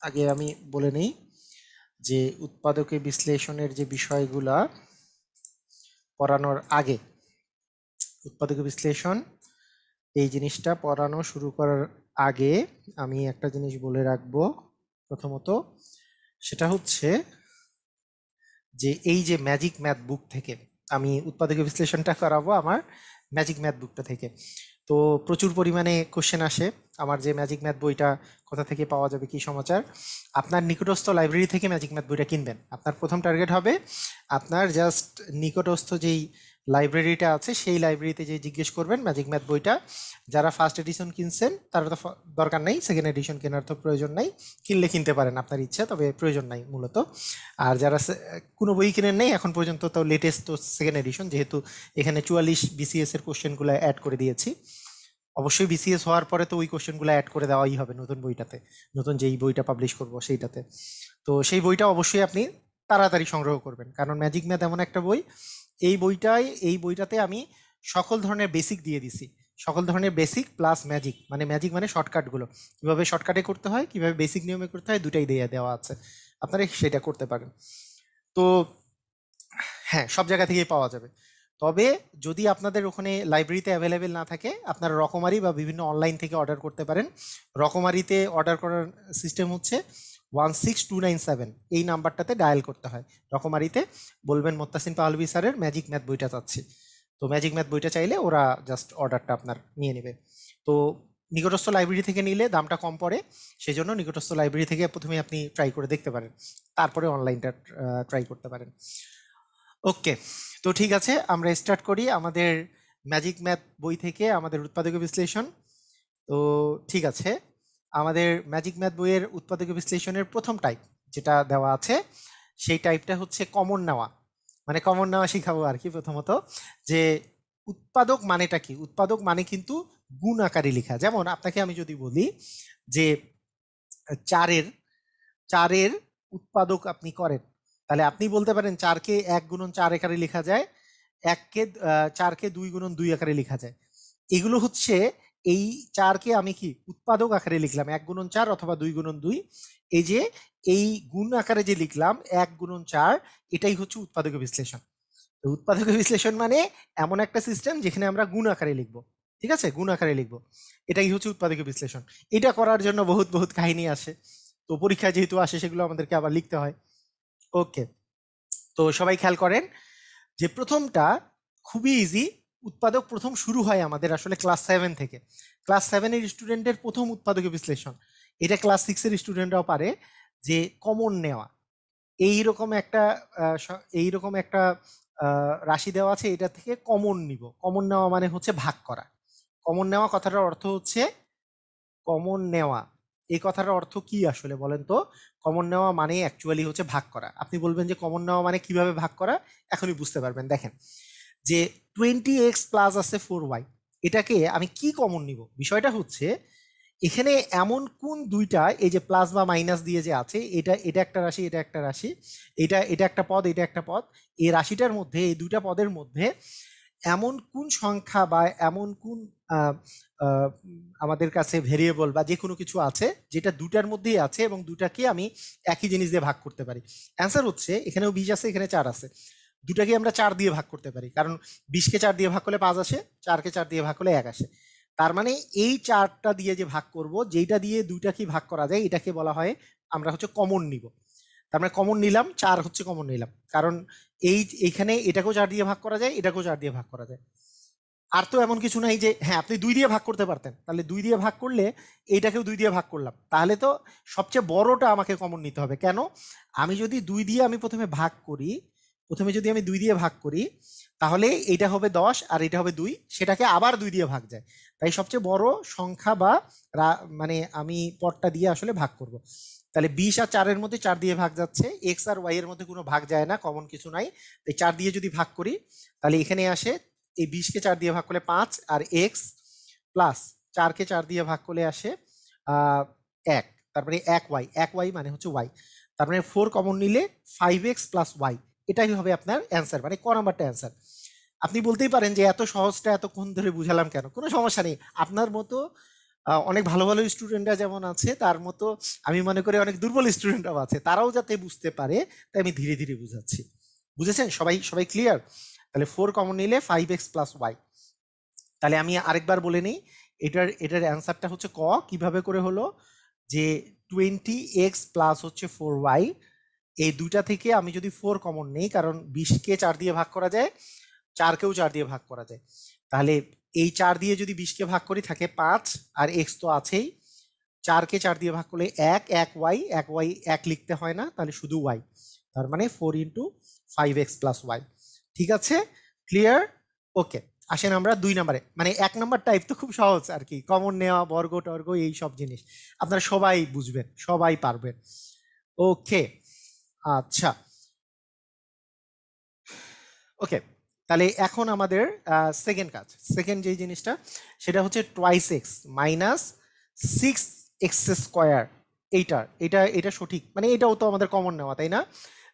আগে আমি বলে নেই যে উৎপাদকে বিশ্লেষণের যে বিষয়গুলা পড়ানোর আগে উৎপাদক বিশ্লেষণ এই জিনিসটা পড়ানো শুরু করার আগে আমি একটা জিনিস বলে রাখবো। প্রথমত সেটা হচ্ছে যে এই যে ম্যাজিক ম্যাথ বুক থেকে আমি উৎপাদক বিশ্লেষণটা করাবো আমার ম্যাজিক ম্যাথ বুকটা থেকে। তো প্রচুর পরিমাণে কোশ্চেন আসে আমার যে ম্যাজিক ম্যাথ বইটা কোথা থেকে পাওয়া যাবে, কি সমাচার। আপনার নিকটস্থ লাইব্রেরি থেকে ম্যাজিক ম্যাথ বইটা কিনবেন। আপনার প্রথম টার্গেট হবে আপনার জাস্ট নিকটস্থ যেই লাইব্রেরিটা আছে সেই লাইব্রেরিতে যে জিজ্ঞেস করবেন ম্যাজিক ম্যাথ বইটা। যারা ফার্স্ট এডিশন কিনছেন তারা তো দরকার নেই, সেকেন্ড এডিশন কেনার তো প্রয়োজন নাই। কিনলে কিনতে পারেন আপনার ইচ্ছা, তবে প্রয়োজন নাই মূলত। আর যারা কোনো বই কিনেন নেই এখন পর্যন্ত, তো লেটেস্ট তো সেকেন্ড এডিশন, যেহেতু এখানে 44 বিসিএস এর কোশ্চেনগুলো অ্যাড করে দিয়েছি। অবশ্যই বিসিএস হওয়ার পরে তো ওই কোশ্চেনগুলো অ্যাড করে দেওয়াই হবে নতুন বইটাতে, নতুন যেই বইটা পাবলিশ করব সেইটাতে। তো সেই বইটা অবশ্যই আপনি তাড়াতাড়ি সংগ্রহ করবেন, কারণ ম্যাজিক ম্যাথ এমন একটা বই, এই বইটাতে আমি সকল ধরনের বেসিক দিয়ে দিছি। সকল ধরনের বেসিক প্লাস ম্যাজিক, মানে ম্যাজিক মানে শর্টকাটগুলো কীভাবে শর্টকাটে করতে হয়, কীভাবে বেসিক নিয়মে করতে হয়, দুটাই দিয়ে দেওয়া আছে। আপনারা সেটা করতে পারেন। তো হ্যাঁ, সব জায়গা থেকেই পাওয়া যাবে। তবে যদি আপনাদের ওখানে লাইব্রেরিতে অ্যাভেলেবেল না থাকে, আপনারা রকমারি বা বিভিন্ন অনলাইন থেকে অর্ডার করতে পারেন। রকমারিতে অর্ডার করার সিস্টেম হচ্ছে 16297, এই নাম্বারটাতে ডায়াল করতে হয়। রকমারিতে বলবেন মোত্তাসিন পাহলভি স্যারের ম্যাজিক ম্যাথ বইটা চাচ্ছি। তো ম্যাজিক ম্যাথ বইটা চাইলে ওরা জাস্ট অর্ডারটা আপনার নিয়ে নেবে। তো নিকটস্থ লাইব্রেরি থেকে নিলে দামটা কম পড়ে, সেই জন্য নিকটস্থ লাইব্রেরি থেকে প্রথমে আপনি ট্রাই করে দেখতে পারেন, তারপরে অনলাইনটা ট্রাই করতে পারেন। ওকে, তো ঠিক আছে, আমরা স্টার্ট করি আমাদের ম্যাজিক ম্যাথ বই থেকে আমাদের উৎপাদক বিশ্লেষণ। তো ঠিক আছে, আমাদের ম্যাজিক ম্যাথ বইয়ের উৎপাদক বিশ্লেষণের প্রথম টাইপ যেটা দেওয়া আছে সেই টাইপটা হচ্ছে কমন নেওয়া। মানে কমন নেওয়া শিখাবো আর কি। প্রথমত যে উৎপাদক মানেটা কি, উৎপাদক মানে কিন্তু গুণ আকারে লেখা। যেমন আপনাকে আমি যদি বলি যে চারের চারের উৎপাদক আপনি করেন, তাহলে আপনি বলতে পারেন 4কে 1 গুণন 4 আকারে লেখা যায়, 4কে 2 গুণন 2 আকারে লেখা যায়। এগুলো হচ্ছে এই 4কে আমি কি উৎপাদক আকারে লিখলাম 1 গুণন 4 অথবা 2 গুণন 2। এই যে এই গুণ আকারে যে লিখলাম 1 গুণন 4, এটাই হচ্ছে উৎপাদক বিশ্লেষণ। তো উৎপাদক বিশ্লেষণ মানে এমন একটা সিস্টেম যেখানে আমরা গুণ আকারে লিখব। ঠিক আছে, গুণ আকারে লিখব, এটাই হচ্ছে উৎপাদক বিশ্লেষণ। এটা করার জন্য বহুত বহুত কাহিনী আসে, তো পরীক্ষায় যেহেতু আসে সেগুলো আমাদেরকে আবার লিখতে হয়। ওকে, তো সবাই খেয়াল করেন যে প্রথমটা খুবই ইজি। উৎপাদক প্রথম শুরু হয় আমাদের আসলে ক্লাস 7 থেকে। ক্লাস 7-এর স্টুডেন্টের প্রথম উৎপাদক বিশ্লেষণ, এটা ক্লাস 6-এর স্টুডেন্টরাও পারে। যে কমন নেওয়া, এইরকম একটা রাশি দেওয়া আছে, এটা থেকে কমন নিব। কমন নেওয়া মানে হচ্ছে ভাগ করা। কমন নেওয়া কথাটার অর্থ হচ্ছে কমন নেওয়া। এই কথাটার অর্থ কি আসলে বলেন তো? কমন নেওয়া মানে অ্যাকচুয়ালি হচ্ছে ভাগ করা। আপনি বলবেন যে কমন নেওয়া মানে কিভাবে ভাগ করা, এখনই বুঝতে পারবেন। দেখেন যে 20x প্লাস আছে 4y, এটাকে আমি কি কমন নিব। বিষয়টা হচ্ছে এখানে এমন কোন দুইটা, এই যে প্লাস বা মাইনাস দিয়ে যে আছে, এটা এটা একটা রাশি, এটা একটা রাশি, এটা এটা একটা পদ, এটা একটা পদ। এই রাশিটার মধ্যে, এই দুইটা পদের মধ্যে এমন কোন সংখ্যা বা এমন কোন আহ, আহ, আমাদের কাছে ভেরিয়েবল বা যে কোনো কিছু আছে যেটা দুটার মধ্যেই আছে এবং দুটাকে আমি একই জিনিস দিয়ে ভাগ করতে পারি। অ্যান্সার হচ্ছে এখানেও 20 আছে, এখানে 4 আছে, দুটাকে আমরা 4 দিয়ে ভাগ করতে পারি, কারণ 20কে 4 দিয়ে ভাগ করলে 5 আসে, 4কে 4 দিয়ে ভাগ করলে 1 আসে। তার মানে এই 4টা দিয়ে যে ভাগ করব, যেইটা দিয়ে দুইটাকে ভাগ করা যায়, এটাকে বলা হয় আমরা হচ্ছে কমন নিব। তার মানে কমন নিলাম 4 হচ্ছে কমন নিলাম, কারণ এইখানে এটাকেও 4 দিয়ে ভাগ করা যায়, এটাকেও 4 দিয়ে ভাগ করা যায়। আর তো এমন কিছু নাই যে হ্যাঁ আপনি 2 দিয়ে ভাগ করতে পারতেন, তাহলে 2 দিয়ে ভাগ করলে এইটাকেও 2 দিয়ে ভাগ করলাম, তাহলে তো সবচেয়ে বড়টা আমাকে কমন নিতে হবে। কেন? আমি যদি 2 দিয়ে আমি প্রথমে ভাগ করি, প্রথমে যদি আমি 2 দিয়ে ভাগ করি, তাহলে এইটা হবে 10 আর এটা হবে 2, সেটাকে আবার 2 দিয়ে ভাগ যায়। তাই সবচেয়ে বড় সংখ্যা বা মানে আমি পদটা দিয়ে আসলে ভাগ করব। তাহলে 20 আর 4-এর মধ্যে 4 দিয়ে ভাগ যাচ্ছে, এক্স আর ওয়াই এর মধ্যে কোনো ভাগ যায় না, কমন কিছু নাই। তাই 4 দিয়ে যদি ভাগ করি, তাহলে এখানে আসে এই 20কে 4 দিয়ে ভাগ করলে 5 আর এক্স, প্লাস 4কে 4 দিয়ে ভাগ করলে আসে 1, তারপরে 1 ওয়াই মানে হচ্ছে ওয়াই। তারপরে 4 কমন নিলে 5x প্লাস ওয়াই, এটাই হবে আপনার অ্যান্সার, মানে ক নাম্বারটা অ্যান্সার। আপনি বলতেই পারেন যে এত সহজটা এতক্ষণ ধরে বুঝালাম কেন, কোনো সমস্যা নেই। আপনার মতো অনেক ভালো ভালো স্টুডেন্টরা যেমন আছে, তার মতো আমি মনে করি অনেক দুর্বল স্টুডেন্টরাও আছে, তারাও যাতে বুঝতে পারে তাই আমি ধীরে ধীরে বুঝাচ্ছি। বুঝেছেন সবাই? সবাই ক্লিয়ার? তাহলে 4 কমন নিলে 5x প্লাস ওয়াই। তাহলে আমি আরেকবার বলে নিই, এটার অ্যান্সারটা হচ্ছে ক। কিভাবে করে হলো যে 20x প্লাস হচ্ছে 4y, এই দুইটা থেকে আমি যদি 4 কমন নেই, কারণ 20কে 4 দিয়ে ভাগ করা যায়, 4কেও 4 দিয়ে ভাগ করা যায়, তাহলে এই 4 দিয়ে যদি 20কে ভাগ করি থাকে 5, আর x তো আছেই। 4কে 4 দিয়ে ভাগ করলে 1 1 লিখতে হয় না, তাহলে শুধু y। তার মানে 4 ইন্টু 5x প্লাস ওয়াই। ঠিক আছে? ক্লিয়ার? ওকে, আসেন আমরা 2 নম্বরে, মানে 1 নম্বর টাইপ তো খুব সহজ আর কি, কমন নেওয়া, বর্গ টর্গ এই সব জিনিস আপনারা সবাই বুঝবেন, সবাই পারবেন। ওকে, আচ্ছা, ওকে। তাহলে এখন আমাদের সেকেন্ড কাজ, সেকেন্ড যে জিনিসটা সেটা হচ্ছে twice X minus 6x square. এটা সঠিক, মানে এটাও তো আমাদের কমন নেওয়া, তাই না?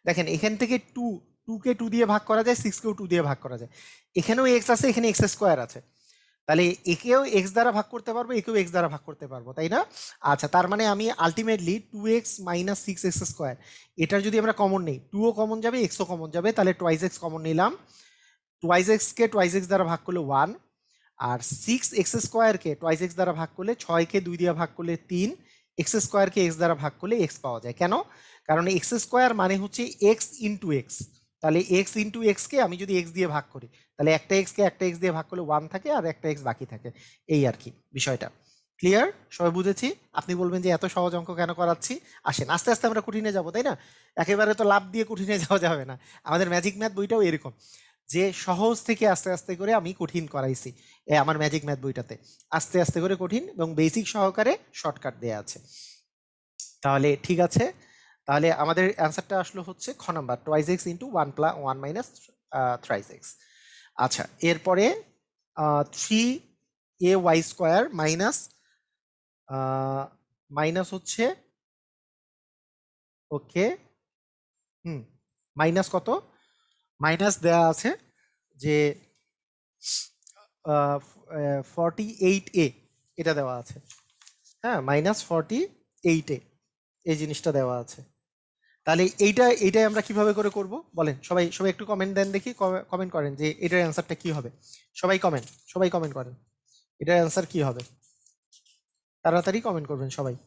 দেখেন এখান থেকে 2কে 2 দিয়ে ভাগ করা যায়, 6কেও 2 দিয়ে ভাগ করা যায়, এখানেও এক্স আছে, এখানে এক্স স্কোয়ার আছে, তাহলে একেও এক্স দ্বারা ভাগ করতে পারবো, একেও এক্স দ্বারা ভাগ করতে পারবো, তাই না? আচ্ছা, তার মানে আমি ultimately 2x minus 6x square, এটার যদি আমরা কমন নেই, 2ও কমন যাবে, এক্সও কমন যাবে, তাহলে টোয়াইস এক্স কমন নিলাম। টোয়াইস এক্সকে টোয়াইস এক্স দ্বারা ভাগ করলে 1, আর 6x স্কোয়ারকে টোয়াইস এক্স দ্বারা ভাগ করলে, 6কে 2 দিয়ে ভাগ করলে 3, এক্স স্কোয়ারকে এক্স দ্বারা ভাগ করলে এক্স পাওয়া যায়। কেন? কারণ এক্স স্কোয়ার মানে হচ্ছে এক্স ইন্টু এক্স, তাহলে এক্স ইন্টু এক্সকে আমি যদি এক্স দিয়ে ভাগ করি, তাহলে একটা এক্সকে একটা এক্স দিয়ে ভাগ করলে 1 থাকে, আর একটা এক্স বাকি থাকে, এই আর কি বিষয়টা। ক্লিয়ার? সবাই বুঝেছি? আপনি বলবেন যে এত সহজ অঙ্ক কেন করাচ্ছি। আসেন আস্তে আস্তে আমরা কঠিনে যাব, তাই না? একেবারে তো লাভ দিয়ে কঠিনে যাওয়া যাবে না। আমাদের ম্যাজিক ম্যাথ বইটাও এরকম, যে সহজ থেকে আস্তে আস্তে করে আমি কঠিন করাইছি। আমার ম্যাজিক ম্যাথ বইটাতে আস্তে আস্তে করে কঠিন এবং বেসিক সহকারে শর্টকাট দেয়া আছে। তাহলে ঠিক আছে, তাহলে আমাদের অ্যান্সারটা আসলো হচ্ছে খ number, twice x into 1 minus thrice x. আচ্ছা, এরপরে 3ay স্কোয়ার মাইনাস মাইনাস হচ্ছে, ওকে, মাইনাস কত? মাইনাস দেয়া আছে যে 48a, এটা দেওয়া আছে, হ্যাঁ, -48a এই জিনিসটা দেওয়া আছে। তাহলে এইটাই আমরা কিভাবে করে করব বলেন? সবাই সবাই একটু কমেন্ট দেন দেখি, কমেন্ট করেন যে এটার অ্যান্সারটা কি হবে। সবাই কমেন্ট করেন, এটার অ্যান্সার কি হবে, তাড়াতাড়ি কমেন্ট করবেন সবাই।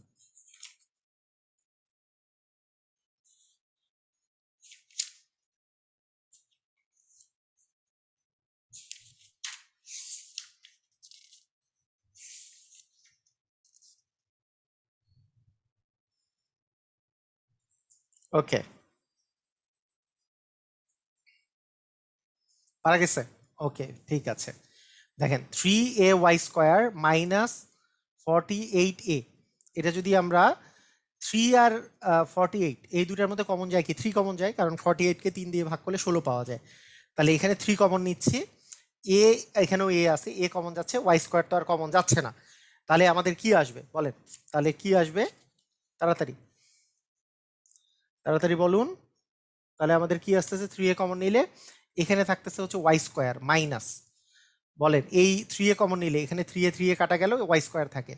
ওকে, পারা গেছে? ওকে, ঠিক আছে। দেখেন 3ay স্কোয়ার মাইনাস 48a, এটা যদি আমরা 3 আর 48 এই দুটার মধ্যে কমন যায় কি? 3 কমন যায়, কারণ 48কে 3 দিয়ে ভাগ করলে 16 পাওয়া যায়। তাহলে এখানে 3 কমন নিচ্ছি, এ এখানেও এ আছে, এ কমন যাচ্ছে, ওয়াই স্কোয়ার তো আর কমন যাচ্ছে না। তাহলে আমাদের কি আসবে বলেন? তাহলে কি আসবে? তাড়াতাড়ি তাড়াতাড়ি বলুন। তাহলে আমাদের কি আসতেছে? 3a কমন নিলে এখানে থাকতেছে হচ্ছে ওয়াই স্কোয়ার মাইনাস, বলেন এই 3a কমন নিলে এখানে 3a কাটা গেল, ওয়াই স্কোয়ার থাকে,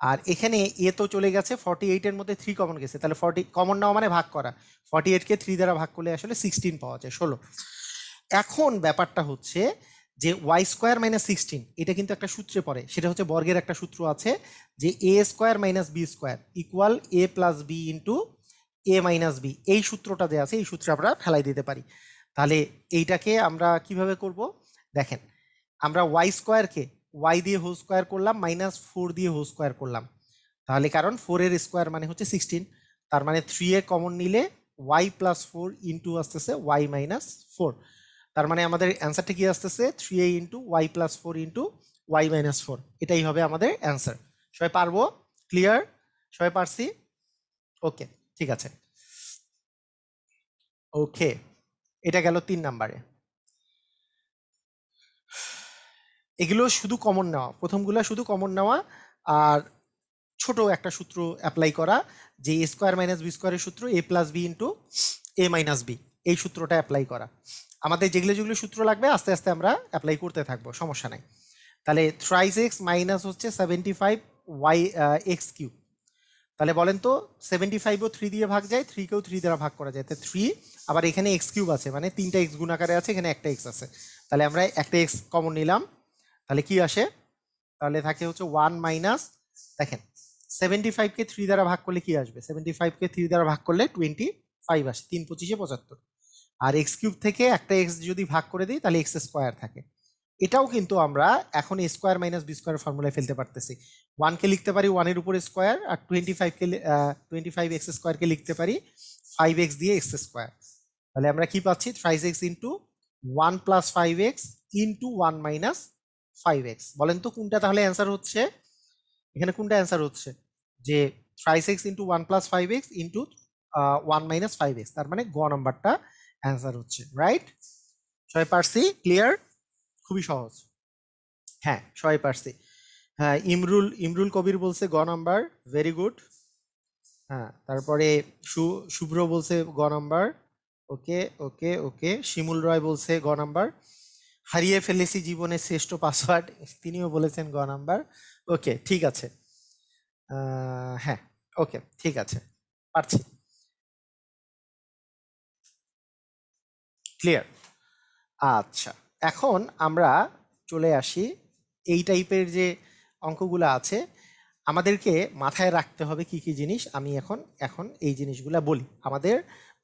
আর এখানে এ তো চলে গেছে, 48 এর মধ্যে 3 কমন গেছে, তাহলে 40 কমন নেওয়া মানে ভাগ করা, 48কে 3 দ্বারা ভাগ করলে আসলে 16 পাওয়া যায়, 16। এখন ব্যাপারটা হচ্ছে যে ওয়াই স্কোয়ার মাইনাস 16, এটা কিন্তু একটা সূত্রে পড়ে, সেটা হচ্ছে বর্গের একটা সূত্র আছে, যে এ square minus B square equal A plus B into A minus B, এই সূত্রটা যে আছে এই সূত্রে আমরা ফেলাই দিতে পারি। তাহলে এইটাকে আমরা কিভাবে করব দেখেন, আমরা ওয়াই স্কোয়ারকে ওয়াই দিয়ে হোল স্কোয়ার করলাম, -4 দিয়ে হোল স্কোয়ার করলাম, তাহলে কারণ 4 এর স্কোয়ার মানে হচ্ছে 16, তার মানে 3a কমন নিলে ওয়াই প্লাস 4 ইন্টু আসতেছে ওয়াই মাইনাস 4, তার মানে আমাদের অ্যান্সারটা কি আসতেছে? 3a into y plus 4 into y minus 4, এটাই হবে আমাদের অ্যান্সার। সবাই পারবো? ক্লিয়ার? সবাই পারছি? ওকে, ঠিক আছে। ওকে, এটা গেল 3 নাম্বারে। এগুলো শুধু কমন নেওয়া, প্রথমগুলো শুধু কমন নেওয়া, আর ছোট একটা সূত্র অ্যাপ্লাই করা, যে এ স্কোয়ার মাইনাস বি স্কোয়ারের সূত্র, এ প্লাস বি ইন্টু এ মাইনাস বি, এই সূত্রটা অ্যাপ্লাই করা। আমাদের যেগুলো যেগুলো সূত্র লাগবে আস্তে আস্তে আমরা অ্যাপ্লাই করতে থাকবো, সমস্যা নাই। তাহলে থ্রাইস এক্স মাইনাস হচ্ছে 75 ওয়াই এক্স কিউব। তাহলে বলেন তো 75ও 3 দিয়ে ভাগ যায়, 3কেও 3 দ্বারা ভাগ করা যায়, তাই 3, আবার এখানে এক্স কিউব আছে, মানে 3টা এক্স গুণাকারে আছে, এখানে একটা এক্স আছে, তাহলে আমরা একটা এক্স কমন নিলাম, তাহলে কি আসে, তাহলে থাকে হচ্ছে 1 মাইনাস, দেখেন 75কে 3 দ্বারা ভাগ করলে কি আসবে, 75কে 3 দ্বারা ভাগ করলে 25 আসে, 3 25 75, আর এক্স কিউব থেকে একটা এক্স যদি ভাগ করে দিই তাহলে এক্স স্কোয়ার থাকে। এটাও কিন্তু আমরা এখন এ স্কোয়ার মাইনাস বি স্কোয়ার ফর্মুলায় ফেলতে পারতেছি, 1কে লিখতে পারি 1-এর উপরে স্কোয়ার, আর 25 এক্স স্কোয়ারকে লিখতে পারি 5x দিয়ে এক্স স্কোয়ার। তাহলে আমরা কি পাচ্ছি, thrice x into 1 plus 5x into 1 minus 5x। বলেন তো কোনটা তাহলে অ্যান্সার হচ্ছে, এখানে কোনটা অ্যান্সার হচ্ছে, যে thrice x into 1 plus 5x into 1 minus 5x, তার মানে গ নাম্বারটা অ্যান্সার হচ্ছে, রাইট? সবাই পারছি? ক্লিয়ার? খুবই সহজ। হ্যাঁ সবাই পারছি। হ্যাঁ, ইমরুল কবির বলছে গ নাম্বার, ভেরি গুড। হ্যাঁ, তারপরে শুভ্র বলছে গ নাম্বার, ওকে ওকে ওকে। শিমুল রয় বলছে গ নাম্বার। হারিয়ে ফেলেছি জীবনের শ্রেষ্ঠ পাসওয়ার্ড, তিনিও বলেছেন গ নাম্বার। ওকে ঠিক আছে, হ্যাঁ ওকে ঠিক আছে, পারছি। ক্লিয়ার? আচ্ছা, এখন আমরা চলে আসি এই টাইপের যে অঙ্কগুলো আছে, আমাদেরকে মাথায় রাখতে হবে কি কি জিনিস, আমি এখন এখন এই জিনিসগুলো বলি। আমাদের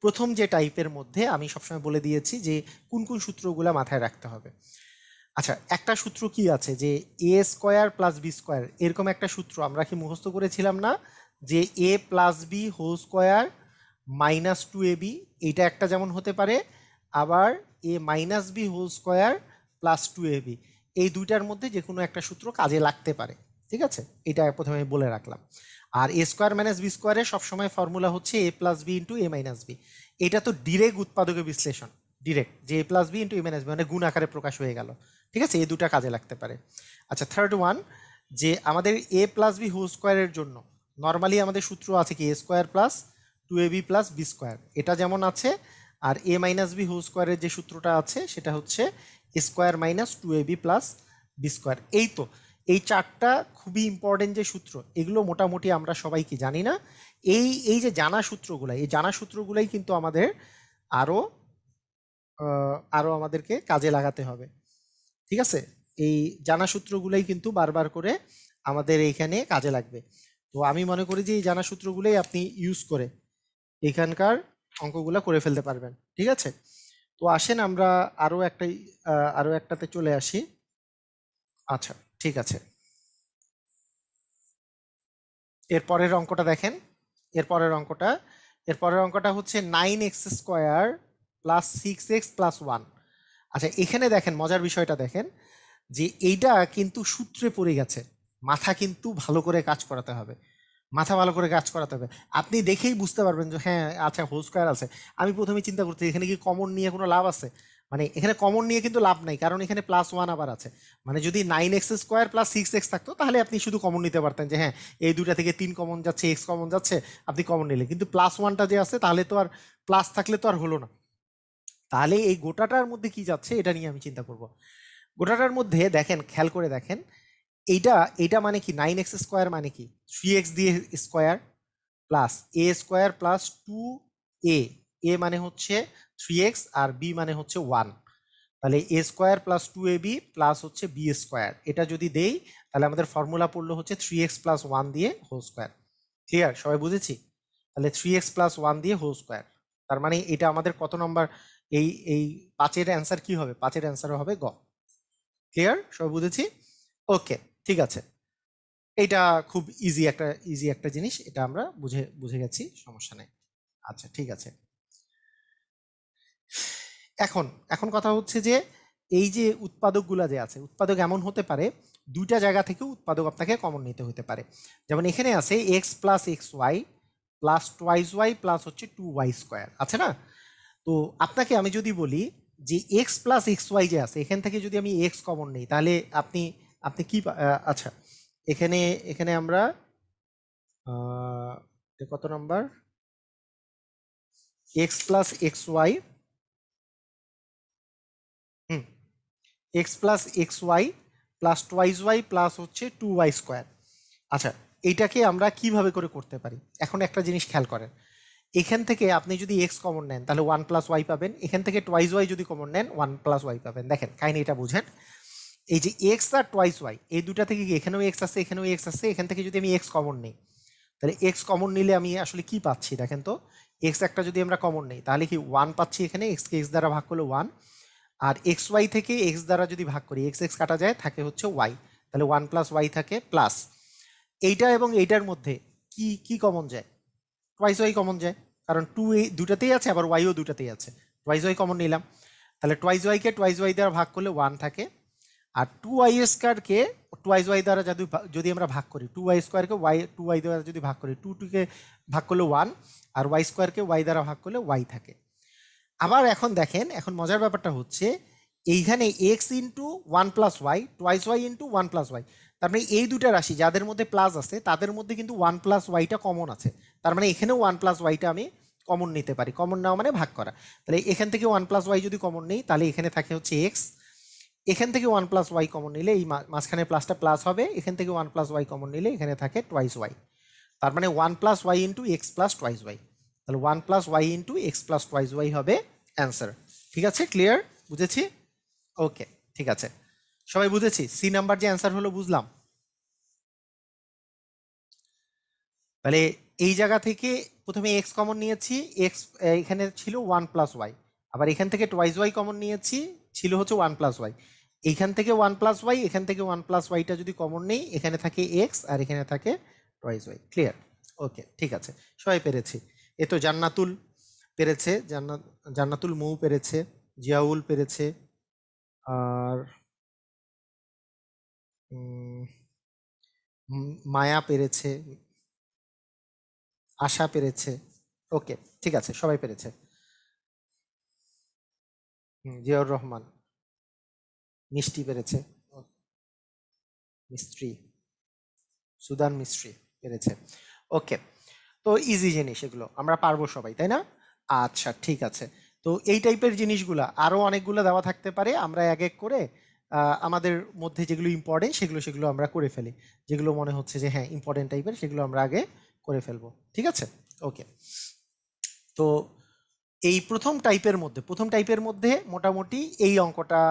প্রথম যে টাইপের মধ্যে আমি সবসময় বলে দিয়েছি যে কোন কোন সূত্রগুলো মাথায় রাখতে হবে। আচ্ছা, একটা সূত্র কি আছে যে এ স্কোয়ার প্লাস বি স্কোয়ার, এরকম একটা সূত্র আমরা কি মুখস্থ করেছিলাম না, যে A plus B whole square minus 2ab, এইটা একটা যেমন হতে পারে, আবার A minus B whole square plus 2ab, এই দুইটার মধ্যে যে কোনো একটা সূত্র কাজে লাগতে পারে, ঠিক আছে? এটা প্রথমে আমি বলে রাখলাম। আর এ স্কোয়ার মাইনাস বি স্কোয়ারের সবসময় ফর্মুলা হচ্ছে A plus B into A minus B. এটা তো ডিরেক্ট উৎপাদকের বিশ্লেষণ, ডিরেক্ট যে A plus B into A minus B মানে গুণ আকারে প্রকাশ হয়ে গেল, ঠিক আছে? এই দুটা কাজে লাগতে পারে। আচ্ছা, থার্ড ওয়ান, যে আমাদের এ প্লাস বি হোল স্কোয়ারের জন্য নর্মালি আমাদের সূত্র আছে কি, A square plus 2ab plus B square, এটা যেমন আছে। আর এ মাইনাস বি হোল স্কোয়ারের যে সূত্রটা আছে সেটা হচ্ছে A square minus 2ab plus B square. এই তো, এই চারটা খুবই ইম্পর্টেন্ট যে সূত্র, এগুলো মোটামুটি আমরা সবাই কি জানি না। এই এই যে জানা সূত্রগুলাই, এই জানা সূত্রগুলাই কিন্তু আমাদের আরো আরো আমাদেরকে কাজে লাগাতে হবে, ঠিক আছে? এই জানা সূত্রগুলাই কিন্তু বারবার করে আমাদের এইখানে কাজে লাগবে। তো আমি মনে করি যে এই জানা সূত্রগুলোই আপনি ইউজ করে এখানকার অঙ্কগুলো করে ফেলতে পারবেন, ঠিক আছে? তো আসেন আমরা আরো একটাতে চলে আসি। আচ্ছা ঠিক আছে, এরপরের অঙ্কটা দেখেন, এরপরের অঙ্কটা হচ্ছে 9x² প্লাস 6x প্লাস 1। আচ্ছা, এখানে দেখেন মজার বিষয়টা দেখেন, যে এইটা কিন্তু সূত্রে পড়ে গেছে, মাথা কিন্তু ভালো করে কাজ করাতে হবে, মাথা ভালো করে কাজ করাতে হবে। আপনি দেখেই বুঝতে পারবেন যে হ্যাঁ আচ্ছা হোল স্কোয়ার আছে। আমি প্রথমে চিন্তা করছি এখানে কি কমন নিয়ে কোনো লাভ আছে, মানে এখানে কমন নিয়ে কিন্তু লাভ নাই, কারণ এখানে প্লাস 1 আবার আছে। মানে যদি 9x² প্লাস 6x থাকতো তাহলে আপনি শুধু কমন নিতে পারতেন, যে হ্যাঁ এই দুটা থেকে 3 কমন যাচ্ছে, এক্স কমন যাচ্ছে, আপনি কমন নিলেন। কিন্তু প্লাস 1টা যে আছে, তাহলে তো আর প্লাস থাকলে তো আর হলো না। তাহলে এই গোটাটার মধ্যে কি যাচ্ছে এটা নিয়ে আমি চিন্তা করব। গোটাটার মধ্যে দেখেন, খেয়াল করে দেখেন, এইটা এইটা মানে কি, 9x² মানে কি 3x দিয়ে square plus A square plus 2a, এ মানে হচ্ছে 3x আর বি মানে হচ্ছে 1, তাহলে এ স্কোয়ার প্লাস 2ab প্লাস হচ্ছে বি স্কোয়ার, এটা যদি দেই তাহলে আমাদের ফর্মুলা পড়লো হচ্ছে 3x প্লাস 1 দিয়ে হোল স্কোয়ার। ক্লিয়ার? সবাই বুঝেছি? তাহলে 3x প্লাস 1 দিয়ে হোল স্কোয়ার, তার মানে এটা আমাদের কত নম্বর, এই এই 5-এর অ্যান্সার কি হবে, 5-এর অ্যান্সার হবে গ। ক্লিয়ার? সবাই বুঝেছি? ওকে ঠিক আছে, এটা খুব ইজি একটা জিনিস, এটা আমরা বুঝে বুঝে গেছি, সমস্যা নেই। আচ্ছা ঠিক আছে, এখন এখন কথা হচ্ছে যে এই যে উৎপাদকগুলা যে আছে, উৎপাদক এমন হতে পারে দুইটা জায়গা থেকে উৎপাদক আপনাকে কমন নিতে হতে পারে। যেমন এখানে আছে x plus x Y plus twice Y plus হচ্ছে 2y² আছে না? তো আপনাকে আমি যদি বলি যে এক্স প্লাস এক্স ওয়াই যে আছে, এখান থেকে যদি আমি এক্স কমন নিই তাহলে আপনি আপনি কি আচ্ছা, এখানে এখানে আমরা কত number, X plus x Y, hmm, X plus x Y plus twice Y plus হচ্ছে 2y²। আচ্ছা, এইটাকে আমরা কিভাবে করে করতে পারি? এখন একটা জিনিস খেয়াল করেন, এখান থেকে আপনি যদি এক্স কমন নেন তাহলে 1+y পাবেন, এখান থেকে টুয়াইস ওয়াই যদি কমন নেন 1+y পাবেন। দেখেন কাহিনী এটা বুঝেন, এই যে এক্স আর টুয়াইস ওয়াই এই দুটা থেকে কি এখানেও এক্স আছে এখানেও এক্স আছে, এখান থেকে যদি আমি এক্স কমন নিই তাহলে এক্স কমন নিলে আমি আসলে কি পাচ্ছি দেখেন তো, এক্স একটা যদি আমরা কমন নিই তাহলে কি 1 পাচ্ছি, এখানে এক্সকে এক্স দ্বারা ভাগ করলে 1, আর এক্স ওয়াই থেকে এক্স দ্বারা যদি ভাগ করি এক্স এক্স কাটা যায় থাকে হচ্ছে ওয়াই, তাহলে 1+y থাকে প্লাস এইটা এবং এইটার মধ্যে কি কি কমন যায়, টুয়াইস ওয়াই কমন যায়, কারণ টু এই দুটাতেই আছে আবার ওয়াইও দুটাতেই আছে, টুয়াইস ওয়াই কমন নিলাম, তাহলে টুয়াইস ওয়াইকে টুয়াইস ওয়াই দ্বারা ভাগ করলে 1 থাকে, আর 2y স্কোয়ারকে টুয়াইস ওয়াই দ্বারা যদি আমরা ভাগ করি 2y স্কোয়ারকে ওয়াই 2y দ্বারা যদি ভাগ করি 2কে ভাগ করলে 1, আর ওয়াই স্কোয়ারকে ওয়াই দ্বারা ভাগ করলে ওয়াই থাকে। আবার এখন দেখেন, এখন মজার ব্যাপারটা হচ্ছে এইখানে x into 1+y twice y into 1+y, তার মানে এই দুটা রাশি যাদের মধ্যে প্লাস আছে তাদের মধ্যে কিন্তু 1+yটা কমন আছে, তার মানে এখানেও 1+yটা আমি কমন নিতে পারি, কমন নেওয়া মানে ভাগ করা, তাহলে এখান থেকে 1+y যদি কমন নেই তাহলে এখানে থাকে হচ্ছে এক্স, এখান থেকে 1+y কমন নিলে এই মাঝখানে প্লাসটা প্লাস হবে, এখান থেকে 1+y কমন নিলে এখানে থাকে টুয়াইস ওয়াই, তার মানে 1+y into x plus twice y, তাহলে 1+y into x plus twice y হবে অ্যান্সার। ঠিক আছে, ক্লিয়ার, বুঝেছি? ওকে, ঠিক আছে, সবাই বুঝেছি? সি নাম্বার যে অ্যান্সার হলো বুঝলাম। তাহলে এই জায়গা থেকে প্রথমে এক্স কমন নিয়েছি, এক্স এখানে ছিল 1+y, আবার এখান থেকে টুয়াইস ওয়াই কমন নিয়েছি, ছিল হচ্ছে 1+y, এইখান থেকে 1+y, এখান থেকে 1+yটা যদি কমন নেই এখানে থাকে এক্স আর এখানে থাকে টুয়াইস ওয়াই। ক্লিয়ার? ওকে, ঠিক আছে, সবাই পেরেছি। এ তো জান্নাতুল পেরেছে, জান্নাতুল মৌ পেরেছে, জিয়াউল পেরেছে, আর মায়া পেরেছে, আশা পেরেছে। ওকে, ঠিক আছে, সবাই পেরেছে। জিয়াউর রহমান, মিষ্টি পেরেছে, মিস্ত্রি, সুদান মিস্ত্রি পেরেছে। ওকে, তো ইজি জিনিস, এগুলো আমরা পারবো সবাই, তাই না? আচ্ছা, ঠিক আছে। তো এই টাইপের জিনিসগুলা আরো অনেকগুলো দেওয়া থাকতে পারে, আমরা এক এক করে আমাদের মধ্যে যেগুলো ইম্পর্টেন্ট সেগুলো আমরা করে ফেলি, যেগুলো মনে হচ্ছে যে হ্যাঁ ইম্পর্টেন্ট টাইপের সেগুলো আমরা আগে করে ফেলবো। ঠিক আছে, ওকে। তো এই প্রথম টাইপের মধ্যে মোটামুটি এই অঙ্কটা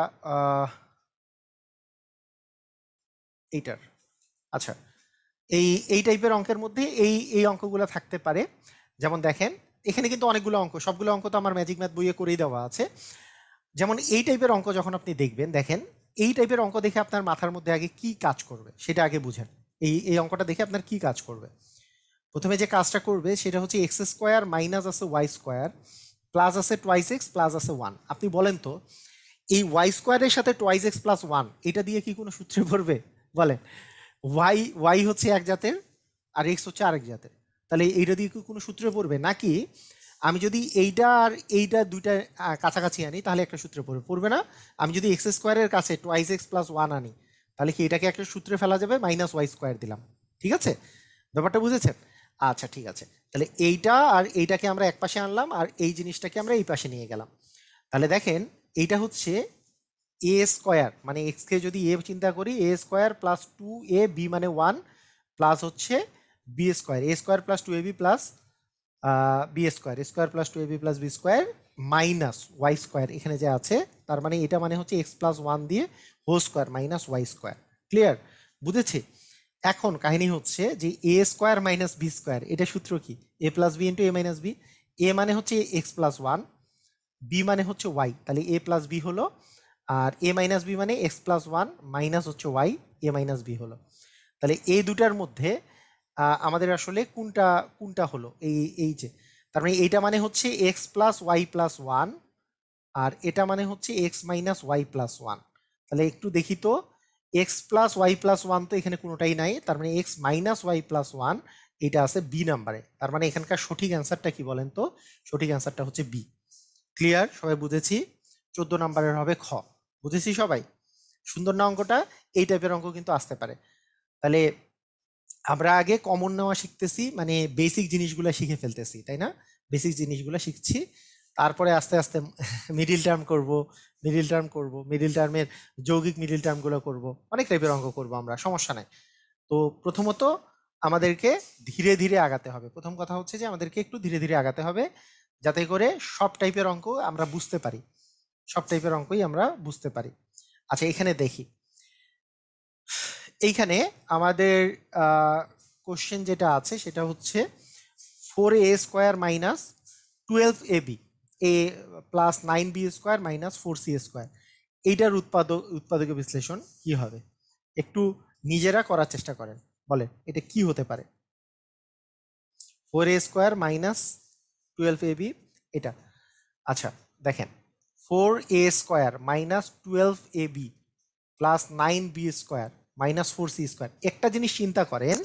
এইটার, আচ্ছা, এই টাইপের অঙ্কের মধ্যে এই অঙ্কগুলো থাকতে পারে। যেমন দেখেন এখানে কিন্তু অনেকগুলো অঙ্ক, সবগুলো অঙ্ক তো আমার ম্যাজিক ম্যাথ বইয়ে করেই দেওয়া আছে। যেমন এই টাইপের অঙ্ক যখন আপনি দেখবেন, দেখেন এই টাইপের অঙ্ক দেখে আপনার মাথার মধ্যে আগে কি কাজ করবে সেটা আগে বুঝেন। এই অঙ্কটা দেখে আপনার কি কাজ করবে? প্রথমে যে কাজটা করবে সেটা হচ্ছে এক্স স্কোয়ার মাইনাস আছে ওয়াই স্কোয়ার প্লাস আছে টুয়াইস এক্স প্লাস আছে 1। আপনি বলেন তো এই ওয়াই স্কোয়ারের সাথে টুয়াইস এক্স প্লাস 1 এটা দিয়ে কি কোনো সূত্রে পড়বে? বলেন, ওয়াই হচ্ছে এক জাতের আর এক্স হচ্ছে আরেক জাতের, তাহলে এইটা দিয়ে কি কোনো সূত্রে পড়বে? নাকি আমি যদি এইটা আর এইটা দুইটা কাছাকাছি আনি তাহলে একটা সূত্রে পড়বে না? আমি যদি এক্স স্কোয়ারের কাছে টুয়াইস এক্স প্লাস 1 আনি তাহলে কি এটাকে একটা সূত্রে ফেলা যাবে, মাইনাস ওয়াই স্কোয়ার দিলাম। ঠিক আছে, ব্যাপারটা বুঝেছেন? আচ্ছা, ঠিক আছে, তাহলে এইটা আর এইটাকে আমরা এক পাশে আনলাম আর এই জিনিসটাকে আমরা এই পাশে নিয়ে গেলাম। তাহলে দেখেন এইটা হচ্ছে এ স্কোয়ার, মানে এক্সকে যদি এ চিন্তা করি, এ স্কোয়ার প্লাস 2ab মানে 1 প্লাস হচ্ছে B square, A square plus 2ab plus B square, square plus 2ab plus B square minus Y square এখানে যে আছে, তার মানে এটা মানে হচ্ছে এক্স প্লাস 1 দিয়ে whole square minus Y square. Clear, বুঝেছি? এখন কাহিনী হচ্ছে যে এ স্কোয়ার মাইনাস বি স্কোয়ার এটা সূত্র কি? A plus B into A minus b. এ মানে হচ্ছে এক্স প্লাস 1, বি মানে হচ্ছে ওয়াই, তাহলে এ প্লাস বি হলো, আর এ মাইনাস বি মানে এক্স প্লাস 1 মাইনাস হচ্ছে ওয়াই, এ মাইনাস বি হলো। তাহলে এই দুটার মধ্যে আমাদের আসলে কোনটা কোনটা হলো, এই যে, তার মানে এইটা মানে হচ্ছে এক্স প্লাস ওয়াই প্লাস 1 আর এটা মানে হচ্ছে এক্স মাইনাস ওয়াই প্লাস 1। তাহলে একটু দেখি তো, এক্স প্লাস ওয়াই প্লাস 1 তো এখানে কোনোটাই নাই, তার মানে এক্স মাইনাস ওয়াই প্লাস 1 এটা আছে বি নাম্বারে, তার মানে এখানকার সঠিক অ্যান্সারটা কি বলেন তো? সঠিক অ্যান্সারটা হচ্ছে বি। ক্লিয়ার, সবাই বুঝেছি? 14 নাম্বারের হবে খ। বুঝেছি সবাই? সুন্দর না অঙ্কটা? এই টাইপের অঙ্ক কিন্তু আসতে পারে। তাহলে আমরা আগে কমন নেওয়া শিখতেছি, মানে বেসিক জিনিসগুলো শিখে ফেলতেছি, তাই না? বেসিক জিনিসগুলো শিখছি, তারপরে আস্তে আস্তে মিডিল টার্ম করব, মিডিল টার্মের যৌগিক মিডিল টার্মগুলো করব, অনেক টাইপের অঙ্ক করব আমরা, সমস্যা নাই। তো প্রথমত আমাদেরকে ধীরে ধীরে আগাতে হবে। প্রথম কথা হচ্ছে যে আমাদেরকে একটু ধীরে ধীরে আগাতে হবে, যাতে করে সব টাইপের অঙ্ক আমরা বুঝতে পারি, সব টাইপের অঙ্কই আমরা বুঝতে পারি। আচ্ছা, এখানে দেখি, এইখানে আমাদের কোশ্চেন যেটা আছে সেটা হচ্ছে 4a² মাইনাস 12ab এ plus 9b square minus 4c square, এইটার উৎপাদক বিশ্লেষণ কি হবে? একটু নিজেরা করার চেষ্টা করেন, বলেন এটা কি হতে পারে। 4a² মাইনাস 12ab, এটা। আচ্ছা দেখেন, 4a² minus 12ab plus 9b square minus 4c square. একটা জিনিস চিন্তা করেন,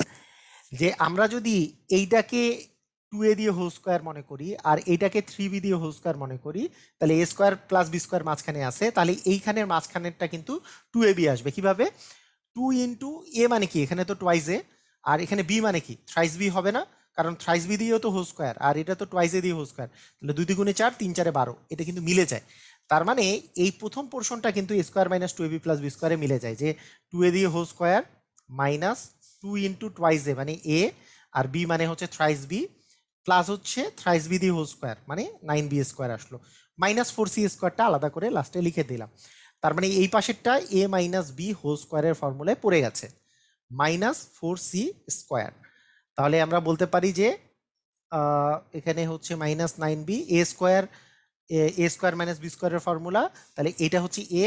যে আমরা যদি এইটাকে 2a দিয়ে হোল স্কোয়ার মনে করি আর এইটাকে 3b দিয়ে হোল স্কোয়ার মনে করি, তাহলে a square plus b square মাঝখানে আছে, তাহলে এইখানের মাঝখানেরটা কিন্তু 2ab আসবে। কিভাবে? 2 ইন্টু a মানে কি, এখানে তো টোয়াইজ এ, আর এখানে b মানে কি, থ্রাইস b হবে না, কারণ থ্রাইস b দিয়েও তো হোল স্কোয়ার, আর এটা তো টোয়াইস এ দিয়ে হোল স্কোয়ার, তাহলে 2 2 গুণে 4, 3 4 12, এটা কিন্তু মিলে যায়। তার মানে এই প্রথম পোর্শনটা কিন্তু a square minus 2ab plus b স্কোয়ারে মিলে যায়, যে 2a দিয়ে whole square minus 2 into twice A মানে a, আর b মানে হচ্ছে থ্রাইস b, প্লাস হচ্ছে থ্রাইস b দিয়ে হোল স্কোয়ার মানে 9b স্কোয়ার আসলো, মাইনাস 4c স্কোয়ারটা আলাদা করে লাস্টে লিখে দিলাম। তার মানে এই পাশেরটা a মাইনাস b হোল স্কোয়ারের ফর্মুলায় পড়ে গেছে, মাইনাস 4c স্কোয়ার। তাহলে আমরা বলতে পারি যে এখানে হচ্ছে minus 9b a square minus b স্কোয়ারের ফর্মুলা, তাহলে এটা হচ্ছে a।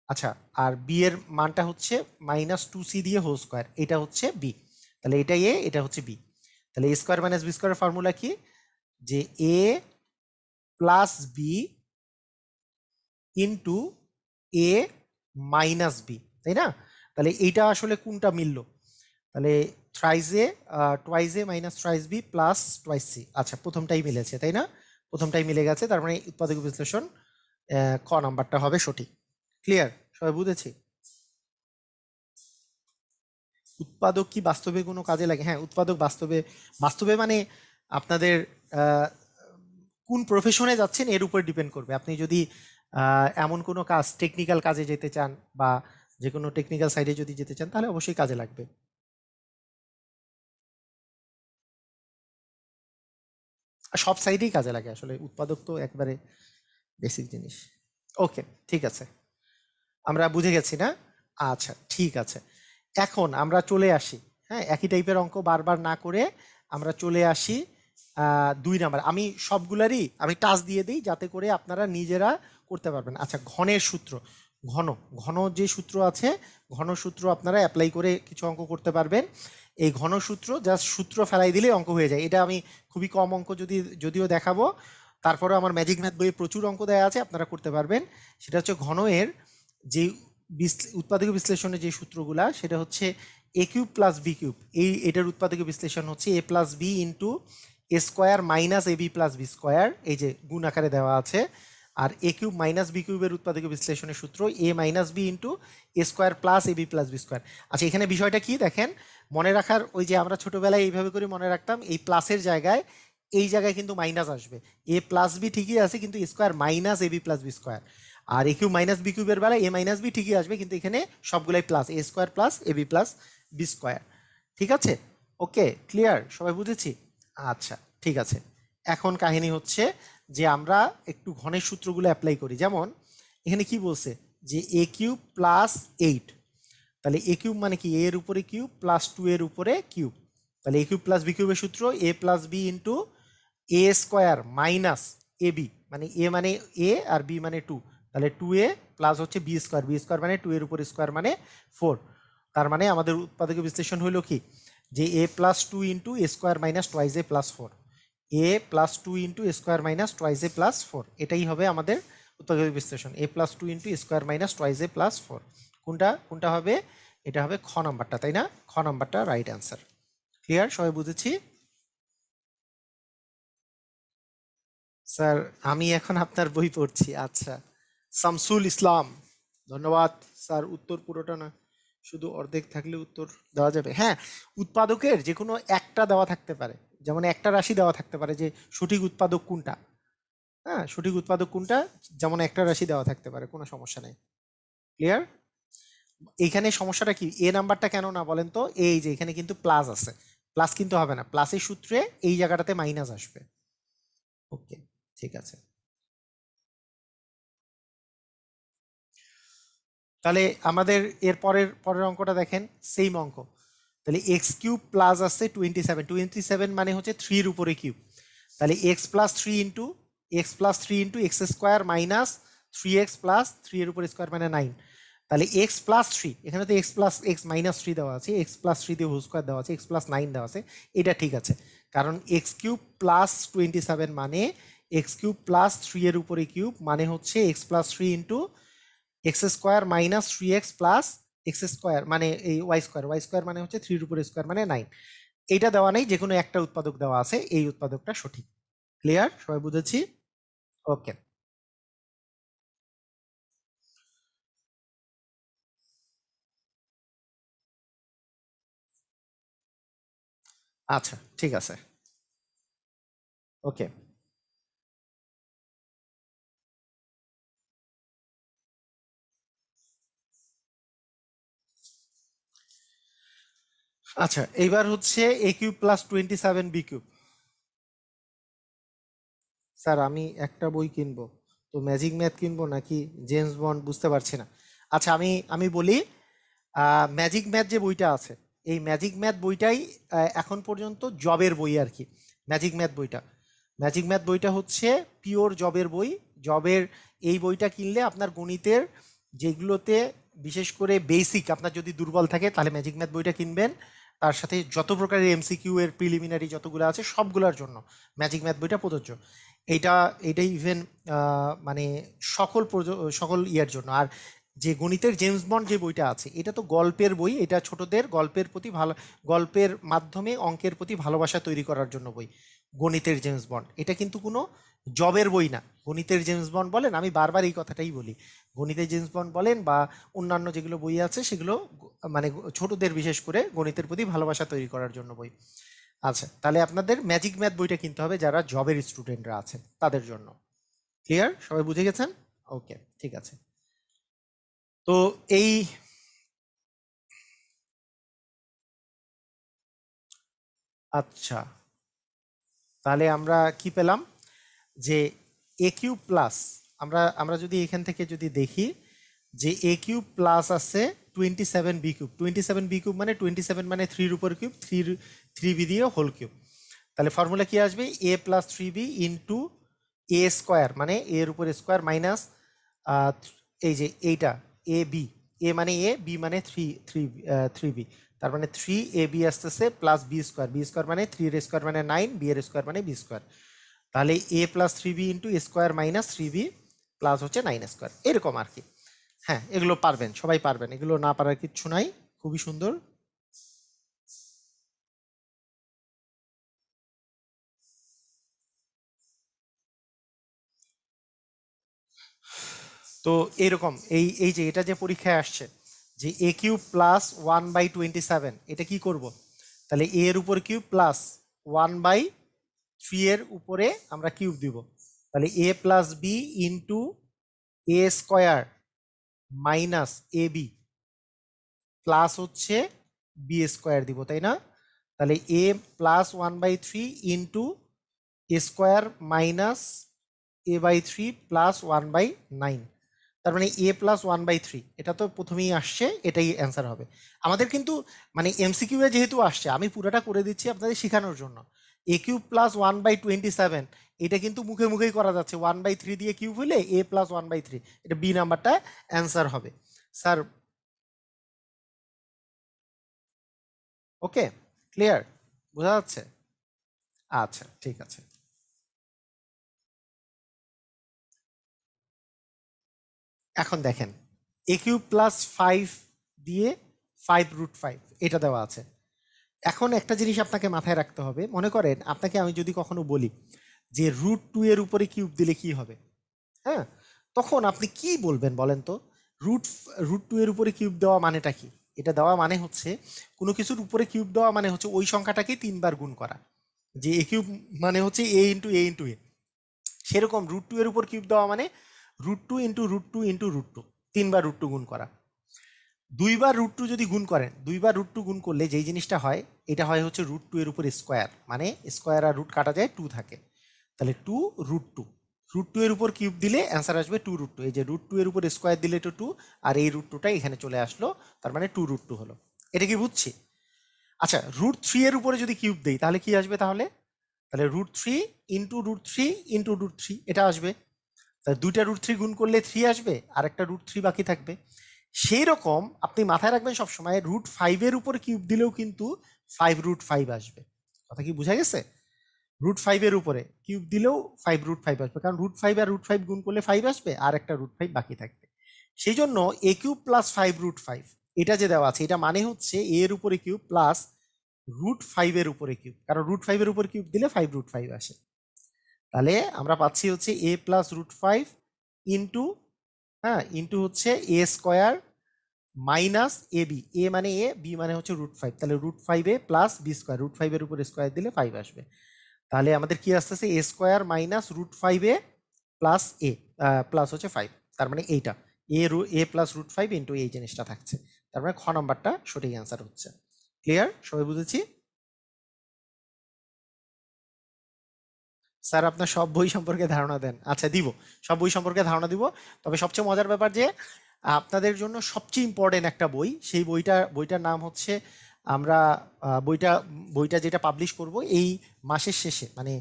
আচ্ছা, আর b এর মানটা হচ্ছে মাইনাস 2c দিয়ে হোল স্কোয়ার, এটা হচ্ছে b, তাহলে এটা a, এটা হচ্ছে b। তাহলে a স্কোয়ার মাইনাস b স্কোয়ারের ফর্মুলা কি, যে a plus b into a minus b, তাই না? তাহলে এইটা আসলে কোনটা মিললো, তাহলে thrice A twice A minus thrice B plus twice C. আচ্ছা, প্রথমটাই মিলেছে, তাই না? প্রথমটাই মিলে গেছে, তার মানে উৎপাদক বিশ্লেষণ ক নাম্বারটা হবে সঠিক। ক্লিয়ার? সবাই বুঝেছি? উৎপাদক কি বাস্তবে কোনো কাজে লাগে? হ্যাঁ, উৎপাদক বাস্তবে, বাস্তবে মানে আপনাদের কোন প্রফেশনে যাচ্ছেন এর উপর ডিপেন্ড করবে। আপনি যদি এমন কোনো কাজ, টেকনিক্যাল কাজে যেতে চান বা যে কোনো টেকনিক্যাল সাইডে যদি যেতে চান, তাহলে অবশ্যই কাজে লাগবে। আর সব সাইডেই কাজে লাগে আসলে, উৎপাদক তো একবারে বেসিক জিনিস। ওকে, ঠিক আছে, আমরা বুঝে গেছি না? আচ্ছা ঠিক আছে, এখন আমরা চলে আসি, হ্যাঁ, একই টাইপের অঙ্ক বারবার না করে আমরা চলে আসি 2 নাম্বার। আমি সবগুলারই আমি টাচ দিয়ে দিই যাতে করে আপনারা নিজেরা করতে পারবেন। আচ্ছা, ঘনের সূত্র, ঘন ঘন যে সূত্র আছে, ঘন সূত্র আপনারা অ্যাপ্লাই করে কিছু অঙ্ক করতে পারবেন। এই ঘন সূত্র জাস্ট সূত্র ফেলাই দিলে অঙ্ক হয়ে যায়। এটা আমি খুবই কম অঙ্ক যদিও দেখাবো, তারপরে আমার ম্যাজিক ম্যাথ বইয়ে প্রচুর অঙ্ক দেওয়া আছে, আপনারা করতে পারবেন। সেটা হচ্ছে ঘনের যে উৎপাদক বিশ্লেষণের যে সূত্রগুলা, সেটা হচ্ছে A cube plus B cube, এটার উৎপাদক বিশ্লেষণ হচ্ছে A plus B into A square minus A B plus B square, এই যে গুণ আকারে দেওয়া আছে। আর এ কিউব মাইনাস বি কিউবের উৎপাদক বিশ্লেষণের সূত্র A minus B into A square plus A B plus B square. আচ্ছা, এখানে বিষয়টা কি দেখেন, মনে রাখার, ওই যে আমরা ছোটবেলায় এইভাবে করে মনে রাখতাম, এই প্লাসের জায়গায় এই জায়গায় কিন্তু মাইনাস আসবে, এ প্লাস বি ঠিকই আছে কিন্তু square minus A B plus B square. R A cube minus B কিউবের বেলায় এ মাইনাস বি ঠিকই আসবে, কিন্তু এখানে সবগুলাই plus, A square plus A B plus B square. ঠিক আছে? ওকে, ক্লিয়ার? সবাই বুঝেছি? আচ্ছা ঠিক আছে, এখন কাহিনী হচ্ছে যে আমরা একটু ঘনের সূত্রগুলো অ্যাপ্লাই করি। যেমন এখানে কি বলছে, যে এ কিউব প্লাস 8, তাহলে এ কিউব মানে কি, এর উপরে কিউব প্লাস 2 এর উপরে কিউব, তাহলে এ কিউব প্লাস বি কিউবের সূত্র এ plus B into A square minus A B, মানে এ মানে এ আর বি মানে 2, তাহলে 2a প্লাস হচ্ছে বি স্কোয়ার মানে 2 এর উপর স্কোয়ার মানে 4। তার মানে আমাদের উৎপাদক বিশ্লেষণ হইল কি, যে A plus 2 into A square minus twice A plus 4, A plus 2 into A square minus twice A plus 4, এটাই হবে আমাদের উৎপাদক বিশ্লেষণ, A plus 2 into square minus twice A plus 4। কোনটা কোনটা হবে? এটা হবে খ নাম্বারটা, তাই না? খ নাম্বারটা রাইট অ্যান্সার। ক্লিয়ার? সবাই বুঝেছি? স্যার আমি এখন আপনার বই পড়ছি। আচ্ছা, শামসুল ইসলাম, ধন্যবাদ স্যার। উত্তর পুরোটা না, শুধু অর্ধেক থাকলে উত্তর দেওয়া যাবে? হ্যাঁ, উৎপাদকের যে কোনো একটা দেওয়া থাকতে পারে, যেমন একটা রাশি দেওয়া থাকতে পারে যে সঠিক উৎপাদক কোনটা, হ্যাঁ, সঠিক উৎপাদক কোনটা, যেমন একটা রাশি দেওয়া থাকতে পারে, কোনো সমস্যা নেই। ক্লিয়ার? এইখানে সমস্যাটা কি, এ নাম্বারটা কেন না বলেন তো? এই যে এখানে কিন্তু প্লাস আছে, প্লাস কিন্তু হবে না, প্লাসের সূত্রে এই জায়গাটাতে মাইনাস আসবে। ওকে, ঠিক আছে। তাহলে আমাদের এর পরের অঙ্কটা দেখেন, সেম অঙ্ক। তাহলে এক্স কিউব প্লাস আছে 27, 27 মানে হচ্ছে 3-র উপরে কিউব। তাহলে X plus three into X square minus 3x plus 3-এর উপর স্কোয়ার মানে 9। তাহলে এক্স প্লাস 3, এখানে তো এক্স মাইনাস 3 দেওয়া আছে, এক্স প্লাস 3 দিয়ে হোল স্কোয়ার দেওয়া আছে, এক্স+9 দেওয়া আছে, এটা ঠিক আছে। কারণ এক্স কিউব প্লাস 27 মানে এক্স কিউব প্লাস 3-এর উপরে কিউব মানে হচ্ছে এক্স+3 into X square minus 3x plus X square মানে এই ওয়াই স্কোয়ার মানে হচ্ছে 3-র উপর স্কোয়ার মানে 9। এইটা দেওয়া নেই, যে কোনো একটা উৎপাদক দেওয়া আছে, এই উৎপাদকটা সঠিক। ক্লিয়ার? সবাই বুঝেছি? ওকে, আচ্ছা ঠিক আছে। ওকে, আচ্ছা এইবার হচ্ছে A cube plus 27 B cube. Sir আমি একটা বই কিনবো, তো ম্যাজিক ম্যাথ কিনবো নাকি জেমস বন্ড বুঝতে পারছি না। আচ্ছা আমি আমি বলি, ম্যাজিক ম্যাথ যে বইটা আছে, এই ম্যাজিক ম্যাথ বইটাই এখন পর্যন্ত জবের বই আর কি। ম্যাজিক ম্যাথ বইটা, ম্যাজিক ম্যাথ বইটা হচ্ছে পিওর জবের বই। জবের এই বইটা কিনলে আপনার গণিতের যেগুলোতে বিশেষ করে বেসিক আপনার যদি দুর্বল থাকে তাহলে ম্যাজিক ম্যাথ বইটা কিনবেন। তার সাথে যত প্রকারের এমসিকিউ এর প্রিলিমিনারি যতগুলো আছে সবগুলোর জন্য ম্যাজিক ম্যাথ বইটা প্রযোজ্য। এইটা এইটা ইভেন মানে সকল ইয়ার জন্য। আর যে গণিতের জেমস বন্ড যে বইটা আছে এটা তো গল্পের বই, এটা ছোটদের গল্পের প্রতি ভালো, গল্পের মাধ্যমে অঙ্কের প্রতি ভালোবাসা তৈরি করার জন্য বই। গণিতের জেমস বন্ড এটা কিন্তু কোনো জবের বই না। গণিতের জেমস বন্ড বলেন, আমি বারবার এই কথাটাই বলি, গণিতের জেমস বন্ড বলেন বা অন্যান্য যেগুলো বই আছে সেগুলো মানে ছোটদের বিশেষ করে গণিতের প্রতি ভালোবাসা তৈরি করার জন্য বই। আচ্ছা তাহলে আপনাদের ম্যাজিক ম্যাথ বইটা কিনতে হবে যারা জবের স্টুডেন্টরা আছেন তাদের জন্য। ক্লিয়ার? সবাই বুঝে গেছেন? ওকে, ঠিক আছে। তো এই, আচ্ছা তাহলে আমরা কি পেলাম, যে এ কিউব প্লাস, আমরা আমরা যদি এখান থেকে যদি দেখি যে এ কিউব প্লাস আছে 27 বি কিউব, 27 বি কিউব মানে 27 মানে 3-র উপর কিউব, 3 বি দিয়ে হোল কিউব। তাহলে ফর্মুলা কি আসবে, এ plus 3 B into A square মানে এর উপর স্কোয়ার মাইনাস এই যে এইটা এ বি, এ মানে এ, বি মানে থ্রি বি, তার মানে 3 AB আসতেছে প্লাস বি স্কোয়ার মানে 3-এর স্কোয়ার মানে 9, বি এর স্কোয়ার মানে বি স্কোয়ার। তাহলে a+3b into square minus 3b plus হচ্ছে 9 স্কোয়ার, এরকম আর কি। হ্যাঁ এগুলো পারবেন, সবাই পারবেন, এগুলো না পারার কিচ্ছু নাই। খুবই সুন্দর। তো এরকম এই এই যে এটা যে পরীক্ষায় আসছে যে এ কিউব প্লাস 1/27, এটা কি করব, তাহলে এ এর উপর কিউব প্লাস 1/3 এর উপরে আমরা কিউব দিব। তাহলে a plus B into A square minus A B plus হচ্ছে বি স্কোয়ার দিব, তাই না? তাহলে A plus 1/3 into square minus a/3 plus 1/9। তার মানে a+1/3, এটা তো প্রথমেই আসছে, এটাই অ্যান্সার হবে আমাদের। কিন্তু মানে এমসিকিউ এ যেহেতু আসছে আমি পুরোটা করে দিচ্ছি আপনাদের শেখানোর জন্য। a³ প্লাস 1/27 এটা কিন্তু মুখে মুখেই করা যাচ্ছে, 1/3 দিয়ে কিউব হলে a+1/3, এটা বি নাম্বারটা অ্যান্সার হবে। Sir okay, clear? বোঝা যাচ্ছে? আচ্ছা ঠিক আছে। এখন দেখেন a³ + 5 দিয়ে 5√5 এটা দেওয়া আছে। এখন একটা জিনিস আপনাকে মাথায় রাখতে হবে, মনে করেন আপনাকে আমি যদি কখনো বলি যে √2 এর উপরে কিউব দিলে কি হবে, হ্যাঁ, তখন আপনি কি বলবেন বলেন তো? রুট √2 এর উপরে কিউব দেওয়া মানেটা কি? এটা দেওয়া মানে হচ্ছে কোনো কিছুর উপরে কিউব দেওয়া মানে হচ্ছে ওই সংখ্যাটাকে 3 বার গুণ করা। যে a³ মানে হচ্ছে a × a × a, সেরকম √2 এর উপর কিউব দেওয়া মানে √2 × √2 × √2, 3 বার √2 গুণ করা। দুইবার √2 যদি গুণ করেন, দুইবার √2 গুণ করলে যেই জিনিসটা হয়, এটা হয় হচ্ছে √2 এর উপর স্কোয়ার, মানে স্কোয়ার আর রুট কাটা যায়, 2 থাকে, তাহলে 2 √2, √2 এর উপর কিউব দিলে অ্যান্সার আসবে 2 √2। এই যে √2 এর উপর স্কোয়ার দিলে তো 2, আর এই √2টা এখানে চলে আসলো, তার মানে 2 √2 হলো। এটা কি বুঝছি? আচ্ছা, √3 এর উপরে যদি কিউব দেই তাহলে কি আসবে? তাহলে √3 ইন্টু √3 ইন্টু √3 এটা আসবে। তাহলে দুইটা √3 গুণ করলে 3 আসবে, আর একটা √3 বাকি থাকবে। সেই রকম আপনি মাথায় রাখবেন সবসময়, √5 এর উপর কিউব দিলেও কিন্তু 5 √5 আসবে। কথা কি বোঝা গেছে? √5 এর উপরে কিউব দিলেও 5 √5 আসবে, কারণ √5 আর √5 গুণ করলে 5 আসবে, আর একটা √5 বাকি থাকবে। সেই জন্য a কিউব প্লাস 5 √5 এটা যে দেওয়া আছে, এটা মানে হচ্ছে a এর উপরে কিউব প্লাস √5 এর উপরে কিউব, কারণ √5 এর উপর কিউব দিলে 5 √5 আসে। তাহলে আমরা পাচ্ছি হচ্ছে a প্লাস √5 ইন্টু, হ্যাঁ, ইন্টু হচ্ছে a square minus A B, এ মানে এ, বি মানে হচ্ছে √5, তাহলে √5a প্লাস বি স্কোয়ার, √5 এর উপর স্কোয়ার দিলে 5 আসবে। তাহলে আমাদের কি আসতেছে? a square minus √5a plus A plus হচ্ছে 5, তার মানে এইটা এ প্লাস √5 ইন্টু এই জিনিসটা থাকছে, তার মানে খ নাম্বারটা সঠিক অ্যান্সার হচ্ছে। ক্লিয়ার? সবাই বুঝেছি? স্যার আপনার সব বই সম্পর্কে ধারণা দেন। আচ্ছা, দিব, সব বই সম্পর্কে ধারণা দিব। তবে সবচেয়ে মজার ব্যাপার যে আপনাদের জন্য সবচেয়ে ইম্পর্টেন্ট একটা বই, সেই বইটার নাম হচ্ছে, আমরা বইটা বইটা যেটা পাবলিশ করব এই মাসের শেষে, মানে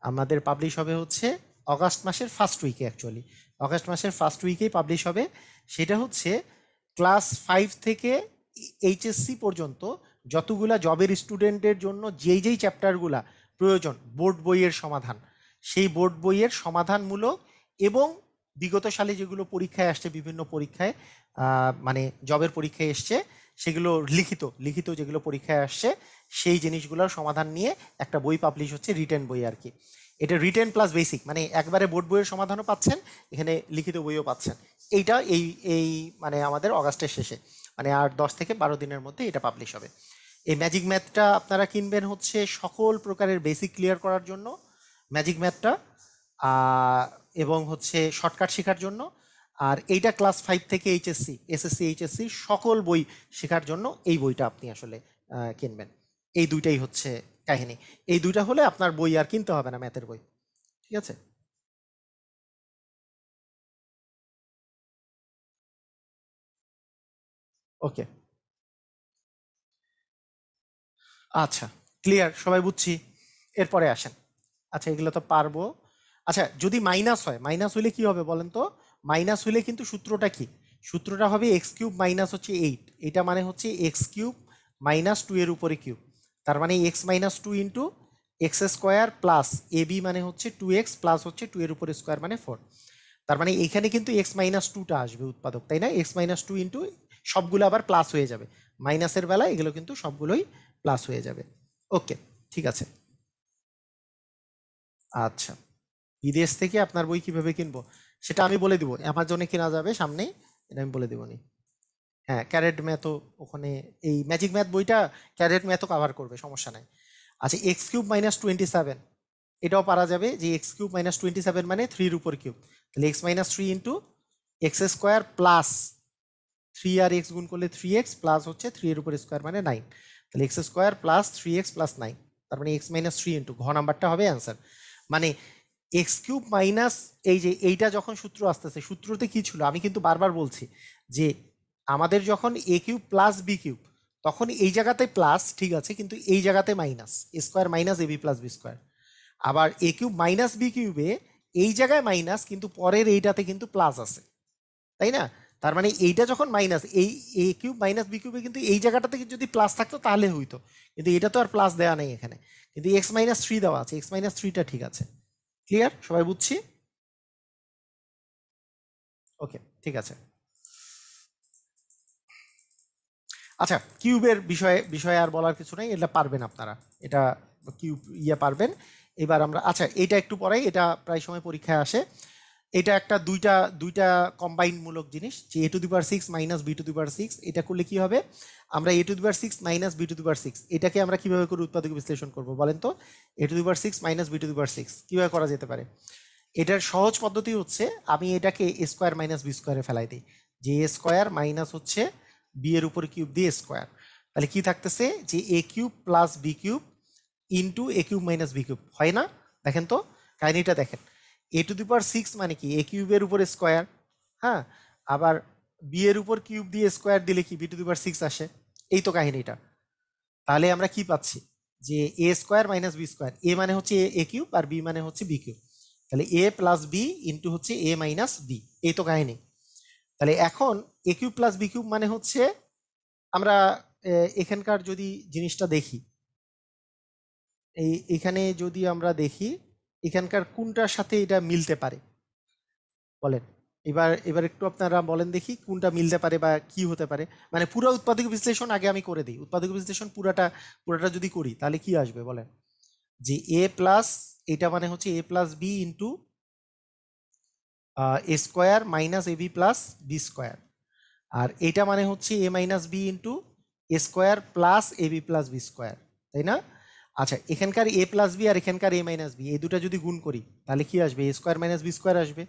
আমাদের পাবলিশ হবে হচ্ছে অগাস্ট মাসের ফার্স্ট উইকে, অ্যাকচুয়ালি অগাস্ট মাসের ফার্স্ট উইকেই পাবলিশ হবে। সেটা হচ্ছে ক্লাস 5 থেকে এইচএসসি পর্যন্ত যতগুলা জবের স্টুডেন্টের জন্য যেই যেই চ্যাপ্টারগুলা প্রয়োজন বোর্ড বইয়ের সমাধান, সেই বোর্ড বইয়ের সমাধানমূলক এবং বিগত সালে যেগুলো পরীক্ষায় আসছে, বিভিন্ন পরীক্ষায় মানে জবের পরীক্ষায় এসছে, সেগুলো লিখিত লিখিত যেগুলো পরীক্ষায় আসছে, সেই জিনিসগুলোর সমাধান নিয়ে একটা বই পাবলিশ হচ্ছে, রিটেন বই আর কি। এটা রিটেন প্লাস বেসিক, মানে একবারে বোর্ড বইয়ের সমাধানও পাচ্ছেন, এখানে লিখিত বইও পাচ্ছেন। এইটা এই এই মানে আমাদের অগাস্টের শেষে, মানে আর 10 থেকে 12 দিনের মধ্যে এটা পাবলিশ হবে। এই ম্যাজিক ম্যাথটা আপনারা কিনবেন হচ্ছে সকল প্রকারের বেসিক ক্লিয়ার করার জন্য, ম্যাজিক ম্যাথটা, এবং হচ্ছে শর্টকাট শেখার জন্য। আর এইটা ক্লাস 5 থেকে এইচএসসি, এসএসসি, এইচএসসি সকল বই শেখার জন্য এই বইটা আপনি আসলে কিনবেন। এই দুইটাই হচ্ছে কাহিনী। এই দুইটা হলে আপনার বই আর কিনতে হবে না, ম্যাথের বই। ঠিক আছে? ওকে, আচ্ছা, ক্লিয়ার, সবাই বুঝছি। এরপরে আসেন। আচ্ছা, এগুলো তো পারবো। আচ্ছা, যদি মাইনাস হয়, মাইনাস হইলে কি হবে বলেন তো? মাইনাস হইলে কিন্তু সূত্রটা কি? সূত্রটা হবে এক্স কিউব মাইনাস হচ্ছে 8, এটা মানে হচ্ছে এক্স কিউব মাইনাস 2 এর উপরে কিউব, তার মানে X minus 2 into X square plus A B মানে হচ্ছে 2x প্লাস হচ্ছে 2 এর উপরে স্কোয়ার মানে 4। তার মানে এখানে কিন্তু এক্স মাইনাস 2টা আসবে উৎপাদক, তাই না? এক্স মাইনাস 2 ইন্টু সবগুলো আবার প্লাস হয়ে যাবে, মাইনাসের বেলা এগুলো কিন্তু সবগুলোই প্লাস হয়ে যাবে। ওকে, ঠিক আছে। আচ্ছা, বিদেশ থেকে আপনার বই কিভাবে কিনবো সেটা আমি বলে দিব, অ্যামাজনে কেনা যাবে সামনেই, এটা আমি বলে দেবো নি। হ্যাঁ, ক্যারেট ম্যাথও ওখানে, এই ম্যাজিক ম্যাথ বইটা ক্যারেট ম্যাথও কভার করবে, সমস্যা নাই। আচ্ছা, এক্স কিউব মাইনাস 27, এটাও পারা যাবে, যে এক্স কিউব মাইনাস 27 মানে 3 উপর কিউব, তাহলে x minus 3 into X square plus 3 আর এক্স গুণ করলে 3x প্লাস হচ্ছে 3 এর উপর স্কোয়ার মানে 9, তাহলে x square plus 3x plus 9, তার মানে এক্স মাইনাস 3 ইন্টু ঘ নাম্বারটা হবে অ্যান্সার। মানে এক্স কিউব মাইনাস, এই যে এইটা যখন সূত্র আসতেছে, সূত্রতে কি ছিল আমি কিন্তু বারবার বলছি যে আমাদের যখন এ কিউব প্লাস বি কিউব, তখন এই জায়গাতে প্লাস ঠিক আছে, কিন্তু এই জায়গাতে minus, A square minus A B plus B square. আবার এ কিউব মাইনাস বি কিউবে এই জায়গায় মাইনাস, কিন্তু পরের এইটাতে কিন্তু প্লাস আছে, তাই না? তার মানে এইটা যখন মাইনাস, এই এ কিউব মাইনাস বি কিউবে কিন্তু এই জায়গাটাতে যদি প্লাস থাকতো তাহলে হইতো, কিন্তু এটা তো আর প্লাস দেওয়া নেই এখানে, কিন্তু এক্স মাইনাস 3 দেওয়া আছে, এক্স মাইনাস 3টা ঠিক আছে। ক্লিয়ার? সবাই বুঝছি? ওকে, ঠিক আছে। আচ্ছা, কিউবের বিষয়ে বিষয়ে আর বলার কিছু নেই, এটা পারবেন আপনারা, এটা কিউব পারবেন। এবার আমরা, আচ্ছা এইটা একটু পরেই, এটা প্রায় সময় পরীক্ষায় আসে। এটা একটা দুইটা দুইটা কম্বাইন মূলক জিনিস, যে A to the power 6 minus B to the power 6, এটা করলে কি হবে? আমরা A to the power 6 minus B to the power 6, এটাকে আমরা কিভাবে করে উৎপাদক বিশ্লেষণ করব বলেন তো? A to the power 6 minus B to the power 6 কিভাবে করা যেতে পারে? এটার সহজ পদ্ধতি হচ্ছে আমি এটাকে এ স্কোয়ার মাইনাস বি স্কোয়ারে ফেলাই দিই, যে এ স্কোয়ার মাইনাস হচ্ছে বি এর উপর কিউব দিয়ে স্কোয়ার, তাহলে কি থাকতেছে যে A cube plus B cube into A cube minus B cube, হয় না? দেখেন তো কাহিনীটা দেখেন, এ টু দি পাওয়ার 6 মানে কি এ কিউবের উপর স্কোয়ার, হ্যাঁ, আবার বি এর উপর কিউব দিয়ে স্কোয়ার দিলে কি বি টু দি পাওয়ার 6 আসে, এই তো কাহিনীটা। তাহলে আমরা কি পাচ্ছি যে এ স্কোয়ার মাইনাস বি স্কোয়ার, এ মানে হচ্ছে এ কিউব আর বি মানে হচ্ছে বি কিউব, তাহলে এ প্লাস বি ইন্টু হচ্ছে এ মাইনাস বি, এই তো কাহিনী। তাহলে এখন এ কিউব প্লাস বি কিউব মানে হচ্ছে আমরা এখানকার যদি জিনিসটা দেখি, এখানে যদি আমরা দেখি এখানকার কোনটার সাথে এটা মিলতে পারে বলেন, এবার এবার একটু আপনারা বলেন দেখি কোনটা মিলতে পারে বা কি হতে পারে। মানে পুরো উৎপাদক বিশ্লেষণ আগে আমি করে দিই, উৎপাদক বিশ্লেষণ পুরাটা পুরাটা যদি করি তাহলে কি আসবে বলেন, যে এ প্লাস এটা মানে হচ্ছে A plus B into A square minus A B plus B square, আর এটা মানে হচ্ছে এ minus B into A square plus A B plus B square, তাই না? আচ্ছা, এখানকার এ প্লাস বি আর এখানকার এ মাইনাস বি, এই দুটা যদি গুণ করি তাহলে কি আসবে, এ স্কোয়ার মাইনাস বি স্কোয়ার আসবে,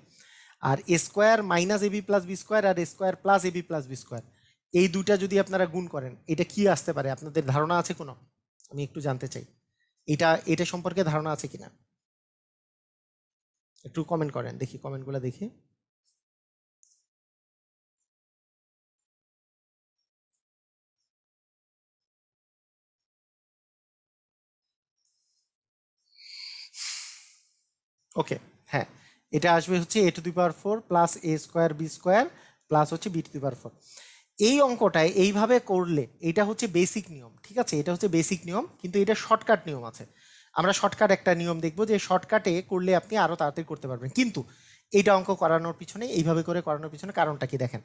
আর এ square minus A B plus B square R A square plus A B plus B square, এই দুটা যদি আপনারা গুণ করেন এটা কি আসতে পারে আপনাদের ধারণা আছে কোনো? আমি একটু জানতে চাই এটা এটা সম্পর্কে ধারণা আছে কিনা, একটু কমেন্ট করেন দেখি, কমেন্টগুলো দেখি। ওকে, হ্যাঁ, এটা আসবে হচ্ছে A to the power 4 plus A square B square plus হচ্ছে বি টু দি পাওয়ার 4। এই অঙ্কটায় এইভাবে করলে এটা হচ্ছে বেসিক নিয়ম, ঠিক আছে, এটা হচ্ছে বেসিক নিয়ম, কিন্তু এটা শর্টকাট নিয়ম আছে। আমরা শর্টকাট একটা নিয়ম দেখবো যে শর্টকাটে করলে আপনি আরো তাড়াতাড়ি করতে পারবেন, কিন্তু এইটা অঙ্ক করানোর পিছনে, এইভাবে করে করানোর পিছনে কারণটা কি দেখেন,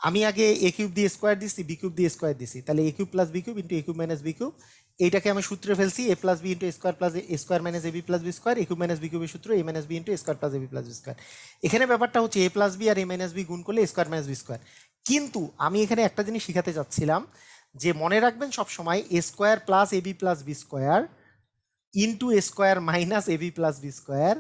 আমি আগে এ কিউব দিয়ে স্কোয়ার দিছি, বি কিউব দিয়ে স্কোয়ার দিছি, তাহলে A cube plus B cube into A cube minus B cube, এইটাকে আমি সূত্রে ফেলছি A plus B into A square plus A square minus A B plus B square, A cube minus B কিউবের সূত্র A minus B into A square plus A B plus B square. এখানে ব্যাপারটা হচ্ছে A plus B R A minus B গুণ করলে এ square minus B square, কিন্তু আমি এখানে একটা জিনিস শিখাতে যাচ্ছিলাম যে মনে রাখবেন সবসময় A square plus A B plus B square into A square minus A B plus B square,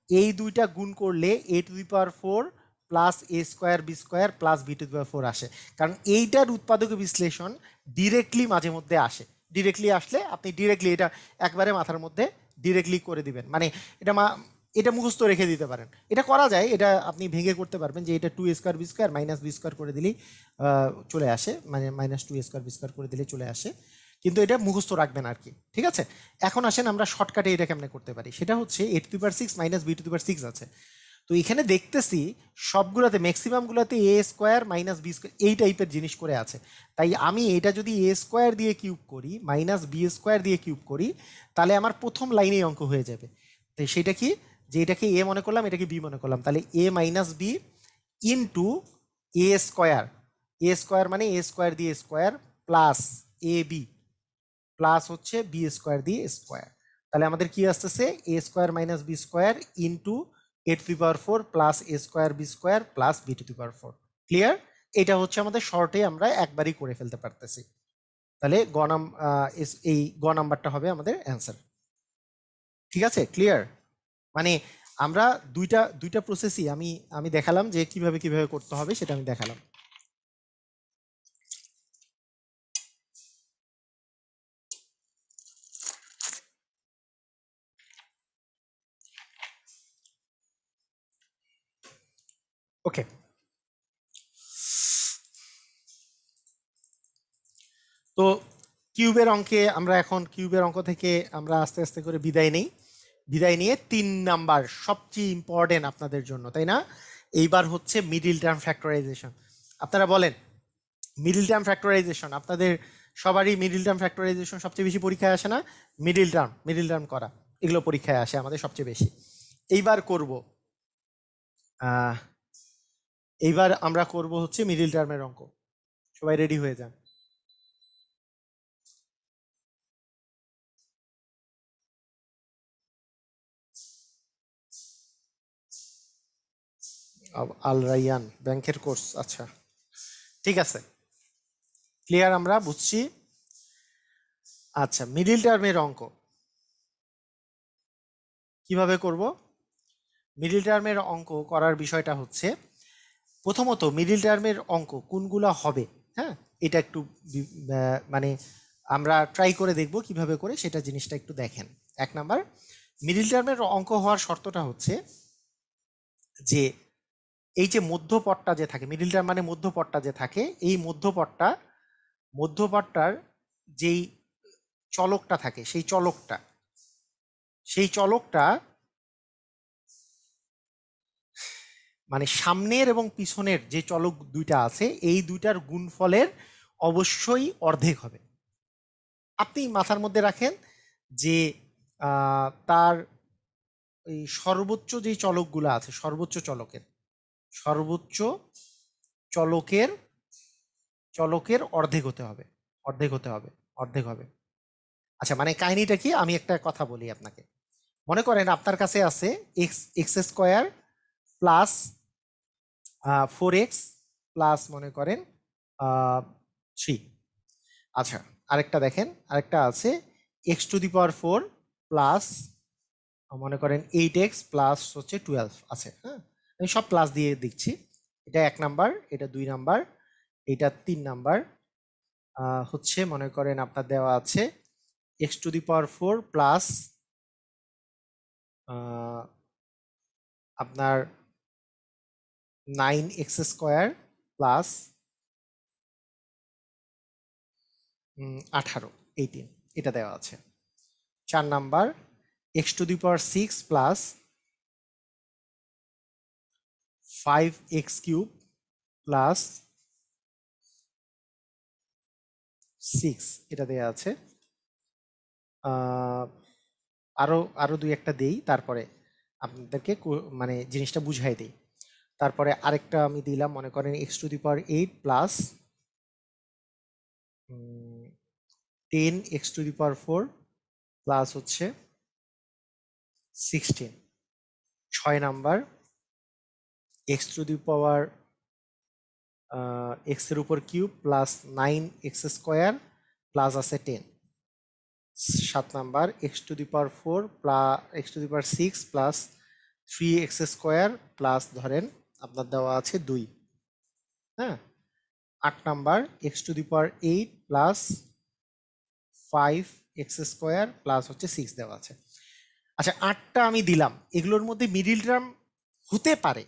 এই দুইটা গুণ করলে A to the power 4 plus A square B square plus B to the power 4 আসে, কারণ এইটার উৎপাদক বিশ্লেষণ directly মাঝে মধ্যে আসে, ডিরেক্টলি আসলে আপনি ডিরেক্টলি এটা একবারে মাথার মধ্যে ডিরেক্টলি করে দিবেন, মানে এটা এটা মুখস্থ রেখে দিতে পারেন, এটা করা যায়, এটা আপনি ভেঙে করতে পারবেন যে এটা 2 square B square minus B square করে দিলেই চলে আসে, মানে মাইনাস 2 স্কোয়ার বি স্কোয়ার করে দিলে চলে আসে, কিন্তু এটা মুখস্থ রাখবেন আর কি, ঠিক আছে। এখন আসেন আমরা শর্টকাটে এটা কেমনে করতে পারি, সেটা হচ্ছে A to the power 6 minus B to the power 6 আছে, তো এখানে দেখতেছি সবগুলোতে ম্যাক্সিমামগুলোতে A square minus B square এই টাইপের জিনিস করে আছে, তাই আমি এটা যদি এ স্কোয়ার দিয়ে কিউব করি মাইনাস বি স্কোয়ার দিয়ে কিউব করি তাহলে আমার প্রথম লাইনেই অঙ্ক হয়ে যাবে। তো সেটা কি, যে এটাকে এ মনে করলাম এটাকে বি মনে করলাম, তাহলে A minus B into A square, A square মানে এ স্কোয়ার দিয়ে square plus A B plus হচ্ছে বি স্কোয়ার দিয়ে স্কোয়ার, তাহলে আমাদের কি আসতেছে A square minus B square into A to the power 4 plus A square B square plus B to the power 4। Clear? এটা হচ্ছে আমাদের শর্টে আমরা একবারই করে ফেলতে পারতেছি, তাহলে এই গ নাম্বারটা হবে আমাদের অ্যান্সার। ঠিক আছে, ক্লিয়ার? মানে আমরা দুইটা দুইটা প্রসেসই আমি আমি দেখালাম যে কিভাবে কিভাবে করতে হবে, সেটা আমি দেখালাম। ওকে, তো কিউবের অঙ্কে আমরা এখন কিউবের অঙ্ক থেকে আমরা আস্তে আস্তে করে বিদায় নেই, বিদায় নিয়ে 3 নাম্বার সবচেয়ে ইম্পর্টেন্ট আপনাদের জন্য, তাই না? এইবার হচ্ছে মিডিল টার্ম ফ্যাক্টরাইজেশন। আপনারা বলেন মিডিল টার্ম ফ্যাক্টরাইজেশন আপনাদের সবারই মিডিল টার্ম ফ্যাক্টরাইজেশন সবচেয়ে বেশি পরীক্ষায় আসে না? মিডিল টার্ম করা এগুলো পরীক্ষায় আসে আমাদের সবচেয়ে বেশি। এইবার করব এইবার আমরা করব হচ্ছে মিডিল টার্মের অঙ্ক, সবাই রেডি হয়ে যান। আল রাইয়ান ব্যাংকের কোর্স, আচ্ছা ঠিক আছে, ক্লিয়ার, আমরা বুঝছি। আচ্ছা, মিডিল টার্মের অঙ্ক কিভাবে করব? মিডিল টার্মের অঙ্ক করার বিষয়টা হচ্ছে প্রথমত মিডিল টার্মের অঙ্ক কোনগুলো হবে হ্যাঁ, এটা একটু মানে আমরা ট্রাই করে দেখব কিভাবে করে, সেটা জিনিসটা একটু দেখেন। 1 নাম্বার, মিডিল টার্মের অঙ্ক হওয়ার শর্তটা হচ্ছে যে এই যে মধ্যপদটা যে থাকে, মিডিল টার্ম মানে মধ্যপদটা যে থাকে, এই মধ্যপদটার যেই চলকটা থাকে, সেই চলকটা মানে সামনের এবং পিছনের যে চলক দুইটা আছে, এই দুইটার গুণফলের অবশ্যই অর্ধেক হবে। আপনি মাথার মধ্যে রাখেন যে তার এই সর্বোচ্চ যেই চলকগুলো আছে, সর্বোচ্চ চলকের অর্ধেক হতে হবে, অর্ধেক হবে। আচ্ছা, মানে কাহিনীটা কি, আমি একটা কথা বলি আপনাকে। মনে করেন আপনার কাছে আছে x square plus 4x plus মনে করেন 3। আচ্ছা, আরেকটা দেখেন, আরেকটা আছে x⁴ প্লাস মনে করেন 8x প্লাস হচ্ছে 12 আছে। হ্যাঁ, আমি সব প্লাস দিয়ে দিচ্ছি। এটা 1 নাম্বার, এটা 2 নাম্বার, এটা 3 নাম্বার। হচ্ছে মনে করেন আপনার দেওয়া আছে x⁴ প্লাস আপনার 9x² প্লাস 18, 18, এটা দেওয়া আছে। 4 number x⁴ plus 5x³ plus 6, এটা দেওয়া আছে। আরো দুই একটা দেই, তারপরে আপনাদেরকে মানে জিনিসটা বুঝাই দিই। তারপরে আরেকটা আমি দিলাম, মনে করেন x⁴ প্লাস 10x⁴ প্লাস হচ্ছে 16। 6 নাম্বার x এর উপর কিউব প্লাস 9x² প্লাস আছে 10। 7 number x⁴ plus x⁴ plus 3x² plus ধরেন আপনার দেওয়া আছে 2। হ্যাঁ, 8 number x⁴ plus 5x² plus হচ্ছে 6 দেওয়া আছে। আচ্ছা, 8টা আমি দিলাম, এগুলোর মধ্যে মিডিল টার্ম হতে পারে,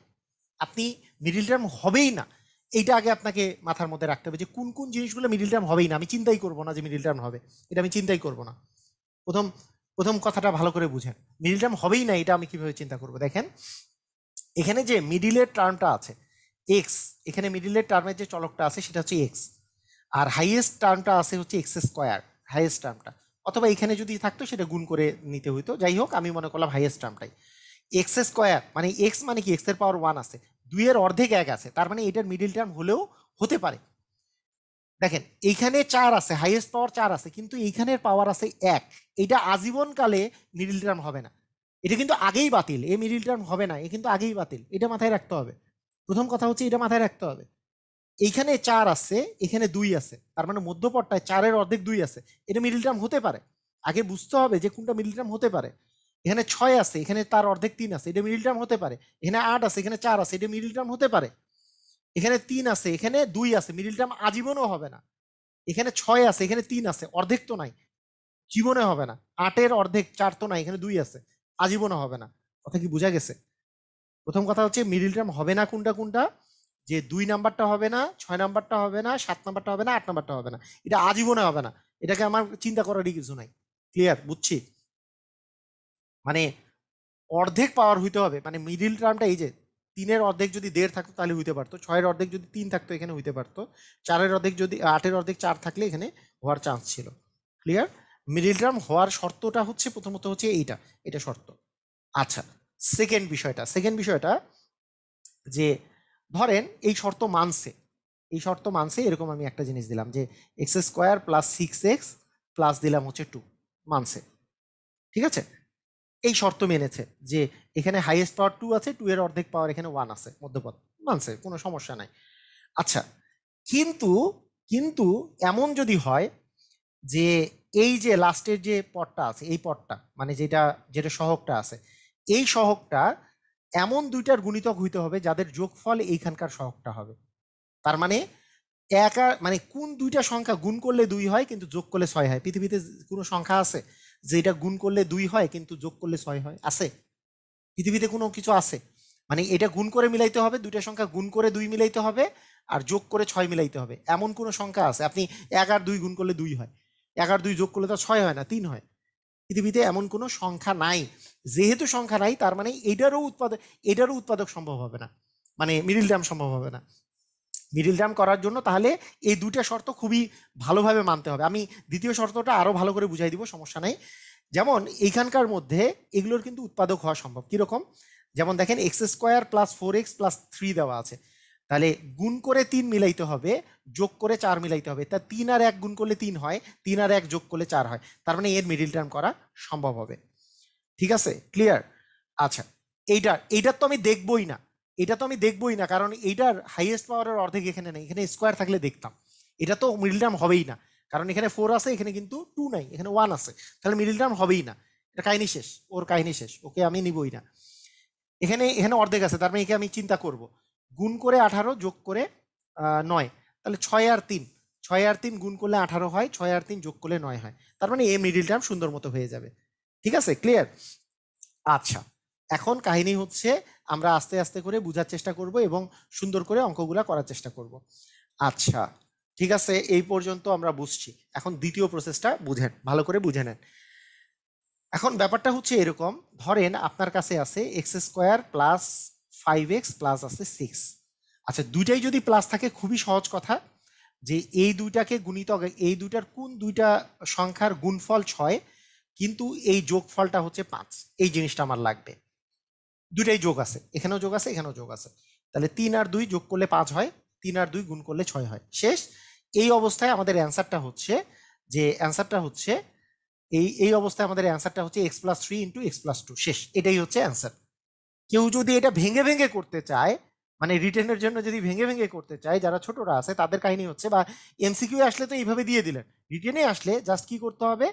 আপনি মিডিল টার্ম হবেই না এইটা আগে আপনাকে মাথার মধ্যে রাখতে হবে, যে কোন কোন জিনিসগুলো মিডিল টার্ম হবেই না। আমি চিন্তাই করবো না যে মিডিল টার্ম হবে, এটা আমি চিন্তাই করবো না। প্রথম কথাটা ভালো করে বুঝেন, মিডিল টার্ম হবেই না এটা আমি কিভাবে চিন্তা করবো। দেখেন, এখানে যে মিডিলের টার্মটা আছে এক্স, এখানে মিডিলের টার্মের যে চলকটা আছে সেটা হচ্ছে এক্স, আর হাইয়েস্ট টার্মটা আছে হচ্ছে x², হাইয়েস্ট টার্মটা, অথবা এখানে যদি থাকতো সেটা গুণ করে নিতে হইতো। যাই হোক, আমি মনে করলাম হাইয়েস্ট টার্মটাই x² মানে এক্স মানে কি, এক্স এর পাওয়ার 1 আছে, 2 এর অর্ধেক 1 আছে, তার মানে এটার মিডিল টার্ম হলেও হতে পারে। দেখেন, এইখানে 4 আছে, হাইয়েস্ট পাওয়ার 4 আছে, কিন্তু এইখানের পাওয়ার আছে 1, এটা আজীবনকালে মিডিল টার্ম হবে না। এটা কিন্তু আগেই বাতিল, এই মিডিল টার্ম হবে না, এ কিন্তু আগেই বাতিল, এটা মাথায় রাখতে হবে। প্রথম কথা হচ্ছে এটা মাথায় রাখতে হবে। এইখানে 4 আছে, এখানে 2 আছে, তার মানে মধ্যপদটায় 4-এর অর্ধেক 2 আছে, এটা মিডিল টার্ম হতে পারে। আগে বুঝতে হবে যে কোনটা মিডিল টার্ম হতে পারে। এখানে 6 আছে, এখানে তার অর্ধেক 3 আছে, এটা মিডিল টার্ম হতে পারে। এখানে 8 আছে, এখানে 4 আছে, এটা মিডিল টার্ম হতে পারে। এখানে 3 আছে, এখানে 2 আছে, মিডিল টার্ম আজীবনও হবে না। এখানে 6 আছে, এখানে 3 আছে, অর্ধেক তো নাই, জীবনে হবে না। 8-এর অর্ধেক 4 তো নাই, এখানে 2 আছে, আজীবনও হবে না। কথা কি বোঝা গেছে? প্রথম কথা হচ্ছে মিডিল টার্ম হবে না কোনটা কোনটা, যে 2 নাম্বারটা হবে না, 6 নাম্বারটা হবে না, 7 নাম্বারটা হবে না, 8 নাম্বারটা হবে না, এটা আজীবনে হবে না। এটাকে আমার চিন্তা করারই কিছু নাই। ক্লিয়ার? বুঝছি? মানে অর্ধেক পাওয়ার হইতে হবে, মানে মিডিল টার্মটা এই যে 3-এর অর্ধেক যদি 1.5 থাকতো তাহলে হইতে পারতো, 6-এর অর্ধেক যদি 3 থাকতো এখানে হইতে পারতো, 4-এর অর্ধেক যদি 8-এর অর্ধেক 4 থাকলে এখানে হওয়ার চান্স ছিল। ক্লিয়ার? মিডিল টার্ম হওয়ার শর্তটা হচ্ছে প্রথমত হচ্ছে এইটা, এটা শর্ত। আচ্ছা, সেকেন্ড বিষয়টা যে ধরেন এই শর্ত মানছে, এরকম আমি একটা জিনিস দিলাম যে x² প্লাস 6x প্লাস দিলাম হচ্ছে 2, মানছে, ঠিক আছে? এই শর্ত মেনেছে যে এখানে হাইয়েস্ট পাওয়ার 2 আছে, 2 এর অর্ধেক পাওয়ার এখানে 1 আছে, মধ্যপদ, মানছে, কোনো সমস্যা নাই। আচ্ছা, কিন্তু কিন্তু এমন যদি হয় যে এই যে লাস্টের যে পদটা আছে, এই পদটা মানে যেটা সহগটা আছে, এই সহগটা এমন দুইটার গুণিতক হইতে হবে যাদের যোগফল এইখানকার সহগটা হবে। তার মানে এক আর মানে কোন দুইটা সংখ্যা গুণ করলে 2 হয় কিন্তু যোগ করলে 6 হয়? পৃথিবীতে কোনো সংখ্যা আছে যেটা গুণ করলে 2 হয় কিন্তু যোগ করলে 6 হয়? আছে? পৃথিবীতে কোনো কিছু আছে? মানে এটা গুণ করে মিলাইতে হবে, দুইটা সংখ্যা গুণ করে 2 মিলাইতে হবে আর যোগ করে 6 মিলাইতে হবে, এমন কোনো সংখ্যা আছে? আপনি 1 আর 2 গুণ করলে 2 হয়, 1 আর 2 যোগ করলে তো 6 হয় না, 3 হয়। পৃথিবীতে এমন কোনো সংখ্যা নাই। যেহেতু সংখ্যা নাই তার মানে এটারও উৎপাদক সম্ভব হবে না, মানে মিডিল টার্ম সম্ভব হবে না। মিডিল টার্ম করার জন্য তাহলে এই দুইটা শর্ত খুবই ভালোভাবে মানতে হবে। আমি দ্বিতীয় শর্তটা আরো ভালো করে বুঝাই দিব, সমস্যা নাই। যেমন এইখানকার মধ্যে এগুলোর কিন্তু উৎপাদক হওয়া সম্ভব। কিরকম? যেমন দেখেন x square plus 4x plus 3 দেওয়া আছে, তাহলে গুণ করে 3 মিলাইতে হবে, যোগ করে 4 মিলাইতে হবে। তা 3 আর 1 গুণ করলে 3 হয়, 3 আর 1 যোগ করলে 4 হয়, তার মানে এর মিডিল টার্ম করা সম্ভব হবে। ঠিক আছে, ক্লিয়ার? আচ্ছা, এইটার তো আমি দেখবই না, এটা তো আমি দেখবই না, কারণ এইটার হাইয়েস্ট পাওয়ারের অর্ধেক এখানে নেই, এখানে স্কোয়ার থাকলে দেখতাম। এটা তো মিডল টার্ম হবেই না, কারণ এখানে 4 আছে, এখানে কিন্তু 2 নাই, এখানে 1 আছে, তাহলে মিডল টার্ম হবেই না। এটা কাহিনী শেষ, ওর কাহিনী শেষ, ওকে আমি নিবই না। এখানে এখানে অর্ধেক আছে, তার মানে একে আমি চিন্তা করব, গুণ করে 18 যোগ করে 9, তাহলে 6 আর 3, 6 আর 3 গুণ করলে 18 হয়, 6 আর 3 যোগ করলে 9 হয়, তার মানে এ মিডল টার্ম সুন্দর মতো হয়ে যাবে। ঠিক আছে, ক্লিয়ার? আচ্ছা, এখন কাহিনী হচ্ছে আমরা আস্তে আস্তে করে বোঝার চেষ্টা করব এবং সুন্দর করে অঙ্কগুলা করার চেষ্টা করব। আচ্ছা, ঠিক আছে, এই পর্যন্ত আমরা বুঝছি। এখন দ্বিতীয় প্রসেসটা বুঝেন, ভালো করে বুঝে নেন। এখন ব্যাপারটা হচ্ছে এরকম, ধরেন আপনার কাছে আছে x square plus 5x plus আছে 6। আচ্ছা, দুইটাই যদি প্লাস থাকে খুবই সহজ কথা, যে এই দুইটাকে গুণিতক, এই দুইটার কোন দুইটা সংখ্যার গুণফল 6 কিন্তু এই যোগফলটা হচ্ছে 5, এই জিনিসটা আমার লাগবে। দুইটাই যোগ আছে, এখানেও যোগ আছে, এখানেও যোগ আছে, তাহলে 3 আর 2 যোগ করলে 5 হয়, 3 আর 2 গুণ করলে 6 হয়, শেষ। এই অবস্থায় আমাদের অ্যান্সারটা হচ্ছে, যে অ্যান্সারটা হচ্ছে এই অবস্থায় আমাদের অ্যান্সারটা হচ্ছে x plus 3 into x plus 2, শেষ। এটাই হচ্ছে অ্যান্সার। কেউ যদি এটা ভেঙে ভেঙে করতে চায়, মানে রিটেনের জন্য যদি ভেঙে ভেঙে করতে চায়, যারা ছোটরা আছে তাদের কাহিনী হচ্ছে, বা এমসিকিউ আসলে তো এইভাবে দিয়ে দিলেন, রিটেনে আসলে জাস্ট কি করতে হবে,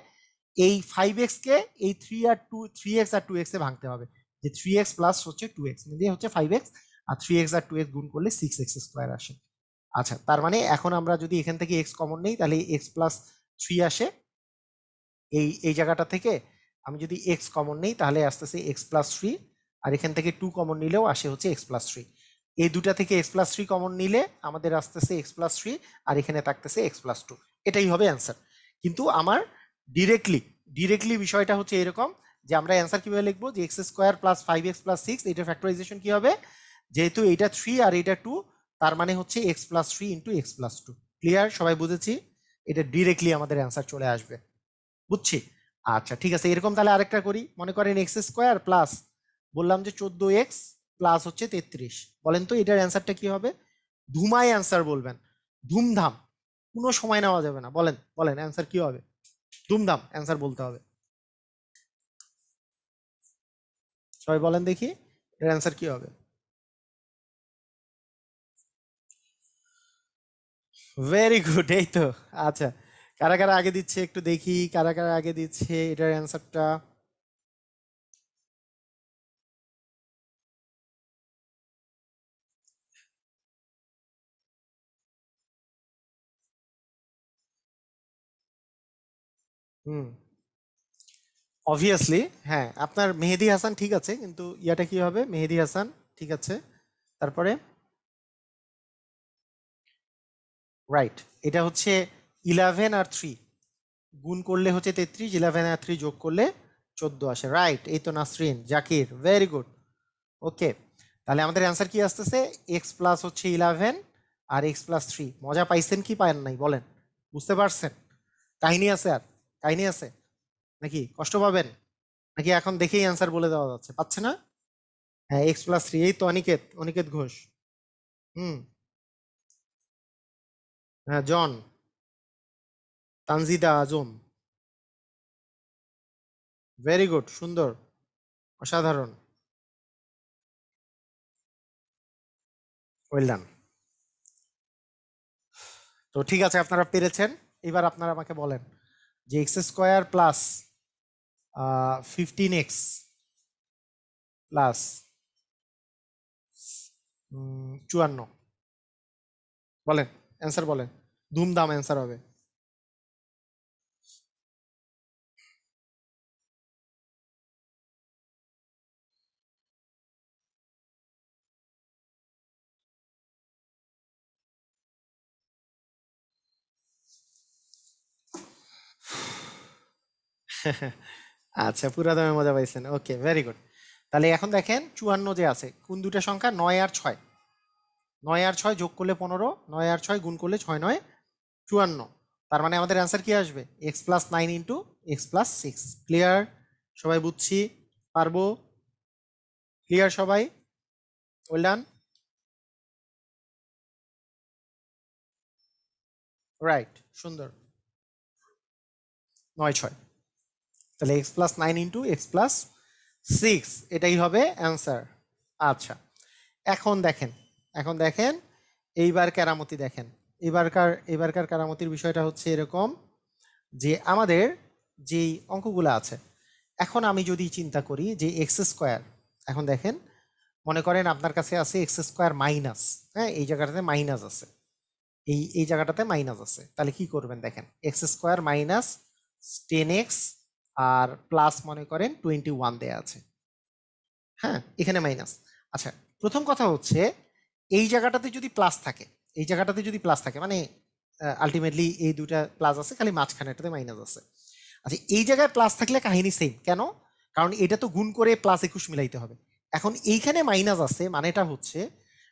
এই 5x কে এই 3x আর 2x এ ভাঙতে হবে, যে 3x প্লাস হচ্ছে 2x দিয়ে হচ্ছে 5x, আর 3x আর 2x গুণ করলে 6x স্কোয়ার আসে। আচ্ছা, তার মানে এখন আমরা যদি এখান থেকে x কমন নেই তাহলে x প্লাস 3 আসে, এই এই জায়গাটা থেকে আমি যদি x কমন নেই তাহলে আসতেছে x প্লাস 3, আর এখান থেকে 2 কমন নিলেও আসে হচ্ছে x প্লাস 3। এই দুটা থেকে x প্লাস 3 কমন নিলে আমাদের আসতেছে x প্লাস 3, আর এখানে থাকতেছে x প্লাস 2, এটাই হবে অ্যান্সার। কিন্তু আমার ডিরেক্টলি বিষয়টা হচ্ছে এরকম, যে আমরা অ্যান্সার কিভাবে লিখবো, যে x square plus 5x plus 6, এটা ফ্যাক্টরাইজেশন কি হবে, যেহেতু এটা 3 আর এটা 2, তার মানে হচ্ছে x plus 3 into x plus 2। Clear? সবাই বুঝেছি? এটা ডিরেক্টলি আমাদের অ্যান্সার চলে আসবে, বুঝছি? আচ্ছা, ঠিক আছে, এরকম তাহলে আরেকটা করি। মনে করেন এক্স স্কোয়ার প্লাস, বললাম যে 14x প্লাস হচ্ছে 33, বলেন তো এটার অ্যান্সারটা কি হবে? ধুমায় অ্যান্সার বলবেন, ধুমধাম, কোনো সময় নেওয়া যাবে না, বলেন বলেন অ্যান্সার কি হবে? ধুমধাম অ্যান্সার বলতে হবে, সবাই বলেন দেখি এর অ্যান্সার কি হবে? ভেরি গুড, এই তো। আচ্ছা, কারা কারা আগে দিচ্ছে একটু দেখি, কারা কারা আগে দিচ্ছে এটার অ্যান্সারটা। হুম, অবভিয়াসলি, হ্যাঁ, আপনার মেহেদি হাসান ঠিক আছে, কিন্তু ইয়াটা কি হবে? মেহেদি হাসান ঠিক আছে, তারপরে রাইট, এটা হচ্ছে 11 আর 3 গুণ করলে হচ্ছে 33, 11 আর 3 যোগ করলে 14 আসে, রাইট। এই তো নাসরিন জাকির, ভেরি গুড। ওকে, তাহলে আমাদের অ্যান্সার কি আসতেছে? এক্স প্লাস হচ্ছে 11 আর এক্স প্লাস 3। মজা পাইছেন কি পায়েন নাই বলেন? বুঝতে পারছেন? কাহিনী আছে আর? কাহিনী আছে নাকি? কষ্ট পাবেন নাকি? এখন দেখেই অ্যান্সার বলে দেওয়া যাচ্ছে, পাচ্ছে না? হ্যাঁ, এক্স প্লাস 3, এই তো অনিকেত, অনিকেত ঘোষ। হুম, হ্যাঁ, জন, তানজিদা আজম, ভেরি গুড, সুন্দর, অসাধারণ, ওয়েল ডান। তো ঠিক আছে, আপনারা পেরেছেন। এবার আপনারা আমাকে বলেন যে x square plus 15x plus 54, বলেন অ্যান্সার বলেন, ধুমধাম অ্যান্সার হবে। আচ্ছা, পুরা দামে মজা পাইছেন, ওকে ভেরি গুড। তাহলে এখন দেখেন 54 যে আছে, কোন দুটা সংখ্যা, 9 আর 6। 9 আর 6 যোগ করলে 15, 9 আর 6 গুণ করলে 6 9 54। তার মানে আমাদের অ্যান্সার কি আসবে, x plus 9 into x plus 6। Clear? সবাই বুঝছি? পারবো? ক্লিয়ার সবাই? Well done. রাইট, সুন্দর। 9 6, তাহলে X plus 9 into x plus 6, এটাই হবে অ্যান্সার। আচ্ছা, এখন দেখেন, এখন দেখেন এইবার কেরামতি দেখেন। এবারকার কেরামতির বিষয়টা হচ্ছে এরকম যে আমাদের যেই অঙ্কগুলো আছে, এখন আমি যদি চিন্তা করি যে এক্স স্কোয়ার, এখন দেখেন মনে করেন আপনার কাছে আছে এক্স স্কোয়ার মাইনাস, হ্যাঁ এই জায়গাটাতে মাইনাস আছে, এই জায়গাটাতে মাইনাস আছে, তাহলে কি করবেন দেখেন, এক্স স্কোয়ার মাইনাস 10x আর প্লাস মনে করেন 21 দেয়া আছে, হ্যাঁ এখানে মাইনাস। আচ্ছা, প্রথম কথা হচ্ছে এই জায়গাটাতে যদি প্লাস থাকে, এই জায়গাটাতে যদি প্লাস থাকে মানে আলটিমেটলি এই দুটা প্লাস আছে, খালি মাঝখানেটাতে মাইনাস আছে। আচ্ছা, এই জায়গায় প্লাস থাকলে কাহিনী সেম, কেন? কারণ এটা তো গুণ করে প্লাস 21 মিলাইতে হবে। এখন এইখানে মাইনাস আছে মানেটা হচ্ছে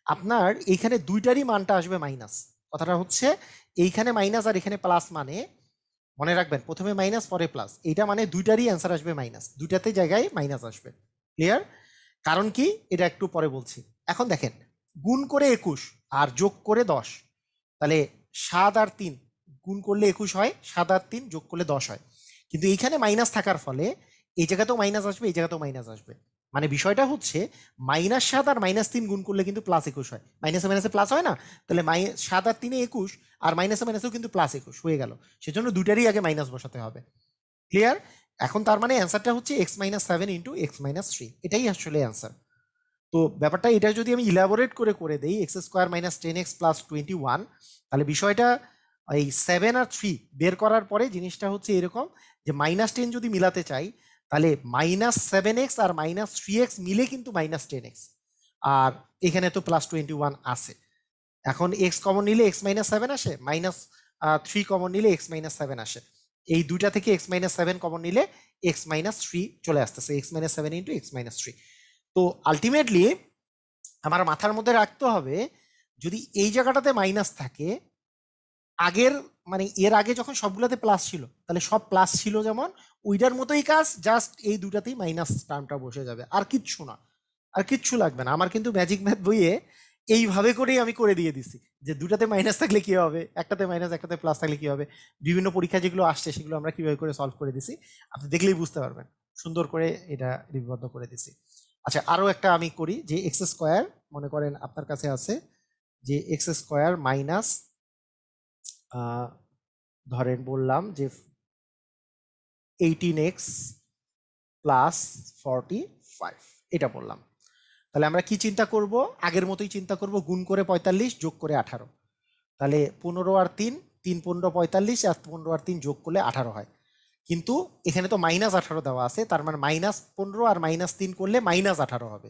আপনার এইখানে দুইটারই মানটা আসবে মাইনাস। কথাটা হচ্ছে এইখানে মাইনাস আর এখানে প্লাস, মানে মনে রাখবেন প্রথমে মাইনাস পরে প্লাস, এইটা মানে দুইটারই অ্যান্সার আসবে মাইনাস, দুইটাতে জায়গায় মাইনাস আসবে। ক্লিয়ার? কারণ কি এটা একটু পরে বলছি। এখন দেখেন গুণ করে 21 আর যোগ করে 10, তাহলে 7 আর 3 গুণ করলে 21 হয়, 7 আর 3 যোগ করলে 10 হয়। কিন্তু এইখানে মাইনাস থাকার ফলে এই জায়গাতেও মাইনাস আসবে, এই জায়গাতেও মাইনাস আসবে। মানে বিষয়টা হচ্ছে -7 আর -3 গুণ করলে কিন্তু +21 হয়, মাইনাসে মাইনাসে প্লাস হয় না? তাহলে 7 আর 3 21, আর মাইনাসে মাইনাসেও কিন্তু +21 হয়ে গেল। সেজন্য দুটারই আগে মাইনাস বসাতে হবে। ক্লিয়ার? এখন তার মানে অ্যান্সারটা হচ্ছে x-7 ইন্টু x-3, এটাই আসলে অ্যান্সার। তো ব্যাপারটা এটা যদি আমি ইলাবোরেট করে দেই, x square minus 10x plus 21, তাহলে বিষয়টা এই 7 আর 3 বের করার পরে জিনিসটা হচ্ছে এরকম যে -10 যদি মিলাতে চাই তাহলে -7x আর -3x মিলে কিন্তু -10x, আর এখানে তো +21 আছে। এখন x কমন নিলে x-7 আসে, -3 কমন নিলে x-7 আসে, এই দুইটা থেকে x-7 কমন নিলে x-3 চলে আসতেছে, x-7 ইন্টু x-3। তো আলটিমেটলি আমার মাথার মধ্যে রাখতে হবে যদি এই জায়গাটাতে মাইনাস থাকে, আগের মানে এর আগে যখন সবগুলোতে প্লাস ছিল তাহলে সব প্লাস ছিল যেমন ওইটার মতোই কাজ, জাস্ট এই দুটাতেই মাইনাস টার্মটা বসে যাবে, আর কিচ্ছু না, আর কিচ্ছু লাগবে না। আমার কিন্তু ম্যাজিক ম্যাথ বইয়ে এইভাবে করেই আমি করে দিয়ে দিছি যে দুটাতে মাইনাস থাকলে কি হবে, একটাতে মাইনাস একটাতে প্লাস থাকলে কি হবে, বিভিন্ন পরীক্ষা যেগুলো আসছে সেগুলো আমরা কিভাবে করে সলভ করে দিছি আপনি দেখলেই বুঝতে পারবেন, সুন্দর করে এটা লিপিবদ্ধ করে দিছি। আচ্ছা, আরো একটা আমি করি যে এক্স স্কোয়ার, মনে করেন আপনার কাছে আছে যে এক্স স্কোয়ার মাইনাস ধরেন বললাম যে 18x প্লাস 45, এটা বললাম। তাহলে আমরা কি চিন্তা করব, আগের মতোই চিন্তা করব, গুণ করে 45 যোগ করে 18, তাহলে 15 আর 3, 3 15 45, আর 15 আর 3 যোগ করলে 18 হয়। কিন্তু এখানে তো -18 দেওয়া আছে, তার মানে -15 আর -3 করলে -18 হবে,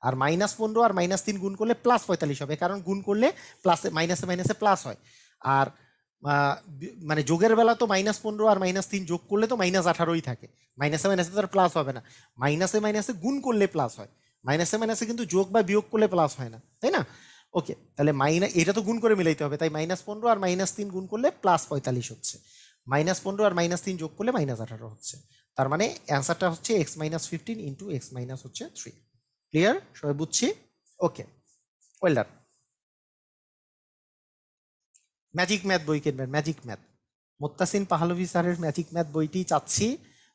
আর -15 আর -3 গুণ করলে +45 হবে, কারণ গুণ করলে প্লাস মাইনাসে মাইনাসে প্লাস হয়। আর মানে যোগের বেলা তো -15 আর -3 যোগ করলে তো -18ই থাকে, মাইনাসে মাইনাসে তো আর প্লাস হবে না, মাইনাসে মাইনাসে গুণ করলে প্লাস হয়, মাইনাসে মাইনাসে কিন্তু যোগ বা বিয়োগ করলে প্লাস হয় না, তাই না? ওকে, তাহলে এটা তো গুণ করে মিলাইতে হবে, তাই -15 আর -3 গুণ করলে +45 হচ্ছে, -15 আর -3 যোগ করলে -18 হচ্ছে। তার মানে অ্যান্সারটা হচ্ছে x-15 ইন্টু x-3। ক্লিয়ার? সবাই বুঝছি? ওকে, ওয়েল ডান। ম্যাজিক ম্যাথ বই কিনবেন, ম্যাজিক ম্যাথ, মোত্তাসিন পাহলভি স্যারের ম্যাজিক ম্যাথ বইটি চাচ্ছি,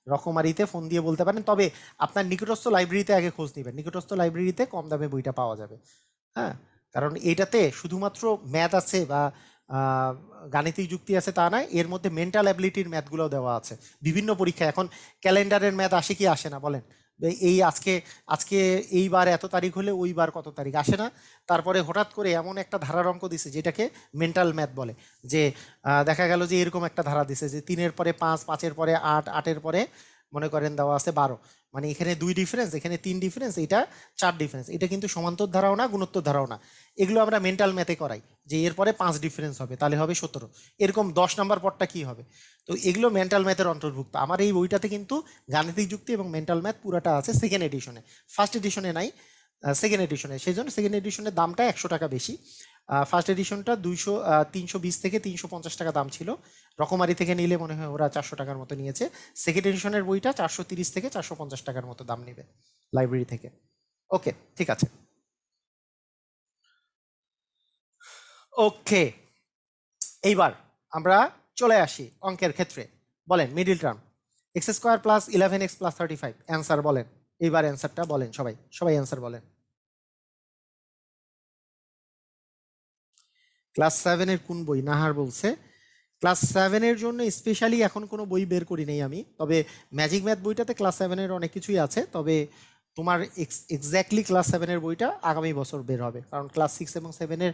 রকমারিতে ফোন দিয়ে বলতে পারেন, তবে আপনার নিকটস্থ লাইব্রেরিতে আগে খোঁজ নেবেন, নিকটস্থ লাইব্রেরিতে কম দামে বইটা পাওয়া যাবে। হ্যাঁ, কারণ এটাতে শুধুমাত্র ম্যাথ আছে বা গাণিতিক যুক্তি আছে তা নয়, এর মধ্যে মেন্টাল অ্যাবিলিটির ম্যাথগুলোও দেওয়া আছে বিভিন্ন পরীক্ষায়। এখন ক্যালেন্ডারের ম্যাথ আসে কি আসে না বলেন, এই আজকে আজকে এইবার এত তারিখ হলে ওইবার কত তারিখ আসে না। তারপরে হঠাৎ করে এমন একটা ধারার অঙ্ক দিছে যেটাকে মেন্টাল ম্যাথ বলে, যে দেখা গেল যে এরকম একটা ধারা দিছে যে 3-এর পরে 5, 5-এর পরে 8, 8-এর পরে মনে করেন দেওয়া আছে 12, মানে এখানে 2 ডিফারেন্স, এখানে 3 ডিফারেন্স, এটা 4 ডিফারেন্স। এটা কিন্তু সমান্তর ধারাও না, গুণোত্তর ধারাও না। এগুলো আমরা মেন্টাল ম্যাথে করাই যে এরপরে 5 ডিফারেন্স হবে, তাহলে হবে 17, এরকম 10 নাম্বার পরটা কি হবে। তো এগুলো মেন্টাল ম্যাথের অন্তর্ভুক্ত। আমার এই বইটাতে কিন্তু গাণিতিক যুক্তি এবং মেন্টাল ম্যাথ পুরাটা আছে সেকেন্ড এডিশনে, ফার্স্ট এডিশনে নাই, সেকেন্ড এডিশনে। সেই জন্য সেকেন্ড এডিশনের দামটা 100 টাকা বেশি। ফার্স্ট এডিশনটা 320 থেকে 350 টাকা দাম ছিল, রকমারি থেকে নিলে মনে হয় ওরা 400 টাকার মতো নিয়েছে। সেকেন্ড এডিশনের বইটা 430 থেকে 450 টাকার মতো দাম নেবে লাইব্রেরি থেকে। ওকে, ঠিক আছে। ওকে, এইবার আমরা চলে আসি অঙ্কের ক্ষেত্রে। বলেন middle term x square plus 11x plus 35, answer বলেন। এইবার অ্যান্সারটা বলেন, সবাই সবাই অ্যান্সার বলেন। ক্লাস 7-এর কোন বই? নাহার বলছে ক্লাস 7-এর জন্য স্পেশালি এখন কোনো বই বের করি নাই আমি, তবে ম্যাজিক ম্যাথ বইটাতে ক্লাস 7-এর অনেক কিছুই আছে। তবে তোমার এক্স্যাক্টলি ক্লাস 7-এর বইটা আগামী বছর বের হবে, কারণ ক্লাস 6 এবং 7-এর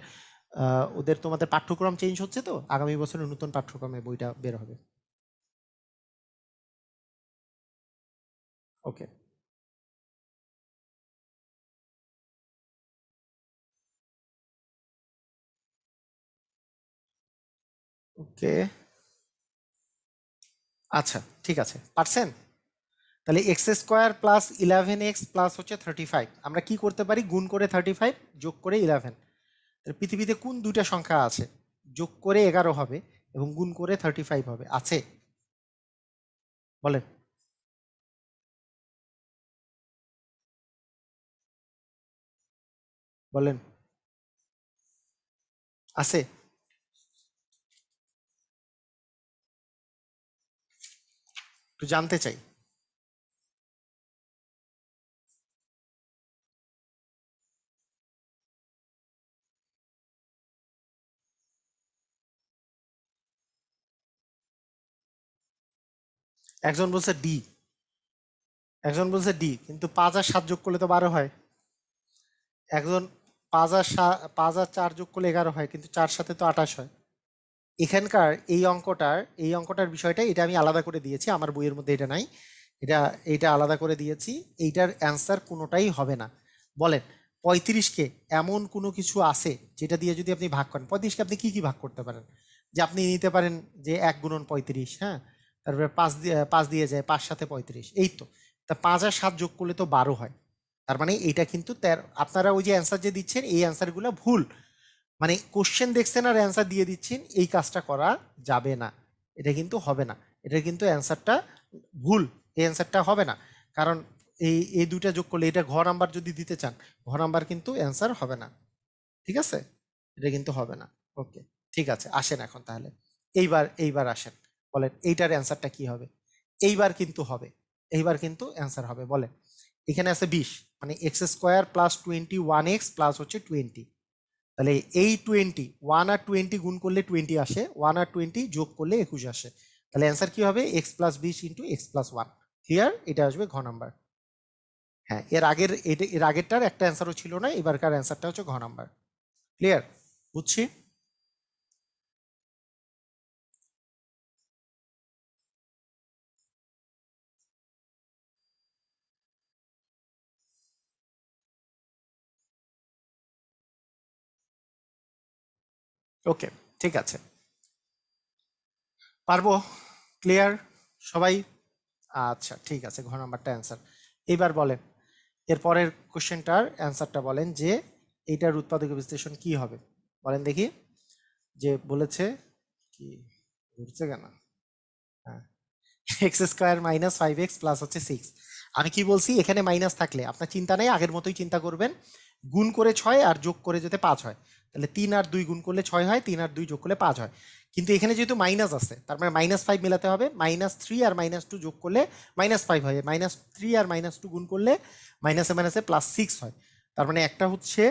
ওদের তোমাদের পাঠ্যক্রম চেঞ্জ হচ্ছে, তো আগামী বছরের নতুন পাঠ্যক্রমে বইটা বের হবে। ওকে, ওকে, আচ্ছা ঠিক আছে, পারছেন। তাহলে x square plus 11x plus হচ্ছে 35, আমরা কি করতে পারি? গুণ করে 35 যোগ করে 11। পৃথিবীতে কোন দুইটা সংখ্যা আছে যোগ করে 11 হবে এবং গুণ করে 35 হবে? আছে? বলেন। বলেন, আছে? একটু জানতে চাই। একজন বলছে ডি, একজন বলছে ডি, কিন্তু 5 আর 7 যোগ করলে তো 12 হয়। একজন 5 আর 4 যোগ করলে 11 হয়, কিন্তু 4 সাথে তো 28 হয়। এখানকার এই অঙ্কটার বিষয়টা এটা আমি আলাদা করে দিয়েছি, আমার বইয়ের মধ্যে এটা নাই। এটা এইটা আলাদা করে দিয়েছি। এইটার অ্যান্সার কোনোটাই হবে না। বলেন, 35কে এমন কোনো কিছু আছে যেটা দিয়ে যদি আপনি ভাগ করেন, 35কে আপনি কি কি ভাগ করতে পারেন? যে আপনি নিতে পারেন যে 1 গুণন 35, হ্যাঁ, তারপরে 5 দিয়ে যায়, 5 সাথে 35, এই তো। তা 5 আর 7 যোগ করলে তো 12 হয়। তার মানে এইটা কিন্তু আপনারা ওই যে অ্যান্সার যে দিচ্ছেন এই অ্যান্সারগুলো ভুল। মানে কোশ্চেন দেখছেন আর অ্যান্সার দিয়ে দিচ্ছেন, এই কাজটা করা যাবে না। এটা কিন্তু হবে না, এটা কিন্তু অ্যান্সারটা ভুল, এই অ্যান্সারটা হবে না। কারণ এই এই দুইটা যোগ করলে, এটা ঘ নাম্বার যদি দিতে চান, ঘ নাম্বার কিন্তু অ্যান্সার হবে না। ঠিক আছে, এটা কিন্তু হবে না। ওকে, ঠিক আছে, আসেন এখন তাহলে। এইবার আসেন, বলেন এইটার অ্যান্সারটা কি হবে। এইবার কিন্তু হবে, এইবার কিন্তু অ্যান্সার হবে। বলেন, এখানে আছে 20, মানে x square plus 21x plus হচ্ছে 20। তাহলে এই 20, 1 আর 20 গুণ করলে 20 আসে, 1 আর 20 যোগ করলে 21 আসে। তাহলে অ্যান্সার কি হবে? X plus 20 into x plus 1। Clear? এটা আসবে ঘ নাম্বার। হ্যাঁ, এর আগেরটার একটা অ্যান্সারও ছিল না, এবারকার অ্যান্সারটা হচ্ছে ঘ নাম্বার। ক্লিয়ার? বুঝছি। ওকে, ঠিক আছে, পারবো। ক্লিয়ার সবাই? আচ্ছা ঠিক আছে, ঘ নাম্বারটা অ্যান্সার। এবার বলেন এর পরের কোশ্চেনটার অ্যান্সারটা বলেন, যে এইটার উৎপাদক বিশ্লেষণ কি হবে। বলেন দেখি। যে বলেছে কি, ঘুরছে কেন? হ্যাঁ, x square minus 5x plus হচ্ছে 6। আমি কি বলছি? এখানে মাইনাস থাকলে আপনার চিন্তা নেই, আগের মতোই চিন্তা করবেন। গুণ করে 6 আর যোগ করে যাতে 5 হয়, তাহলে 3 আর 2 গুণ করলে 6 হয়, 3 আর 2 যোগ করলে 5 হয়। কিন্তু এখানে যেহেতু মাইনাস আছে, তার মানে -5 মেলাতে হবে। -3 আর -2 যোগ করলে -5 হয়, -3 আর -2 গুণ করলে মাইনাসে মাইনাসে +6 হয়। তার মানে একটা হচ্ছে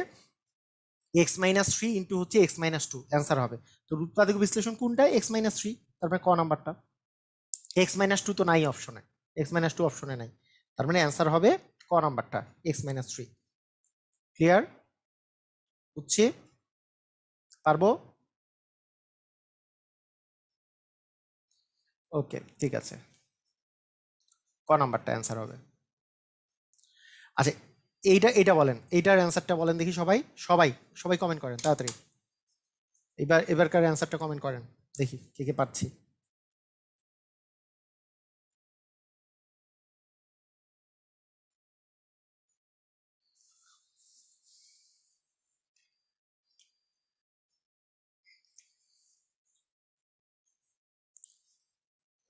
x-3 ইন্টু হচ্ছে x-2, অ্যান্সার হবে। তো উৎপাদক বিশ্লেষণ কোনটা? x-3, তার মানে ক নাম্বারটা। x-2 তো নাই অপশনে, x-2 অপশনে নাই। তার মানে অ্যান্সার হবে ক নাম্বারটা x-3। ক্লিয়ার? বুঝছি? পারবো? ওকে, ঠিক আছে, ক নাম্বারটা অ্যান্সার হবে। আচ্ছা, এইটা বলেন, এইটার অ্যান্সারটা বলেন দেখি সবাই সবাই সবাই কমেন্ট করেন তাড়াতাড়ি। এবারকার অ্যান্সারটা কমেন্ট করেন দেখি কে কে পাচ্ছি।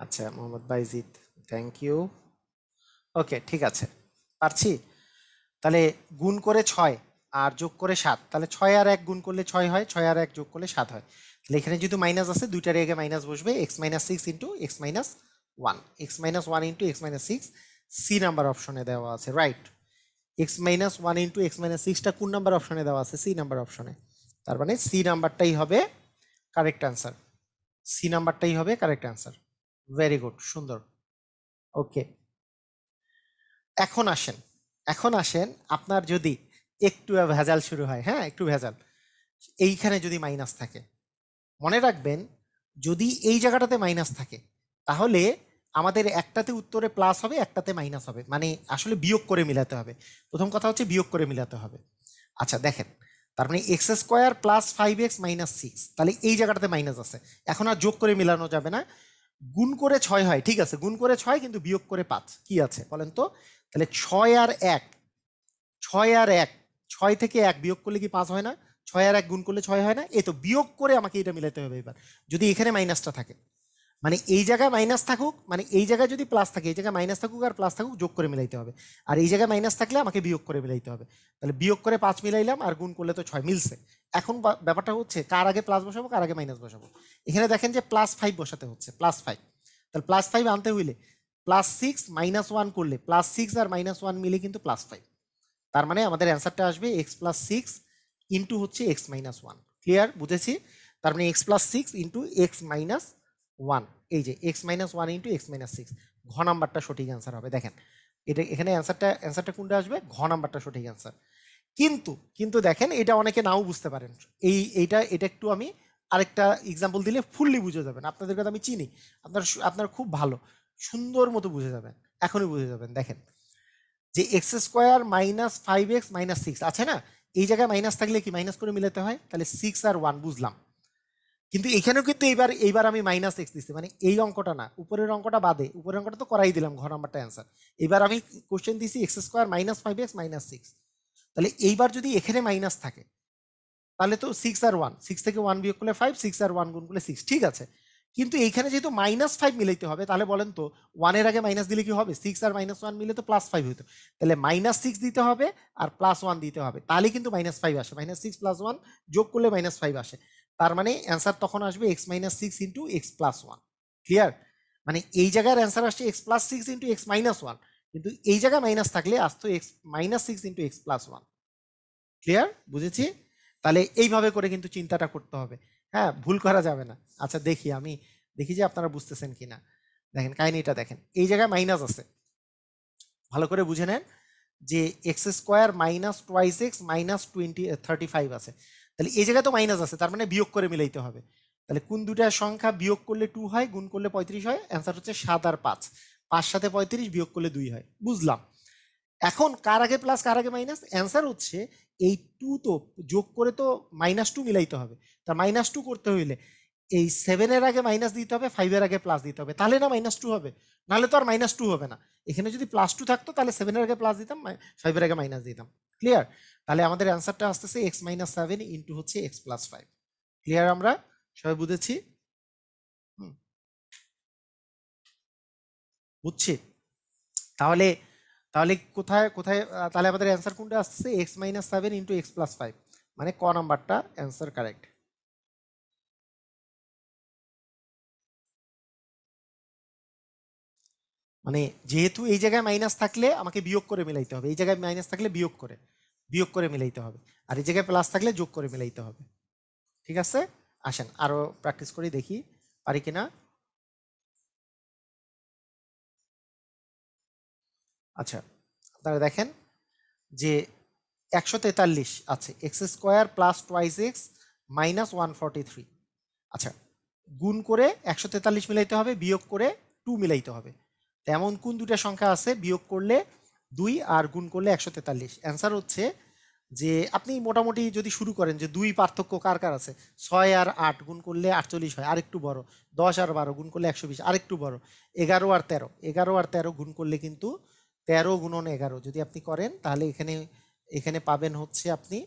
আচ্ছা, মোহাম্মদ বাইজিদ, থ্যাংক ইউ। ওকে, ঠিক আছে, পারছি। তাহলে গুণ করে 6 আর যোগ করে 7, তাহলে 6 আর 1 গুণ করলে 6 হয়, 6 আর 1 যোগ করলে 7 হয়। তাহলে এখানে যেহেতু মাইনাস আছে, দুইটার আগে মাইনাস বসবে, x-6 into x-1, x-1 into x-6 C number অপশনে দেওয়া আছে, রাইট? x-1 ইন্টু x-6টা কোন নাম্বার অপশনে দেওয়া আছে? সি নাম্বার অপশনে। তার মানে সি নাম্বারটাই হবে কারেক্ট অ্যান্সার, সি নাম্বারটাই হবে কারেক্ট অ্যান্সার। ভেরি গুড, সুন্দর। ওকে, এখন আসেন, এখন আসেন, আপনার যদি একটু ভেজাল শুরু হয়, হ্যাঁ একটু ভেজাল, এইখানে যদি মাইনাস থাকে, মনে রাখবেন যদি এই জায়গাটাতে মাইনাস থাকে তাহলে আমাদের একটাতে উত্তরে প্লাস হবে, একটাতে মাইনাস হবে, মানে আসলে বিয়োগ করে মিলাতে হবে। প্রথম কথা হচ্ছে বিয়োগ করে মিলাতে হবে। আচ্ছা দেখেন, তার মানে x² প্লাস 5x-6, তাহলে এই জায়গাটাতে মাইনাস আছে, এখন আর যোগ করে মিলানো যাবে না। গুণ করে 6 হয়, ঠিক আছে, গুণ করে 6 কিন্তু বিয়োগ করে 5 কি আছে বলেন তো? তাহলে 6 আর 1, 6 আর 1, 6 থেকে 1 বিয়োগ করলে কি 5 হয় না? 6 আর 1 গুণ করলে 6 হয় না? এই তো বিয়োগ করে আমাকে এটা মিলাতে হবে এবার, যদি এখানে মাইনাসটা থাকে, মানে এই জায়গায় মাইনাস থাকুক, মানে এই জায়গায় যদি প্লাস থাকে, এই জায়গায় মাইনাস থাকুক আর প্লাস থাকুক, যোগ করে মিলাইতে হবে। আর এই জায়গায় মাইনাস থাকলে আমাকে বিয়োগ করে মিলাইতে হবে। তাহলে বিয়োগ করে 5 মিলাইলাম, আর গুণ করলে তো 6 মিলছে। এখন ব্যাপারটা হচ্ছে কার আগে প্লাস বসাবো, কার আগে মাইনাস বসাবো। এখানে দেখেন যে +5 বসাতে হচ্ছে, +5। তাহলে +5 আনতে হইলে +6 -1 করলে, +6 আর -1 মিলে কিন্তু +5। তার মানে আমাদের অ্যান্সারটা আসবে x+6 ইন্টু হচ্ছে x-1। ক্লিয়ার? বুঝেছি? তার মানে x+6 ইন্টু x-1, এই যে x-1 ইন্টু x-6, ঘ নাম্বারটা সঠিক অ্যান্সার হবে। দেখেন এটা এখানে অ্যান্সারটা কোনটা আসবে? ঘ নাম্বারটা সঠিক অ্যান্সার। কিন্তু কিন্তু দেখেন এটা অনেকে নাও বুঝতে পারেন। এটা একটু আমি আরেকটা এক্সাম্পল দিলে ফুললি বুঝে যাবেন। আপনাদের কথা আমি চিনি, আপনার খুব ভালো সুন্দর মতো বুঝে যাবেন, এখনই বুঝে যাবেন। দেখেন যে x² মাইনাস 5x-6 আছে না, এই জায়গায় মাইনাস থাকলে কি মাইনাস করে মিলাতে হয়, তাহলে 6 আর 1 বুঝলাম। কিন্তু এখানেও কিন্তু এইবার আমি -x দিচ্ছি, মানে এই অঙ্কটা না, উপরের অঙ্কটা বাদে, উপরের অঙ্কটা তো করাই দিলাম, ঘ নাম্বারটা অ্যান্সার। এবার আমি কোশ্চেন দিছি x² মাইনাস 5x-6, তাহলে এইবার যদি এখানে মাইনাস থাকে তাহলে তো 6 আর 1, 6 থেকে 1 বিয়োগ করলে 5, 6 আর 1 গুণ করলে 6, ঠিক আছে। কিন্তু এইখানে যেহেতু -5 মিলাইতে হবে, তাহলে বলেন তো 1 এর আগে মাইনাস দিলে কি হবে? 6 আর -1 মিলে তো +5 হতো, তাহলে -6 দিতে হবে আর +1 দিতে হবে, তাহলে কিন্তু -5 আসে। -6 + 1 যোগ করলে -5 আসে। তার মানে অ্যান্সার তখন আসবে x-6 ইন্টু x+1। ক্লিয়ার? মানে এই জায়গার অ্যান্সার আসছে x+6 ইন্টু x-1, কিন্তু এই জায়গায় মাইনাস থাকলে আসতো x-6 ইন্টু x+1। ক্লিয়ার? বুঝেছি? তাহলে এইভাবে করে কিন্তু চিন্তাটা করতে হবে, হ্যাঁ ভুল করা যাবে না। আচ্ছা দেখি, আমি দেখি যে আপনারা বুঝতেছেন কিনা। দেখেন কাহিনীটা দেখেন, এই জায়গায় মাইনাস আছে, ভালো করে বুঝে নেন যে x² মাইনাস 2x মাইনাস 35 আছে, তাহলে এই জায়গায় তো মাইনাস আছে, তার মানে বিয়োগ করে মিলাইতে হবে। তাহলে কোন দুটা সংখ্যা বিয়োগ করলে 2 হয়, গুণ করলে 35 হয়? অ্যান্সার হচ্ছে 7 আর 5, 5 সাথে 35 বিয়োগ করলে 2 হয়, বুঝলাম। এখন কার আগে প্লাস কার আগে মাইনাস? অ্যান্সার হচ্ছে এই 2 তো যোগ করে তো -2 মিলাইতে হবে। তা -2 করতে হইলে এই 7 এর আগে মাইনাস দিতে হবে, 5 এর আগে প্লাস দিতে হবে, তাহলে না -2 হবে, নাহলে তো আর -2 হবে না। এখানে যদি +2 থাকতো তাহলে 7 এর আগে প্লাস দিতাম, 5 এর আগে মাইনাস দিতাম। ক্লিয়ার? তাহলে আমাদের অ্যান্সারটা আসতেছে x-7 ইন্টু হচ্ছে x+5। ক্লিয়ার? আমরা সবাই বুঝেছি? বুঝছি? তাহলে তাহলে কোথায় কোথায় তাহলে আমাদের অ্যান্সার কোনটা আসছে? x-7 ইন্টু x+5, মানে ক নাম্বারটা অ্যান্সার কারেক্ট। মানে যেহেতু এই জায়গায় মাইনাস থাকলে আমাকে বিয়োগ করে মিলাইতে হবে, এই জায়গায় মাইনাস থাকলে বিয়োগ করে মিলাইতে হবে, আর এই জায়গায় প্লাস থাকলে যোগ করে মিলাইতে হবে। ঠিক আছে? আসেন আরো প্র্যাকটিস করি, দেখি পারি কিনা। আচ্ছা, আপনারা দেখেন যে 143 আছে, x square plus twice X minus 143। আচ্ছা, গুণ করে 143 মিলাইতে হবে, বিয়োগ করে 2 মিলাইতে হবে। তেমন কোন দুটা সংখ্যা আছে বিয়োগ করলে 2 আর গুণ করলে 143? অ্যান্সার হচ্ছে যে আপনি মোটামুটি যদি শুরু করেন যে 2 পার্থক্য কার কার আছে, 6 আর 8 গুণ করলে 48 হয়, আরেকটু বড়। 10 আর 12 গুণ করলে 120, আরেকটু বড়। 11 আর 13, 11 আর 13 গুণ করলে কিন্তু 13 গুণন 11 যদি আপনি করেন তাহলে এখানে এখানে পাবেন হচ্ছে আপনি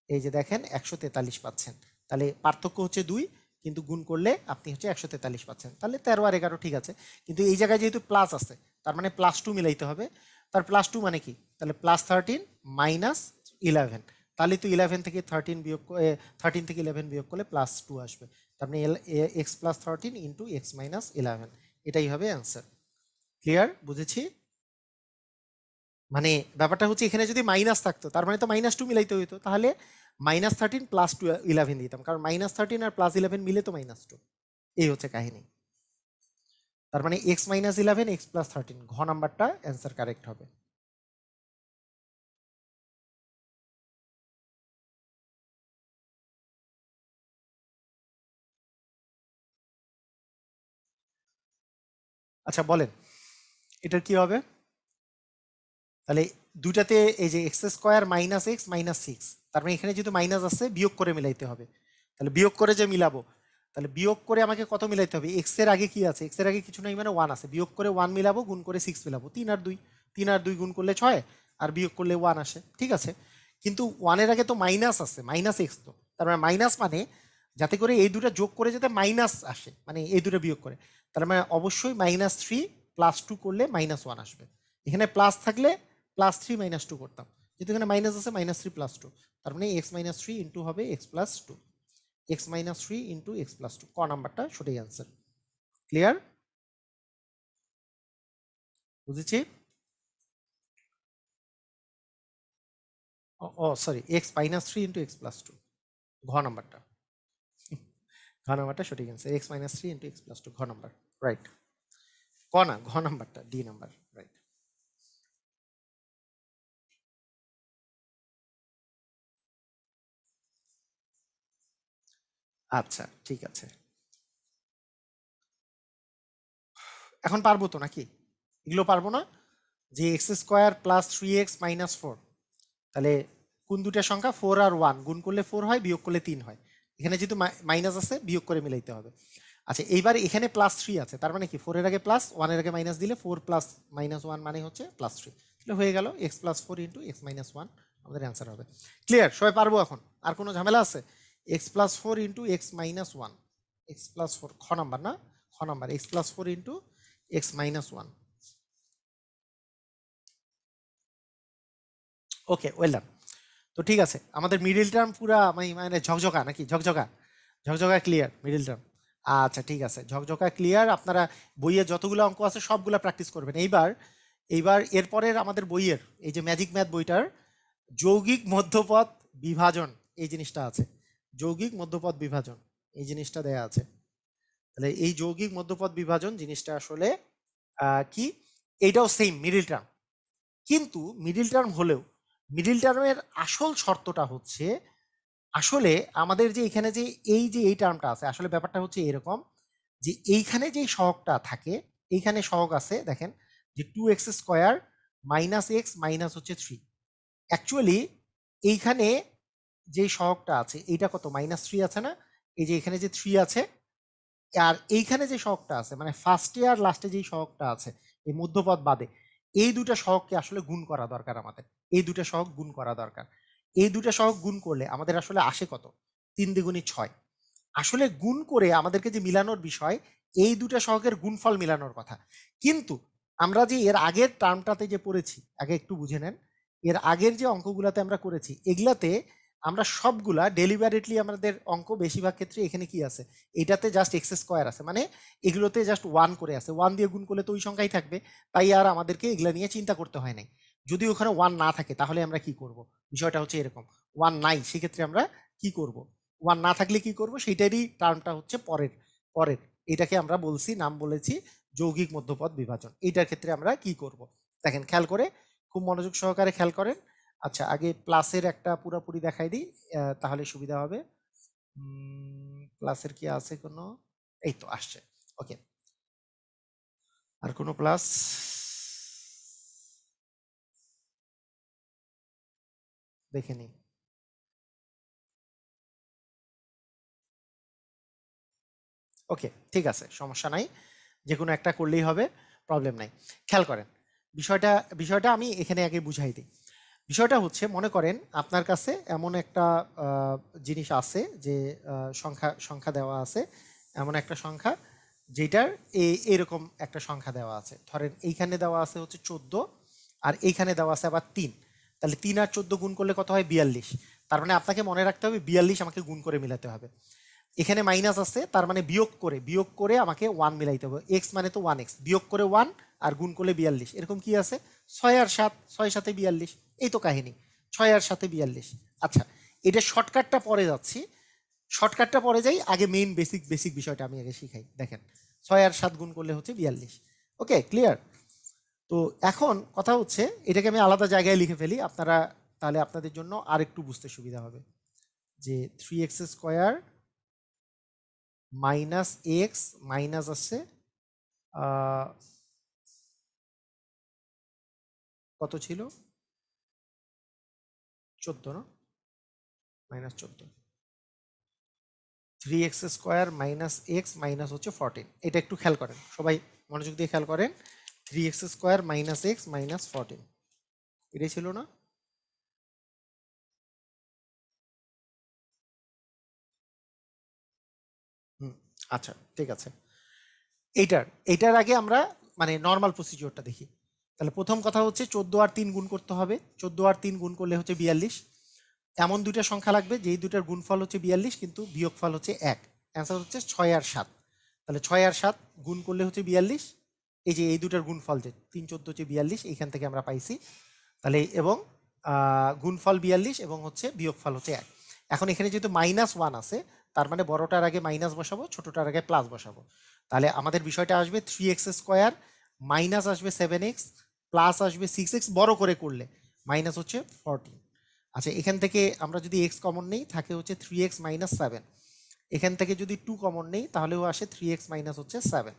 এই যে দেখেন 143 পাচ্ছেন। তাহলে পার্থক্য হচ্ছে 2, কিন্তু গুণ করলে আপনি হচ্ছে 143 পাচ্ছেন। তাহলে 13 আর 11 ঠিক আছে, কিন্তু এই জায়গায় যেহেতু প্লাস আছে তার মানে +2 মিলাইতে হবে। তার +2 মানে কি, তাহলে +13 মাইনাস 11, তাহলে তো 11 থেকে 13 বিয়োগ 13 থেকে 11 বিয়োগ করলে +2 আসবে। তার মানে x + 13 ইন্টু x - 11, এটাই হবে অ্যান্সার। ক্লিয়ার? বুঝেছি? মানে ব্যাপারটা হচ্ছে এখানে যদি মাইনাস থাকতো তার মানে তো -2 মিলাইতে হইতো, তাহলে -13 + 11 দিতাম, কারণ -13 আর +11 মিলে তো -2। এই হচ্ছে কাহিনী। তার মানে x - 11 x + 13, ঘ নাম্বারটা অ্যান্সার কারেক্ট হবে। আচ্ছা বলেন এটার কি হবে? তাহলে দুইটাতে এই যে x square minus x minus 6, তার মানে এখানে যেহেতু মাইনাস আছে বিয়োগ করে মিলাইতে হবে। তাহলে বিয়োগ করে যে মিলাবো, তাহলে বিয়োগ করে আমাকে কত মিলাইতে হবে? এক্স এর আগে কি আছে? এক্স এর আগে কিছু নাই, মানে 1 আছে। বিয়োগ করে 1 মিলাবো, গুণ করে 6 মিলাবো। 3 আর 2, 3 আর 2 গুণ করলে 6, আর বিয়োগ করলে 1 আসে। ঠিক আছে, কিন্তু 1 এর আগে তো মাইনাস আছে, মাইনাস এক্স তো, তার মানে মাইনাস মানে যাতে করে এই দুটো যোগ করে যাতে মাইনাস আসে, মানে এই দুটো বিয়োগ করে, তার মানে অবশ্যই -3 + 2 করলে -1 আসবে। এখানে প্লাস থাকলে +3 - 2 করতাম, যেহেতু এখানে মাইনাস আছে, -3 + 2, তার মানে x - 3 ইন্টু হবে x + 2, x - 3 ইন্টু x + 2, ক নাম্বারটা সঠিক অ্যান্সার। ক্লিয়ার? বুঝেছি? ও সরি, x - 3 ইন্টু x + 2, ঘ নাম্বারটা। ঘ নাম্বারটা সঠিক অ্যান্সার, x - 3 ইন্টু x + 2, ঘ নাম্বার। রাইট। ক না, ঘ নাম্বারটা, ডি নাম্বার। রাইট। আচ্ছা ঠিক আছে, এখন পারবো তো নাকি? এগুলো পারবো না? যে এক্স স্কোয়ার প্লাস 3x - 4, তাহলে কোন দুটা সংখ্যা? 4 আর 1 গুণ করলে 4 হয়, বিয়োগ করলে 3 হয়। এখানে যেহেতু মাইনাস আছে বিয়োগ করে মিলাইতে হবে। আচ্ছা, এইবার এখানে +3 আছে, তার মানে কি 4 এর আগে প্লাস, 1 এর আগে মাইনাস দিলে 4 + -1 মানে হচ্ছে +3। তাহলে হয়ে গেল x + 4 ইন্টু x - 1, আমাদের অ্যান্সার হবে। ক্লিয়ার? সবাই পারবো এখন? আর কোনো ঝামেলা আছে? x + 4 ইন্টু x - 1, x + 4, খ নাম্বার না? খ নাম্বার, x + 4 ইন্টু x - 1। ওকে, ওয়েল ডান। তো ঠিক আছে, আমাদের মিডিল টার্ম পুরা মানে ঝকঝকা নাকি? ঝকঝকা, ঝকঝকা ক্লিয়ার মিডিল টার্ম। আচ্ছা ঠিক আছে, ঝকঝকা ক্লিয়ার। আপনারা বইয়ে যতগুলো অঙ্ক আছে সবগুলা প্র্যাকটিস করবেন। এইবার এইবার এরপরের আমাদের বইয়ের এই যে ম্যাজিক ম্যাথ বইটার যৌগিক মধ্যপদ বিভাজন, এই জিনিসটা আছে। যৌগিক মধ্যপদ বিভাজন এই জিনিসটা দেয়া আছে। তাহলে এই যৌগিক মধ্যপদ বিভাজন জিনিসটা আসলে কি? এইটাও সেম মিডিল টার্ম, কিন্তু মিডিল টার্ম হলেও মিডিল টার্মের আসল শর্তটা হচ্ছে, আসলে আমাদের যে এখানে যে এই টার্মটা আছে, আসলে ব্যাপারটা হচ্ছে এরকম যে এইখানে যেই সহগটা থাকে, এইখানে সহগ আছে দেখেন যে 2x² - x মাইনাস হচ্ছে 3। অ্যাকচুয়ালি এইখানে যেই সহগটা আছে এইটা কত? -3 আছে না? এই যে এখানে যে 3 আছে, আর এইখানে যে সহগটা আছে মানে ফার্স্টে আর লাস্টে যেই সহগটা আছে এই মধ্যপদ বাদে, এই দুটা সহগকে আসলে গুণ করা দরকার আমাদের। এই দুটা সহগ গুণ করা দরকার। এই দুটা সহগ গুণ করলে আমাদের আসলে আসে কত? 3 × 6। আসলে গুণ করে আমাদেরকে যে মিলানোর বিষয়, এই দুটা সহগের গুণফল মিলানোর কথা। কিন্তু আমরা যে এর আগের টার্মটাতে যে পড়েছি, আগে একটু বুঝে নেন, এর আগের যে অঙ্কগুলাতে আমরা করেছি এগুলাতে আমরা সবগুলা ডেলিভারেটলি আমাদের অঙ্ক বেশিরভাগ ক্ষেত্রে এখানে কি আছে, এটাতে জাস্ট x² আছে, মানে এগুলোতে জাস্ট 1 করে আছে, 1 দিয়ে গুণ করলে তো ওই সংখ্যাই থাকবে, তাই আর আমাদেরকে এগুলা নিয়ে চিন্তা করতে হয় নাই। যদি ওখানে 1 না থাকে তাহলে আমরা কি করব? বিষয়টা হচ্ছে এরকম, 1 নাই সেক্ষেত্রে আমরা কি করব? 1 না থাকলে কি করব সেইটারই টার্মটা হচ্ছে পরের পরের এটাকে আমরা বলছি, নাম বলেছি যৌগিক মধ্যপদ বিভাজন। এইটার ক্ষেত্রে আমরা কি করব? দেখেন খেয়াল করে, খুব মনোযোগ সহকারে খেয়াল করেন। আচ্ছা, আগে প্লাসের একটা পুরোপুরি দেখাই দিই, তাহলে সুবিধা হবে। প্লাসের কি আছে কোনো? এই তো আসছে। ওকে, আর কোনো প্লাস? দেখে নিই। ওকে, ঠিক আছে, সমস্যা নাই, যে কোনো একটা করলেই হবে, প্রবলেম নাই। খেয়াল করেন বিষয়টা, বিষয়টা আমি এখানে আগে বুঝাই দিই। বিষয়টা হচ্ছে, মনে করেন আপনার কাছে এমন একটা জিনিস আছে যে সংখ্যা সংখ্যা দেওয়া আছে, এমন একটা সংখ্যা যেটার এরকম একটা সংখ্যা দেওয়া আছে। ধরেন এইখানে দেওয়া আছে হচ্ছে 14, আর এইখানে দেওয়া আছে আবার 3। তাহলে 3 আর 14 গুণ করলে কত হয়? 42। তার মানে আপনাকে মনে রাখতে হবে 42 আমাকে গুণ করে মিলাতে হবে। এখানে মাইনাস আছে, তার মানে বিয়োগ করে আমাকে 1 মিলাইতে হবে। এক্স মানে তো 1x, বিয়োগ করে 1 আর গুণ করলে 42। এরকম কি আছে? 6 আর 7, 6 সাথে 42, এই তো কাহিনী, 6 আর 7 42। আচ্ছা, এটা শর্টকাটটা পরে যাচ্ছি, শর্টকাটটা পরে যাই, আগে মেইন বেসিক বেসিক বিষয়টা আমি আগে শিখাই। দেখেন 6 আর 7 গুণ করলে হচ্ছে 42। ওকে, ক্লিয়ার? তো এখন কথা হচ্ছে, এটাকে আমি আলাদা জায়গায় লিখে ফেলি, আপনারা তাহলে আপনাদের জন্য আর একটু বুঝতে সুবিধা হবে। যে 3x² মাইনাস এক্স মাইনাস আছে কত ছিল? 14 না? -14। 3x² মাইনাস এক্স মাইনাস হচ্ছে 14। এটা একটু খেয়াল করেন সবাই, মনোযোগ দিয়ে খেয়াল করেন। 3x² মাইনাস এক্স মাইনাস 14, এটাই ছিল না? আচ্ছা, ঠিক আছে। এইটার আগে আমরা মানে নর্মাল প্রসিজিওরটা দেখি। তাহলে প্রথম কথা হচ্ছে 14 আর 3 গুণ করতে হবে। 14 আর 3 গুণ করলে হচ্ছে 42। এমন দুইটা সংখ্যা লাগবে যেই দুইটার গুণফল হচ্ছে 42 কিন্তু বিয়োগফল হচ্ছে 1। অ্যান্সার হচ্ছে 6 আর 7। তাহলে 6 আর 7 গুণ করলে হচ্ছে 42। এই যে এই দুটার গুণফল যে 3 14 হচ্ছে 42, এইখান থেকে আমরা পাইছি। তাহলে এবং গুণফল 42 এবং হচ্ছে বিয়োগফল হচ্ছে 1। এখন এখানে যেহেতু -1 আছে, তার মানে বড়টার আগে মাইনাস বসাবো, ছোটটার আগে প্লাস বসাবো। তাহলে আমাদের বিষয়টা আসবে 3x² মাইনাস আসবে 7x প্লাস আসবে 6x, বড় করে করলে মাইনাস হচ্ছে 14। আচ্ছা, এখান থেকে আমরা যদি x কমন নেই, থাকে হচ্ছে 3x মাইনাস 7। এখান থেকে যদি 2 কমন নেই, তাহলেও আসে 3x মাইনাস হচ্ছে 7।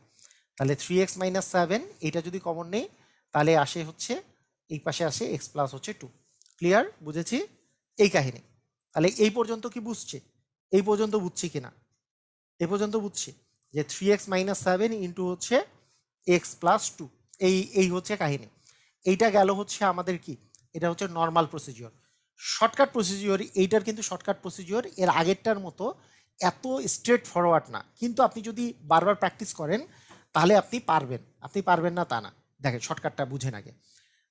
তাহলে 3x মাইনাস 7 এটা যদি কমন নেই, তাহলে আসে হচ্ছে এই পাশে আসে x প্লাস হচ্ছে 2। ক্লিয়ার? বুঝেছি এই কাহিনী? তাহলে এই পর্যন্ত কি বুঝছি? এই পর্যন্ত বুঝছি কিনা? এই পর্যন্ত বুঝছি যে 3x মাইনাস 7 ইন্টু হচ্ছে x প্লাস 2, এই হচ্ছে কাহিনী। এইটা গেল হচ্ছে আমাদের কি, এটা হচ্ছে নর্মাল প্রসিজিওর, শর্টকাট প্রসিজিওর। এইটার কিন্তু শর্টকাট প্রসিজিওর এর আগেরটার মতো এত স্ট্রেট ফরওয়ার্ড না, কিন্তু আপনি যদি বারবার প্র্যাকটিস করেন তাহলে আপনি পারবেন। আপনি পারবেন না তা না, দেখেন শর্টকাটটা বুঝেন আগে।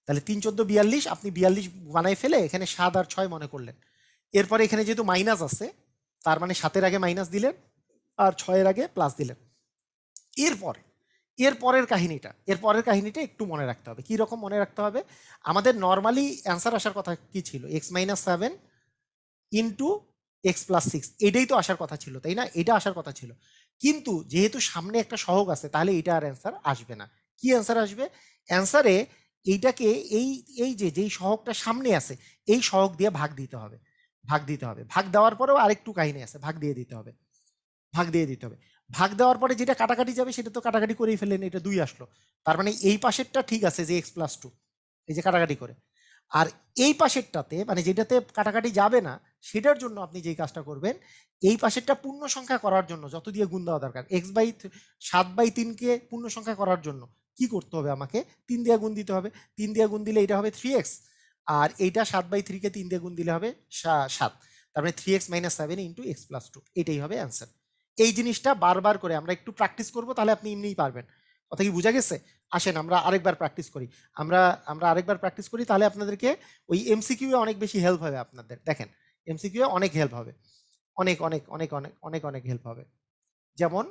তাহলে 3 14 42, আপনি 42 বানাই ফেলে এখানে 7 আর 6 মনে করলেন। এরপরে এখানে যেহেতু মাইনাস আছে, তার মানে 7-এর আগে মাইনাস দিলেন আর 6-এর আগে প্লাস দিলেন। এরপরে এর পরের কাহিনীটা একটু মনে রাখতে হবে। কি রকম মনে রাখতে হবে? আমাদের নর্মালি অ্যান্সার আসার কথা কি ছিল? x minus 7 into x plus 6, এটাই তো আসার কথা ছিল, তাই না? এটা আসার কথা ছিল। কিন্তু যেহেতু সামনে একটা সহগ আছে, তাহলে এটা আর অ্যান্সার আসবে না। কি অ্যান্সার আসবে? অ্যান্সারে এইটাকে এই এই যে যেই সহগটা সামনে আছে, এই সহগ দিয়ে ভাগ দিতে হবে। ভাগ দেওয়ার পরেও আরেকটু কাহিনী আছে, ভাগ দিয়ে দিতে হবে। ভাগ দিয়ে দিতে হবে। ভাগ দেওয়ার পরে যেটা কাটাকাটি যাবে সেটা তো কাটাকাটি করেই ফেললেন, এটা 2 আসলো। তার মানে এই পাশেরটা ঠিক আছে যে x প্লাস 2, এই যে কাটাকাটি করে। আর এই পাশেরটাতে মানে যেটাতে কাটাকাটি যাবে না, সেটার জন্য আপনি যেই কাজটা করবেন, এই পাশেরটা পূর্ণ সংখ্যা করার জন্য যত দিয়ে গুণ দেওয়া দরকার, x/7/3 কে পূর্ণ সংখ্যা করার জন্য কি করতে হবে? আমাকে 3 দিয়ে গুণ দিতে হবে। 3 দিয়ে গুণ দিলে এটা হবে 3x, আর এইটা 7/3 কে 3 দিয়ে গুণ দিলে হবে 7। তার মানে 3x minus 7 into x plus 2, এটাই হবে অ্যান্সার। এই জিনিসটা বারবার করে আমরা একটু প্র্যাকটিস করব, তাহলে আপনি এমনিই পারবেন। কথা কি বোঝা গেছে? আসেন আমরা আরেকবার প্র্যাকটিস করি। আমরা আমরা আরেকবার প্র্যাকটিস করি, তাহলে আপনাদেরকে ওই এমসিকিউ এ অনেক বেশি হেল্প হবে আপনাদের। দেখেন এমসিকিউ এ অনেক হেল্প হবে, অনেক অনেক অনেক অনেক অনেক অনেক হেল্প হবে। যেমন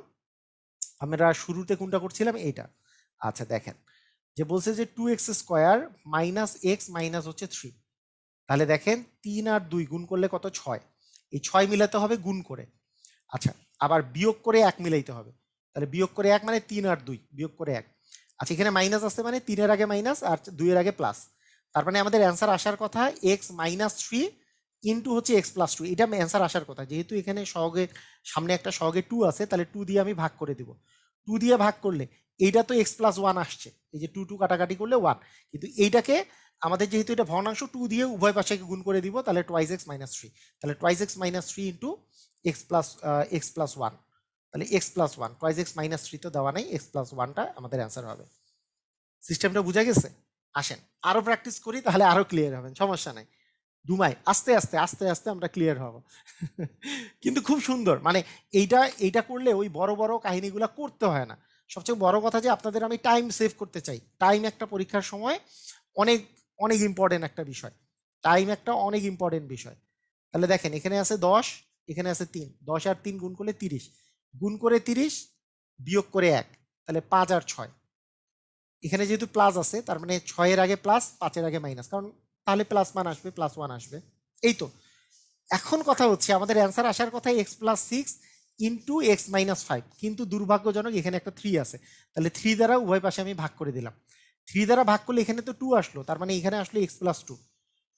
আমরা শুরুতে কোনটা করছিলাম? এইটা। আচ্ছা দেখেন, যে বলছে যে 2x² মাইনাস এক্স মাইনাস হচ্ছে 3। তাহলে দেখেন 3 আর 2 গুণ করলে কত? 6। এই 6 মিলাতে হবে গুণ করে। আচ্ছা, আবার বিয়োগ করে 1 মিলাইতে হবে। তাহলে বিয়োগ করে 1 মানে 3 আর 2 বিয়োগ করে 1। আচ্ছা, এখানে মাইনাস আছে মানে 3 এর আগে মাইনাস আর 2 এর আগে প্লাস। তার মানে আমাদের অ্যান্সার আসার কথা এক্স মাইনাস থ্রি ইন্টু হচ্ছে এক্স প্লাস টু, এটা অ্যান্সার আসার কথা। যেহেতু এখানে সহগে সামনে একটা সহগে টু আছে, তাহলে টু দিয়ে আমি ভাগ করে দিব। টু দিয়ে ভাগ করলে এইটা তো এক্স প্লাস ওয়ান আসছে, এই যে টু টু কাটাকাটি করলে ওয়ান, কিন্তু এইটাকে আমাদের যেহেতু এটা ভগ্নাংশ টু দিয়ে উভয় পাশে গুণ করে দিব, তাহলে টোয়াইস এক্স মাইনাস থ্রি, তাহলে twice X minus three into x plus one, তাহলে X plus one, twice X minus three তো দেওয়া নাই, এক্স প্লাস ওয়ানটা আমাদের অ্যান্সার হবে। সিস্টেমটা বোঝা গেছে? আসেন আরো প্র্যাকটিস করি, তাহলে আরো ক্লিয়ার হবেন, সমস্যা নাই। দুমাই আস্তে আস্তে আস্তে আস্তে আমরা ক্লিয়ার হব। কিন্তু খুব সুন্দর, মানে এইটা করলে ওই বড় বড় কাহিনীগুলো করতে হয় না। সবচেয়ে বড় কথা যে আপনাদের আমি টাইম সেভ করতে চাই। টাইম একটা পরীক্ষার সময় অনেক অনেক ইম্পর্টেন্ট একটা বিষয়, টাইম একটা অনেক ইম্পর্টেন্ট বিষয়। তাহলে দেখেন এখানে আছে 10, এখানে আছে 3, 10 আর 3 গুণ করলে 30, গুণ করে 30 বিয়োগ করে 1, তাহলে 5 আর 6। এখানে যেহেতু প্লাস আছে, তার মানে 6 এর আগে প্লাস, 5 এর আগে মাইনাস, কারণ তাহলে প্লাস মান আসবে, প্লাস 1 আসবে। এই তো এখন কথা হচ্ছে আমাদের অ্যান্সার আসার কথা x plus six into x minus five, কিন্তু দুর্ভাগ্যজনক এখানে একটা 3 আছে, তাহলে 3 দ্বারা উভয় পাশে আমি ভাগ করে দিলাম। 3 দ্বারা ভাগ করলে এখানে তো 2 আসলো, তার মানে এখানে আসলো এক্স প্লাস টু।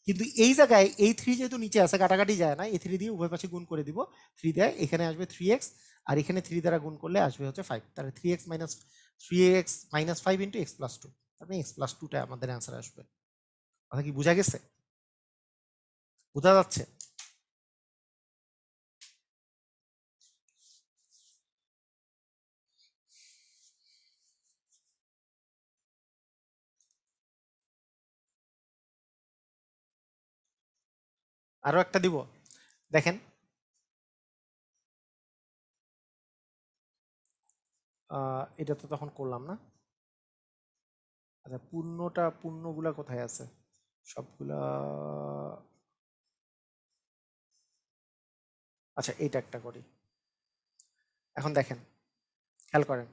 কিন্তু এই জায়গায় এই 3 যেহেতু নিচে আছে, কাটাকাটি যায় না, এই 3 দিয়ে উভয় পাশে গুণ করে দিব। 3 দেয় এখানে আসবে 3x, আর এখানে 3 দ্বারা গুণ করলে আসবে হচ্ছে 5, তাহলে 3x minus 5 into x plus two, তার মানে এক্স প্লাস টুটা আমাদের অ্যান্সার আসবে। কথা কি বোঝা গেছে? বোঝা যাচ্ছে? আরো একটা দিব, দেখেন। এটা তো তখন করলাম না। আচ্ছা পূর্ণগুলা কোথায় আছে? সবগুলা, আচ্ছা এইটা একটা করি। এখন দেখেন, খেয়াল করেন,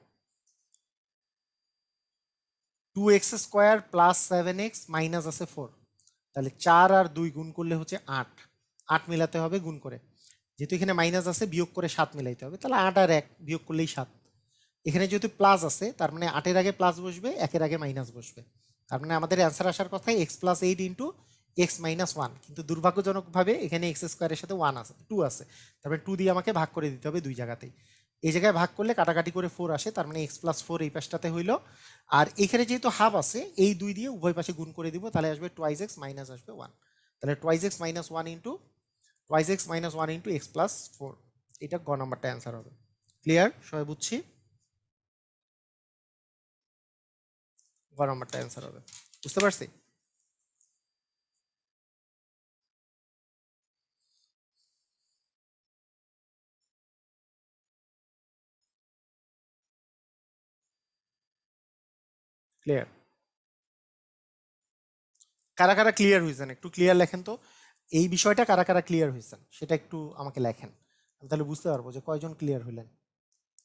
2x² প্লাস 7x মাইনাস আছে 4, তাহলে 4 আর 2 গুণ করলে হচ্ছে 8, 8 মিলাতে হবে গুণ করে। যেহেতু এখানে মাইনাস আছে, বিয়োগ করে 7 মিলাইতে হবে, তাহলে 8 আর 1 বিয়োগ করলেই 7। এখানে যেহেতু প্লাস আছে, তার মানে 8 এর আগে প্লাস বসবে, 1 এর আগে মাইনাস বসবে, তার মানে আমাদের অ্যান্সার আসার কথা x plus eight into x minus one, কিন্তু দুর্ভাগ্যজনকভাবে এখানে এক্স স্কোয়ারের সাথে 1 আছে, 2 আছে, তারপরে 2 দিয়ে আমাকে ভাগ করে দিতে হবে দুই জায়গাতেই। এই জায়গায় ভাগ করলে কাটাকাটি করে 4 আসে, তার মানে এক্স প্লাস 4 এই পাশটাতে হইলো। আর এখানে যেহেতু হাফ আছে, এই 2 দিয়ে উভয় পাশে গুণ করে দিব, তাহলে আসবে টোয়াইস এক্স মাইনাস আসবে 1, তাহলে twice X minus 1 into x plus 4, এটা গ নাম্বারটা অ্যান্সার হবে। ক্লিয়ার? সবাই বুঝছি? গ নাম্বারটা অ্যান্সার হবে, বুঝতে পারছি? ক্লিয়ার? কারা কারা ক্লিয়ার হয়েছেন একটু ক্লিয়ার লেখেন তো, এই বিষয়টা কারা কারা ক্লিয়ার হয়েছেন সেটা একটু আমাকে লেখেন, আমি তাহলে বুঝতে পারবো যে কয়জন ক্লিয়ার হলেন,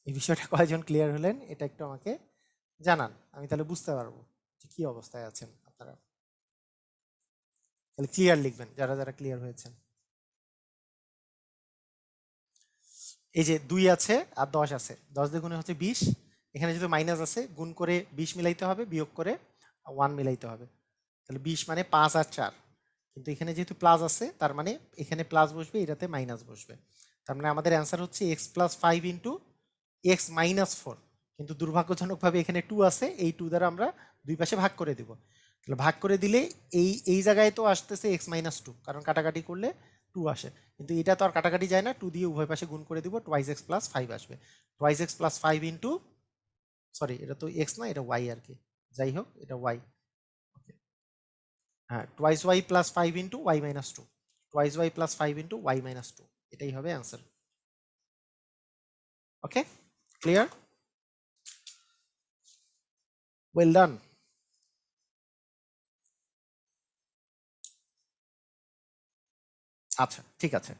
এই বিষয়টা কয়জন ক্লিয়ার হলেন এটা একটু আমাকে জানান, আমি তাহলে বুঝতে পারবো যে কি অবস্থায় আছেন আপনারা। তাহলে ক্লিয়ার লিখবেন যারা যারা ক্লিয়ার হয়েছেন। এই যে 2 আছে আর 10 আছে, 10 দিয়ে গুণে হচ্ছে 20, এখানে যেহেতু মাইনাস আছে গুণ করে 20 মিলাইতে হবে, বিয়োগ করে 1 মিলাইতে হবে, তাহলে 20 মানে 5 আর 4, কিন্তু এখানে যেহেতু প্লাস আছে, তার মানে এখানে প্লাস বসবে, এটাতে মাইনাস বসবে, তার মানে আমাদের অ্যান্সার হচ্ছে x plus 5 into x minus 4, কিন্তু দুর্ভাগ্যজনকভাবে এখানে 2 আছে, এই 2 দ্বারা আমরা দুই পাশে ভাগ করে দিব, তাহলে ভাগ করে দিলে এই জায়গায় তো আসতেছে এক্স মাইনাস 2, কারণ কাটাকাটি করলে 2 আসে, কিন্তু এটা তো আর কাটাকাটি যায় না, 2 দিয়ে উভয় পাশে গুণ করে দিব, টোয়াইস এক্স প্লাস 5 আসবে, twice x plus 5 into, sorry এটা তো এক্স না, এটা ওয়াই আর কি, যাই হোক এটা ওয়াই, হ্যাঁ twice Y plus 5 into y minus 2, twice Y plus 5 into y minus 2, এটাই হবে answer. Okay, clear? Well done. আচ্ছা ঠিক আছে,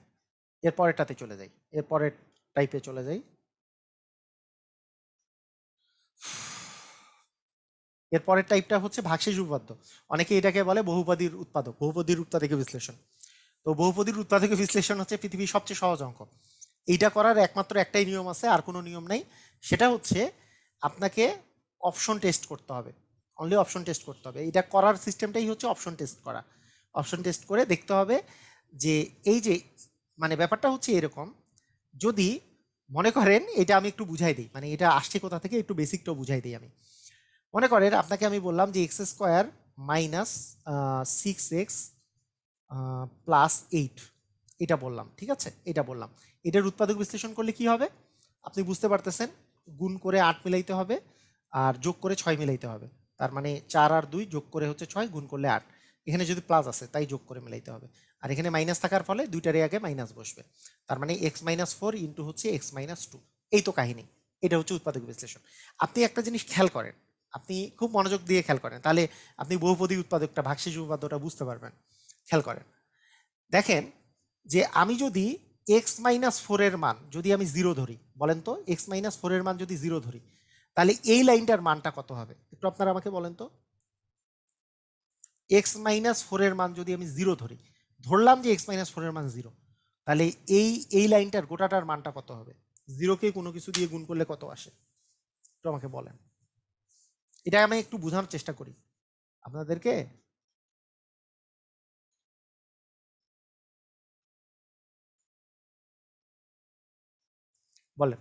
এর পরেরটাতে চলে যাই, এর পরের টাইপে চলে যাই। এর পরের টাইপটা হচ্ছে ভাগশেষ উপপাদ্য, অনেকে এটাকে বলে বহুপদীর উৎপাদক, বহুপদীর উৎপাদক বিশ্লেষণ। তো বহুপদীর উৎপাদক বিশ্লেষণ হচ্ছে পৃথিবীর সবচেয়ে সহজ অঙ্ক, এইটা করার একমাত্র একটাই নিয়ম আছে, আর কোনো নিয়ম নেই, সেটা হচ্ছে আপনাকে অপশন টেস্ট করতে হবে। অনলি অপশন টেস্ট করতে হবে। এটা করার সিস্টেমটাই হচ্ছে অপশন টেস্ট করা। অপশন টেস্ট করে দেখতে হবে যে এই যে মানে ব্যাপারটা হচ্ছে এরকম, যদি মনে করেন এটা আমি একটু বুঝাই দিই, মানে এটা আসছে কোথা থেকে একটু বেসিকটাও বুঝাই দিই আমি। মনে করেন আপনাকে আমি বললাম যে x square minus 6x plus 8, এটা বললাম, ঠিক আছে, এটা বললাম। এটার উৎপাদক বিশ্লেষণ করলে কি হবে আপনি বুঝতে পারতেছেন, গুণ করে 8 মিলাইতে হবে আর যোগ করে 6 মিলাইতে হবে। তার মানে 4 আর 2 যোগ করে হচ্ছে 6, গুণ করলে 8। এখানে যদি প্লাস আছে তাই যোগ করে মিলাইতে হবে, আর এখানে মাইনাস থাকার ফলে দুইটারই আগে মাইনাস বসবে। তার মানে x-4 ইন্টু হচ্ছে x-2। এই তো কাহিনী, এটা হচ্ছে উৎপাদক বিশ্লেষণ। আপনি একটা জিনিস খেয়াল করেন, আপনি খুব মনোযোগ দিয়ে খেয়াল করেন, তাহলে আপনি বহুপদী উৎপাদকটা, ভাগশেষ উপপাদ্যটা বুঝতে পারবেন। খেয়াল করেন, দেখেন যে আমি যদি x-4 এর মান যদি আমি 0 ধরি, বলেন তো x-4 এর মান যদি 0 ধরি, তাহলে এই লাইনটার মানটা কত হবে একটু আপনারা আমাকে বলেন তো। x-4 এর মান যদি আমি 0 ধরি, ধরলাম যে x-4 এর মান 0, তাহলে এই লাইনটার গোটাটার মানটা কত হবে? 0 কে কোনো কিছু দিয়ে গুণ করলে কত আসে একটু আমাকে বলেন। এটা আমি একটু বোঝানোর চেষ্টা করি আপনাদেরকে। বলেন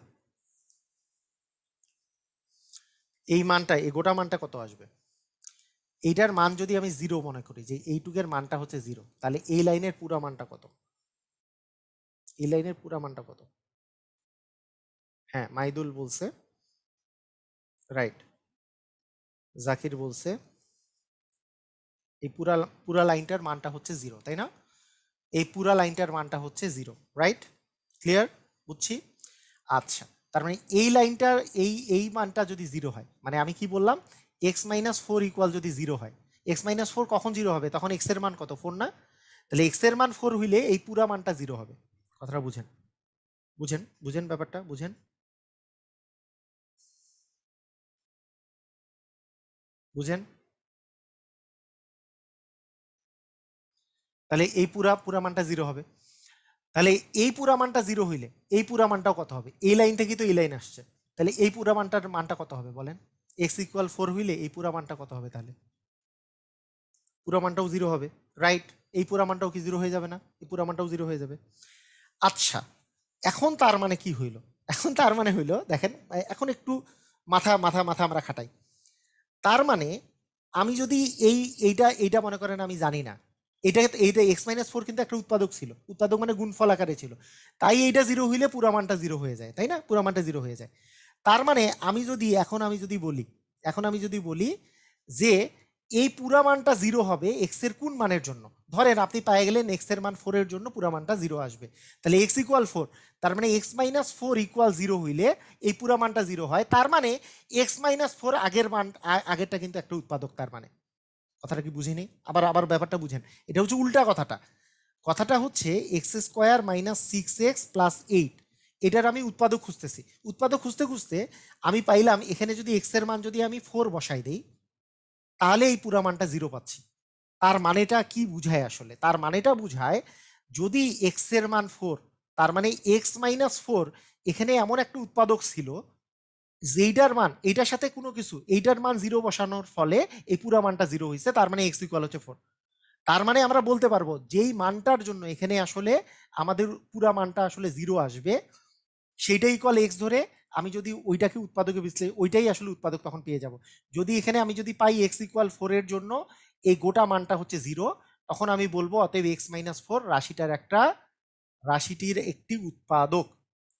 এই মানটা, এই গোটা মানটা কত আসবে? এইটার মান যদি আমি 0 মনে করি, যে এইটুকের মানটা হচ্ছে 0, তাহলে এই লাইনের পুরা মানটা কত? এই লাইনের পুরা মানটা কত? হ্যাঁ, মাইদুল বলছে রাইট, জাকির বলছে এই পুরা পুরা লাইনটার মানটা হচ্ছে 0, তাই না? এই পুরা লাইনটার মানটা হচ্ছে 0, রাইট? ক্লিয়ার? বুঝছি। আচ্ছা, তার মানে এই লাইনটার এই মানটা যদি 0 হয়, মানে আমি কি বললাম, x-4 ইকুয়াল যদি 0 হয়, x-4 কখন 0 হবে? তখন x এর মান কত? 4 না? তাহলে x এর মান 4 হইলে এই পুরা মানটা 0 হবে। কথাটা বুঝেন, বুঝেন, বুঝেন ব্যাপারটা, বুঝেন, বুঝেন। তাহলে এই পুরা পুরা মানটা 0 হবে। তাহলে এই পুরা মানটা 0 হইলে এই পুরা মানটাও কত হবে? এই লাইন থেকে তো এই লাইন আসছে, তাহলে এই পুরা মানটার মানটা কত হবে বলেন? x=4 হইলে এই পুরা মানটা কত হবে? তাহলে পুরা মানটাও 0 হবে, রাইট? এই পুরা মানটাও কি 0 হয়ে যাবে না? এই পুরা মানটাও 0 হয়ে যাবে। আচ্ছা, এখন তার মানে কি হইল? এখন তার মানে হইল, দেখেন এখন একটু মাথা মাথা মাথা আমরা খাটাই। তার মানে আমি যদি এইটা এইটা মনে করেন আমি জানি না, এইটা x-4 কিন্তু একটা উৎপাদক ছিল, উৎপাদক মানে গুণফল আকারে ছিল, তাই এইটা 0 হইলে পুরা মানটা 0 হয়ে যায়, তাই না? পুরা মানটা 0 হয়ে যায়। তার মানে আমি যদি এখন আমি যদি বলি যে এই পুরা মানটা 0 হবে x এর কোন মানের জন্য? ধরেন আপনি পেয়ে গেলেন x এর মান 4 এর জন্য পুরা মানটা 0 আসবে, তাহলে x=4, তার মানে x-4 ইকুয়াল 0 হইলে এই পুরা মানটা 0 হয়। তার মানে x-4 আগের মান, আগেরটা কিন্তু একটা উৎপাদক। তার মানে কথাটা কি বুঝিনি? আবার আবার ব্যাপারটা বুঝেন, এটা হচ্ছে উল্টা কথাটা। কথাটা হচ্ছে x² - 6x + 8, এটার আমি উৎপাদক খুঁজতেছি। উৎপাদক খুঁজতে খুঁজতে আমি পাইলাম এখানে যদি x এর মান যদি আমি 4 বসাই দেই, তাহলে এই পুরা মানটা 0 পাচ্ছি। তার মানেটা কি বুঝায় আসলে? তার মানেটা বুঝায় যদি x এর মান 4, তার মানে x-4 এখানে এমন একটা উৎপাদক ছিল যেইটার মান এইটার সাথে কোনো কিছু, এইটার মান 0 বসানোর ফলে এই পুরা মানটা 0 হইছে, তার মানে x ইকুয়াল হচ্ছে 4। তার মানে আমরা বলতে পারবো যেই মানটার জন্য এখানে আসলে আমাদের পুরা মানটা আসলে 0 আসবে, সেইটাই ইকুয়াল x ধরে আমি যদি ওইটাকে উৎপাদকে ওইটাই আসলে উৎপাদক তখন পেয়ে যাব। যদি এখানে আমি যদি পাই x ইকুয়াল 4 এর জন্য এই গোটা মানটা হচ্ছে 0, তখন আমি বলবো অতএব x-4 রাশিটির একটি উৎপাদক,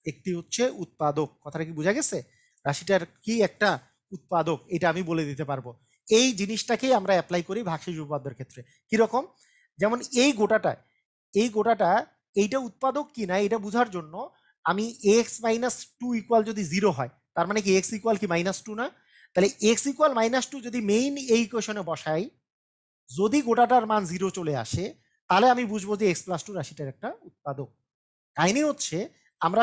একটি হচ্ছে উৎপাদক। কথাটা কি বোঝা গেছে? রাশিটার কি একটা উৎপাদক, এটা আমি বলে দিতে পারবো। এই জিনিসটাকেই আমরা অ্যাপ্লাই করি ভাগশেষ উপপাদ্যের ক্ষেত্রে। কিরকম? যেমন এই গোটাটা এইটা উৎপাদক কি না এটা বোঝার জন্য আমি x-2 ইকুয়াল যদি 0 হয়, তার মানে কি x ইকুয়াল কি -2 না? তাহলে x ইকুয়াল -2 যদি মেইন এই ইকুয়েশনে বসাই, যদি গোটাটার মান 0 চলে আসে, তাহলে আমি বুঝবো যে x+2 রাশিটার একটা উৎপাদক। কাহিনী হচ্ছে আমরা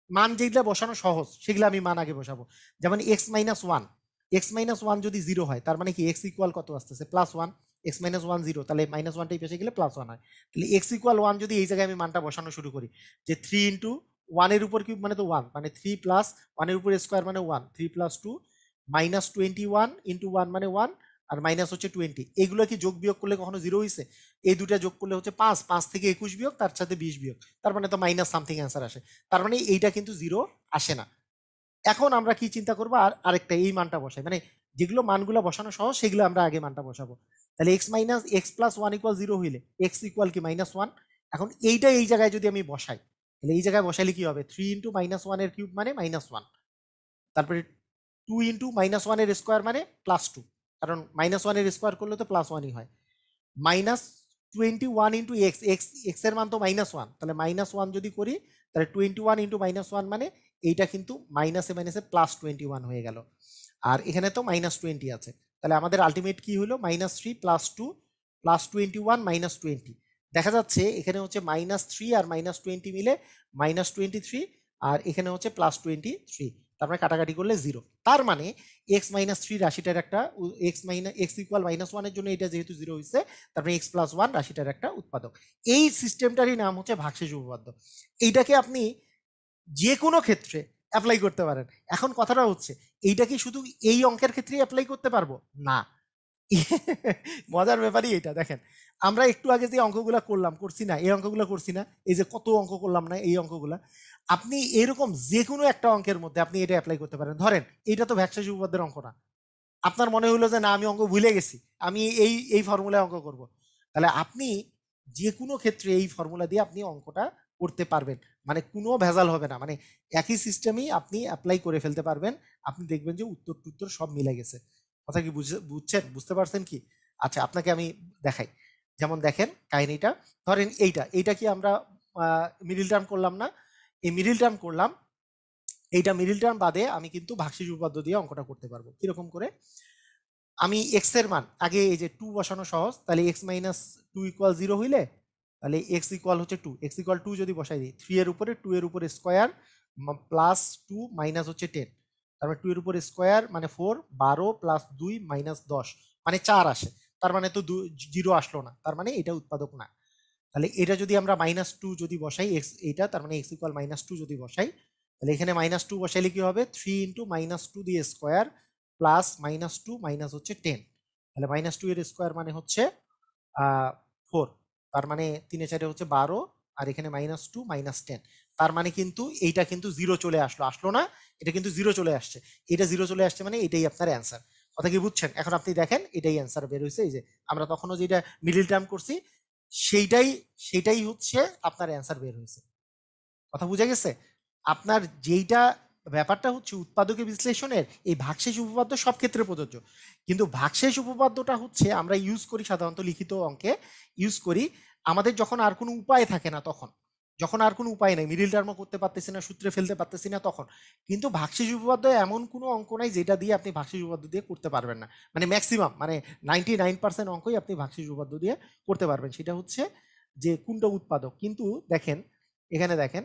মান যেগুলা বসানো সহজ সেগুলো আমি মান আগে বসাবো। যেমন x-1 যদি 0 হয়, তার মানে কি x ইকুয়াল কত আসতেছে? +1। x-1 0, তাহলে -1টা এই পাশে গেলে +1 হয়। তাহলে x ইকুয়াল 1 যদি এই জায়গায় আমি মানটা বসানো শুরু করি, যে 3 ইন্টু 1 এর উপর কিউব মানে তো 1, মানে 3 + 1 এর উপর স্কোয়ার মানে 1, 3 + 2 -21 ইন্টু 1 মানে 1, আর মাইনাস হচ্ছে 20। এগুলো কি যোগ বিয়োগ করলে কখনো জিরো হয়েছে? এই দুটা যোগ করলে হচ্ছে 5, 5 থেকে 21 বিয়োগ, তার সাথে 20 বিয়োগ, তার মানে তো মাইনাস সামথিং অ্যান্সার আসে। তার মানে এইটা কিন্তু জিরো আসে না। এখন আমরা কি চিন্তা করবো, আর আরেকটা এই মানটা বসাই, মানে যেগুলো মানগুলো বসানো সহজ সেগুলো আমরা আগে মানটা বসাবো। তাহলে x minus x plus one equal zero হইলে এক্স ইকুয়াল কি -1। এখন এইটা এই জায়গায় যদি আমি বসাই, তাহলে এই জায়গায় বসাইলে কি হবে, 3 ইন্টু -1 এর কিউব মানে -1, তারপরে 2 ইন্টু -1 এর স্কোয়ার মানে +2, কারণ -1 এর স্কোয়ার করলে তো +1ই হয়। -21 ইন্টু এক্স, এক্স এর মান তো -1, তাহলে -1 যদি করি তাহলে 21 ইন্টু -1 মানে এইটা কিন্তু মাইনাসে মাইনাসে +21 হয়ে গেল। আর এখানে তো -20 আছে, তাহলে আমাদের আলটিমেট কি হলো, -3 +2 +21 -20। দেখা যাচ্ছে এখানে হচ্ছে -3 আর -20 মিলে -23, আর এখানে হচ্ছে +23, তার মানে কাটাকাটি করলে 0। তার মানে x-3 রাশিটার একটা x ইকুয়াল -1 এর জন্য এটা যেহেতু 0 হয়েছে, তারপরে x+1 রাশিটার একটা উৎপাদক। এই সিস্টেমটারই নাম হচ্ছে ভাগশেষ উপপাদ্য। এইটাকে আপনি যে কোনো ক্ষেত্রে অ্যাপ্লাই করতে পারেন। এখন কথাটা হচ্ছে, এইটা কি শুধু এই অঙ্কের ক্ষেত্রেই অ্যাপ্লাই করতে পারবো? না। মজার ব্যাপারই এটা, দেখেন আমরা একটু আগে যে অঙ্কগুলো করছি না, এই অঙ্কগুলো করছি না, এই যে কত অঙ্ক করলাম না এই অঙ্কগুলা, আপনি এরকম যে কোনো একটা অঙ্কের মধ্যে আপনি এটা অ্যাপ্লাই করতে পারেন। ধরেন এইটা তো ভাগশেষ উপপাদ্যের অঙ্ক না, আপনার মনে হলো যে না আমি অঙ্ক ভুলে গেছি, আমি এই এই ফর্মুলায় অঙ্ক করব, তাহলে আপনি যে কোনো ক্ষেত্রে এই ফর্মুলা দিয়ে আপনি অঙ্কটা করতে পারবেন, মানে কোনো ভেজাল হবে না, মানে একই সিস্টেমেই আপনি অ্যাপ্লাই করে ফেলতে পারবেন। আপনি দেখবেন যে উত্তর টুত্তর সব মিলে গেছে। কথা কি বুঝছেন, বুঝতে পারছেন কি? আচ্ছা আপনাকে আমি দেখাই, যেমন দেখেন কাহিনীটা, ধরেন এইটা এইটা কি আমরা মিডিল টার্ম করলাম না, এই মিডিল টার্ম করলাম, এইটা মিডিল টার্ম বাদে আমি কিন্তু ভাগশেষ উপপাদ্য দিয়ে অঙ্কটা করতে পারবো। কিরকম করে, আমি এক্স এর মান আগে এই যে 2 বসানো সহজ, তাহলে x-2 ইকুয়াল 0 হইলে তাহলে x ইকুয়াল হচ্ছে 2, x ইকুয়াল 2 যদি বসাই দিই, 3 এর উপরে 2 এর উপরে স্কোয়ার +2 মাইনাস হচ্ছে 10, তারপরে 2 এর উপরে স্কোয়ার মানে 4, 12 +2 -10 মানে 4 আসে, তার মানে তো 0 আসলো না, তার মানে এটা উৎপাদক না। তাহলে এটা যদি আমরা -2 যদি বসাই x, এইটা তার মানে x ইকুয়াল -2 যদি বসাই, তাহলে এখানে -2 বসাইলে কি হবে, 3 ইন্টু -2 দিয়ে স্কোয়ার প্লাস -2 মাইনাস হচ্ছে 10, তাহলে -2 এর স্কোয়ার মানে হচ্ছে 4, তার মানে 3 এ 4 হচ্ছে 12, আর এখানে -2 -10, তার মানে কিন্তু এইটা কিন্তু 0 চলে আসলো না, এটা কিন্তু 0 চলে আসছে, এটা 0 চলে আসছে মানে এটাই আপনার অ্যান্সার। কথা কি বুঝছেন? এখন আপনি দেখেন এটাই অ্যান্সার বের হয়েছে, এই যে আমরা তখনও যেটা মিডিল টার্ম করছি সেইটাই সেটাই হচ্ছে আপনার অ্যান্সার বের হয়েছে। কথা বুঝা গেছে? আপনার যেইটা ব্যাপারটা হচ্ছে উৎপাদকের বিশ্লেষণের এই ভাগশেষ উপপাদ্য সব ক্ষেত্রে প্রযোজ্য, কিন্তু ভাগশেষ উপপাদ্যটা হচ্ছে আমরা ইউজ করি সাধারণত লিখিত অঙ্কে ইউজ করি আমাদের যখন আর কোনো উপায় থাকে না, তখন যখন আর কোনো উপায় নাই, মিডিল টার্মও করতে পারতেছি না, সূত্রে ফেলতে পারতেছি না, তখন কিন্তু ভাগশেষ উপপাদ্য এমন কোনো অঙ্ক নাই যেটা দিয়ে আপনি ভাগশেষ উপপাদ্য দিয়ে করতে পারবেন না, মানে ম্যাক্সিমাম মানে 99% অঙ্কই আপনি ভাগশেষ উপপাদ্য দিয়ে করতে পারবেন। সেটা হচ্ছে যে কোনটা উৎপাদক। কিন্তু দেখেন এখানে দেখেন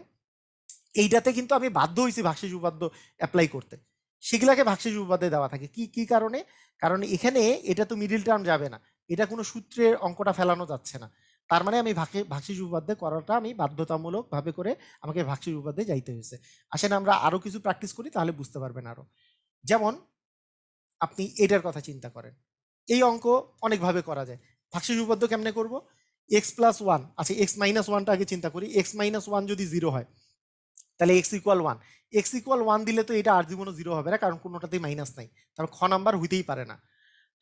এইটাতে কিন্তু আমি বাধ্য হয়েছি ভাগশেষ উপপাদ্য অ্যাপ্লাই করতে, সেগুলাকে ভাগশেষ উপপাদ্যে দেওয়া থাকে। কি কি কারণে? কারণ এখানে এটা তো মিডিল টার্ম যাবে না, এটা কোনো সূত্রের অঙ্কটা ফেলানো যাচ্ছে না, তার মানে আমি ভাগশেষ উপপাদ্যে করাটা আমি বাধ্যতামূলক ভাবে করে আমাকে ভাগশেষ উপপাদ্যে যাইতে হয়েছে। আসেন আমরা আরো কিছু প্র্যাকটিস করি, তাহলে বুঝতে পারবেন আরো। যেমন আপনি এটার কথা চিন্তা করেন, এই অঙ্ক অনেকভাবে করা যায়। ভাগশেষ উপপাদ্য কেমনে করব, x+1, আচ্ছা x-1টা আগে চিন্তা করি, x-1 যদি 0 হয় তাহলে x ইকুয়াল 1, x ইকুয়াল 1 দিলে তো এটা আর জীবনও 0 হবে না, কারণ কোনোটাতেই মাইনাস নাই, তারপর খ নাম্বার হইতেই পারে না।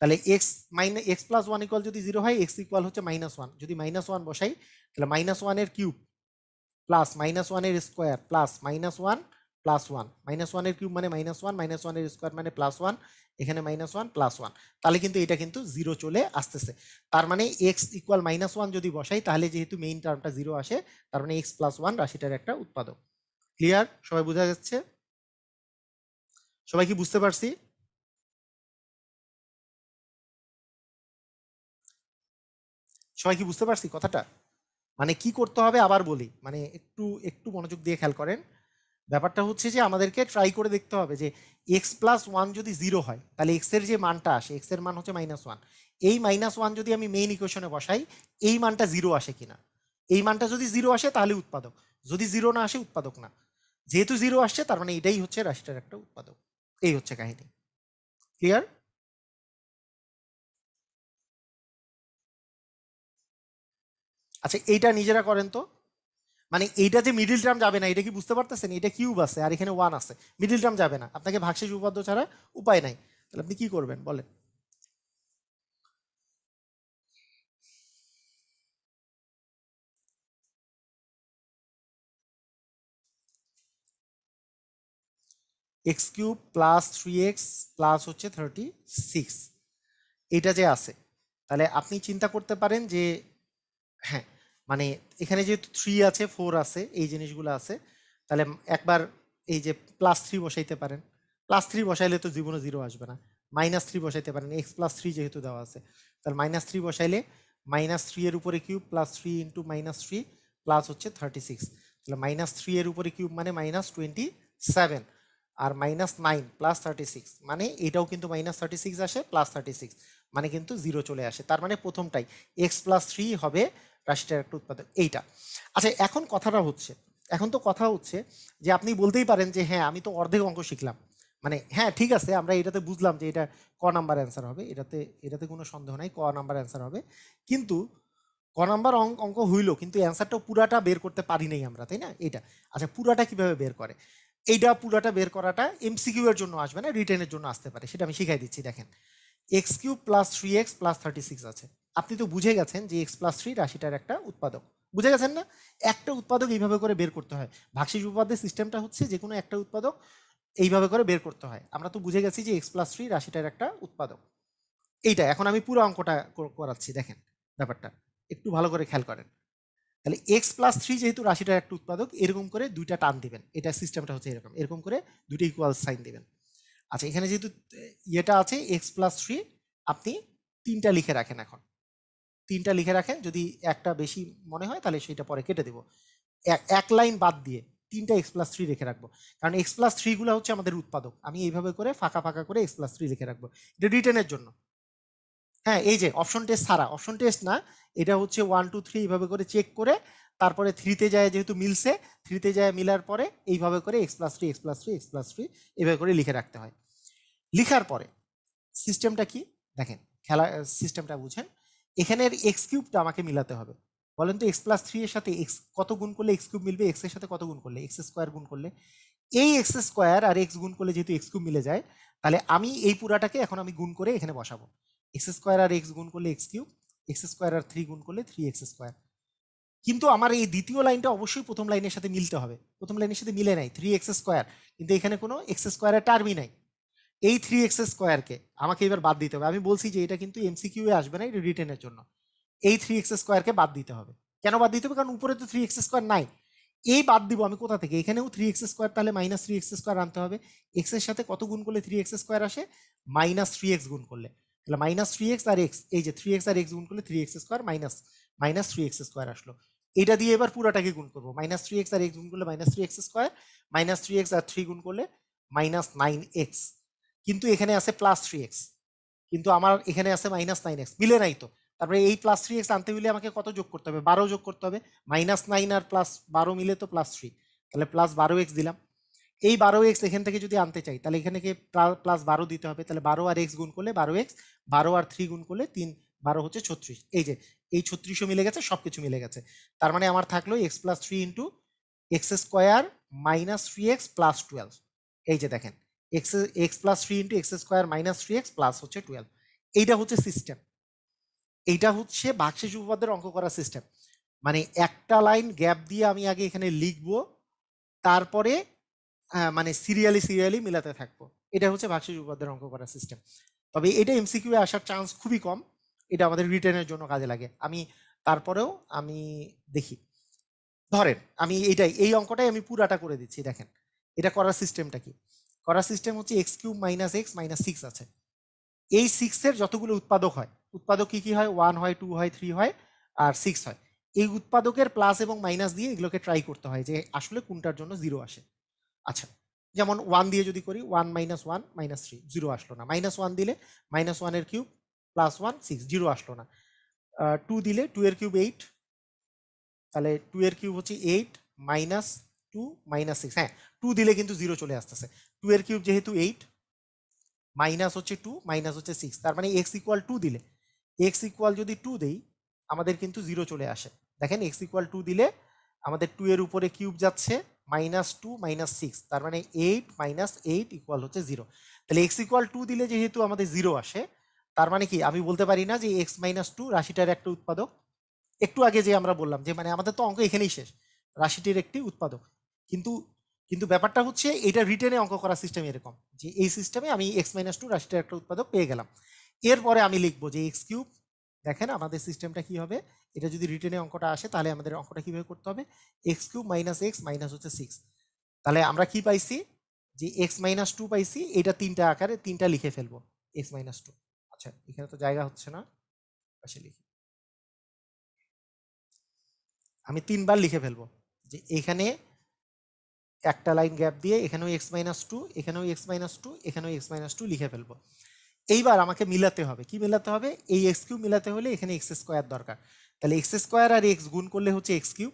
তাহলে x+1 ইকুয়াল যদি 0 হয়, x ইকুয়াল হচ্ছে -1, যদি -1 বসাই তাহলে -1 এর কিউব প্লাস -1 এর স্কোয়ার প্লাস -1 প্লাস 1, -1 এর কিউব মানে -1, -1 এর স্কোয়ার মানে +1, এখানে -1 প্লাস 1, তাহলে কিন্তু এটা কিন্তু 0 চলে আসতেছে। তার মানে x ইকুয়াল -1 যদি বসাই, তাহলে যেহেতু মেইন টার্মটা 0 আসে, তার মানে x+1 রাশিটার একটা উৎপাদক। ক্লিয়ার? সবাই বোঝা যাচ্ছে? সবাই কি বুঝতে পারছি? সবাই কি বুঝতে পারছি কথাটা? মানে কি করতে হবে আবার বলি, মানে একটু একটু মনোযোগ দিয়ে খেয়াল করেন। ব্যাপারটা হচ্ছে যে আমাদেরকে ট্রাই করে দেখতে হবে যে x+1 যদি 0 হয়, তাহলে x এর যে মানটা আসে, x এর মান হচ্ছে -1, এই -1 যদি আমি মেইন ইকুয়েশনে বসাই, এই মানটা 0 আসে কিনা। এই মানটা যদি 0 আসে তাহলে উৎপাদক, যদি 0 না আসে উৎপাদক না। যেহেতু 0 আসছে তার মানে এটাই হচ্ছে রাশিটার একটা উৎপাদক। এই হচ্ছে কাহিনী। ক্লিয়ার? আচ্ছা এইটা নিজেরা করেন তো, মানে এইটা যে মিডিল টার্ম যাবে না, এটা কি বুঝতে পারতেছেন? এটা কিউব আছে আর এখানে ওয়ান আছে, মিডিল টার্ম যাবে না, আপনাকে ভাগশেষ উপপাদ্য ছাড়া উপায় নাই। তাহলে আপনি কি করবেন বলেন? X cube plus 3x plus হচ্ছে 36, এটা যে আছে, তাহলে আপনি চিন্তা করতে পারেন যে হ্যাঁ, মানে এখানে যেহেতু 3 আছে 4 আছে এই জিনিসগুলো আছে, তাহলে একবার এই যে +3 বসাইতে পারেন। +3 বসাইলে তো জীবনে জিরো আসবে না, -3 বসাইতে পারেন, x+3 যেহেতু দেওয়া আছে। তাহলে -3 বসাইলে -3 এর উপরে কিউব প্লাস 3 ইন্টু -3 প্লাস হচ্ছে 36, তাহলে -3 এর উপরে কিউব মানে -27, আর -9 প্লাস 36 মানে এটাও কিন্তু -36 আসে, +36 মানে কিন্তু জিরো চলে আসে। তার মানে প্রথমটাই x+3 হবে রাশিটার একটা উৎপাদক এইটা। আচ্ছা এখন কথাটা হচ্ছে, এখন তো কথা হচ্ছে যে আপনি বলতেই পারেন যে হ্যাঁ আমি তো অর্ধেক অঙ্ক শিখলাম, মানে হ্যাঁ ঠিক আছে আমরা এটাতে বুঝলাম যে এটা ক নাম্বার অ্যান্সার হবে, এটাতে এটাতে কোনো সন্দেহ নাই, ক নাম্বার অ্যান্সার হবে। কিন্তু ক নাম্বার অঙ্ক হইলো কিন্তু অ্যান্সারটা পুরাটা বের করতে পারি নাই আমরা, তাই না? এটা আচ্ছা পুরাটা কিভাবে বের করে, এইটা পুরাটা বের করাটা এমসিকিউ এর জন্য আসবে না, রিটেনের জন্য আসতে পারে, সেটা আমি শিখাই দিচ্ছি। দেখেন x cube plus 3x plus 36 আছে, আপনি তো বুঝে গেছেন যে x+3 রাশিটার একটা উৎপাদক, বুঝে গেছেন না? একটা উৎপাদক এইভাবে করে বের করতে হয়, ভাগশেষ উপপাদ্যের সিস্টেমটা হচ্ছে যে কোনো একটা উৎপাদক এইভাবে করে বের করতে হয়। আমরা তো বুঝে গেছি যে x+3 রাশিটার একটা উৎপাদক, এইটা এখন আমি পুরো অঙ্কটা করাচ্ছি, দেখেন ব্যাপারটা একটু ভালো করে খেয়াল করেন। তাহলে x+3 যেহেতু রাশিটার একটা উৎপাদক, এরকম করে দুইটা টান দিবেন, এটা সিস্টেমটা হচ্ছে এরকম, এরকম করে দুটো ইকুয়াল সাইন দিবেন। আচ্ছা এখানে যেহেতু ইয়েটা আছে x+3, আপনি 3টা লিখে রাখেন, এখন 3টা লিখে রাখেন, যদি একটা বেশি মনে হয় তাহলে সেটা পরে কেটে দেবো, এক লাইন বাদ দিয়ে 3টা x+3 রেখে রাখবো, কারণ x+3 গুলো হচ্ছে আমাদের উৎপাদক, আমি এইভাবে করে ফাঁকা ফাঁকা করে x+3 লিখে রাখবো, এটা রিটেনের জন্য। হ্যাঁ এই যে অপশন টেস্ট ছাড়া, অপশন টেস্ট না, এটা হচ্ছে 1 2 3 এইভাবে করে চেক করে তারপরে 3তে যায় যেহেতু মিলছে, 3তে যায় মিলার পরে এইভাবে করে x+3 x+3 x+3 এইভাবে করে লিখে রাখতে হয়। লিখার পরে সিস্টেমটা কি দেখেন, খেলা সিস্টেমটা বুঝেন, এখানের এক্স কিউবটা আমাকে মিলাতে হবে। বলেন তো x+3 এর সাথে এক্স কত গুণ করলে এক্স কিউব মিলবে, এক্স এর সাথে কত গুণ করলে, এক্স স্কোয়ার গুণ করলে, এই এক্স স্কোয়ার আর এক্স গুণ করলে যেহেতু এক্স কিউব মিলে যায়, তাহলে আমি এই পুরাটাকে এখন আমি গুণ করে এখানে বসাবো, এক্স স্কোয়ার আর এক্স গুণ করলে এক্স কিউব, এক্স স্কোয়ার আর 3 গুণ করলে 3x স্কোয়ার। কিন্তু আমার এই দ্বিতীয় লাইনটা অবশ্যই প্রথম লাইনের সাথে মিলতে হবে, প্রথম লাইনের সাথে মিলে নাই 3x স্কোয়ার, কিন্তু এখানে কোনো এক্স স্কোয়ারের টার্মই নাই, এই 3x স্কোয়ারকে আমাকে এবার বাদ দিতে হবে। আমি বলছি যে এটা কিন্তু এমসিকিউ এ আসবে না, এটা রিটেনের জন্য, এই 3x স্কোয়ারকে বাদ দিতে হবে। কেন বাদ দিতে হবে? কারণ উপরে তো 3x স্কোয়ার নাই, এই বাদ দিব আমি কোথা থেকে, এখানেও 3x স্কোয়ার, তাহলে -3x স্কোয়ার আনতে হবে, এক্স এর সাথে কত গুণ করলে 3x স্কোয়ার আসে, -3x গুণ করলে, তাহলে -3x আর x, এই যে 3x আর x গুণ করলে 3x স্কোয়ার -3x স্কোয়ার আসলো, এটা দিয়ে এবার পুরোটাকে গুণ করবো, -3x আর x গুণ করলে -3x স্কোয়ার, -3x আর 3 গুণ করলে -9x, কিন্তু এখানে আছে +3x, কিন্তু আমার এখানে আছে -9x, মিলে নাই তো, তারপরে এই +3x আনতে হলে আমাকে কত যোগ করতে হবে, 12 যোগ করতে হবে, -9 আর +12 মিলে তো +3, তাহলে +12x দিলাম। এই 12x এখান থেকে যদি আনতে চাই তাহলে এখানে কি +12 দিতে হবে, তাহলে 12 আর x গুণ করলে 12x, 12 আর 3 গুণ করলে 3, 12 হচ্ছে 36, এই যে এই 36ও মিলে গেছে, সবকিছু মিলে গেছে। তার মানে আমার থাকলো x+3 into X square -3x plus 12, এই যে দেখেন x+3 into X square -3x plus হচ্ছে 12, এইটা হচ্ছে সিস্টেম, এইটা হচ্ছে ভাগশেষ উপপাদ্যের অঙ্ক করার সিস্টেম। মানে একটা লাইন গ্যাপ দিয়ে আমি আগে এখানে লিখবো, তারপরে মানে সিরিয়ালি সিরিয়ালি মিলাতে থাকবো, এটা হচ্ছে ভাগশেষ উপপাদ্যের অঙ্ক করার সিস্টেম। তবে এটা এমসিকিউ এ আসার চান্স খুবই কম, এটা আমাদের রিটেনের জন্য কাজে লাগে। আমি তারপরেও আমি দেখি, ধরেন আমি এইটাই এই অঙ্কটাই আমি পুরাটা করে দিচ্ছি, দেখেন এটা করার সিস্টেমটা কি, করার সিস্টেম হচ্ছে এক্স কিউব -x -6 আছে, এই 6 এর যতগুলো উৎপাদক হয়, উৎপাদক কি কি হয়, 1 হয় 2 হয় 3 হয় আর 6 হয়, এই উৎপাদকের প্লাস এবং মাইনাস দিয়ে এগুলোকে ট্রাই করতে হয় যে আসলে কোনটার জন্য জিরো আসে। আচ্ছা যেমন 1 দিয়ে যদি করি, 1 - 1 -3 জিরো আসলো না, -1 দিলে -1 এর কিউব +1 6 জিরো আসলো না, 2 দিলে 2 এর কিউব 8, তাহলে 2 এর কিউব হচ্ছে 8 -2 -6, হ্যাঁ 2 দিলে কিন্তু জিরো চলে আসতেছে, 2 এর কিউব যেহেতু 8, মাইনাস হচ্ছে 2, মাইনাস হচ্ছে 6, তার মানে x ইকুয়াল 2 দিলে, x ইকুয়াল যদি 2 দেই আমাদের কিন্তু 0 চলে আসে। দেখেন x ইকুয়াল 2 দিলে আমাদের 2 এর উপরে কিউব যাচ্ছে, -2 -6, তার মানে 8 - 8 ইকুয়াল হচ্ছে 0। তাহলে x ইকুয়াল 2 দিলে যেহেতু আমাদের 0 আসে, তার মানে কি আমি বলতে পারি না যে x - 2 রাশিটার একটা উৎপাদক? একটু আগে যে আমরা বললাম যে মানে আমাদের তো অঙ্ক এখানেই শেষ, রাশিটির একটি উৎপাদক। কিন্তু কিন্তু ব্যাপারটা হচ্ছে এটা রিটেনে অঙ্ক করার সিস্টেম এরকম যে এই সিস্টেমে আমি x - 2 রাশিটার একটা উৎপাদক পেয়ে গেলাম। এরপরে আমি লিখবো যে x কিউব। দেখেন আমাদের সিস্টেমটা কি হবে, এটা যদি রিটেনে অঙ্কটা আসে তাহলে আমাদের অঙ্কটা কিভাবে করতে হবে, x cube minus x minus হচ্ছে 6। তাহলে আমরা কি পাইছি যে x - 2 পাইছি, এটা তিনটা আকারে তিনটা লিখে ফেলবো x - 2। আচ্ছা এখানে তো জায়গা হচ্ছে না, পাশে লিখি, আমি 3 বার লিখে ফেলবো যে এখানে একটা লাইন গ্যাপ দিয়ে এখানেও x - 2, এখানেও x - 2, এখানেও x - 2 লিখে ফেলবো। এইবার আমাকে মিলাতে হবে, কি মিলাতে হবে, এই x কিউব মিলাতে হলে এখানে x স্কোয়ার দরকার। তাহলে x স্কোয়ার আর x গুণ করলে হচ্ছে x কিউব,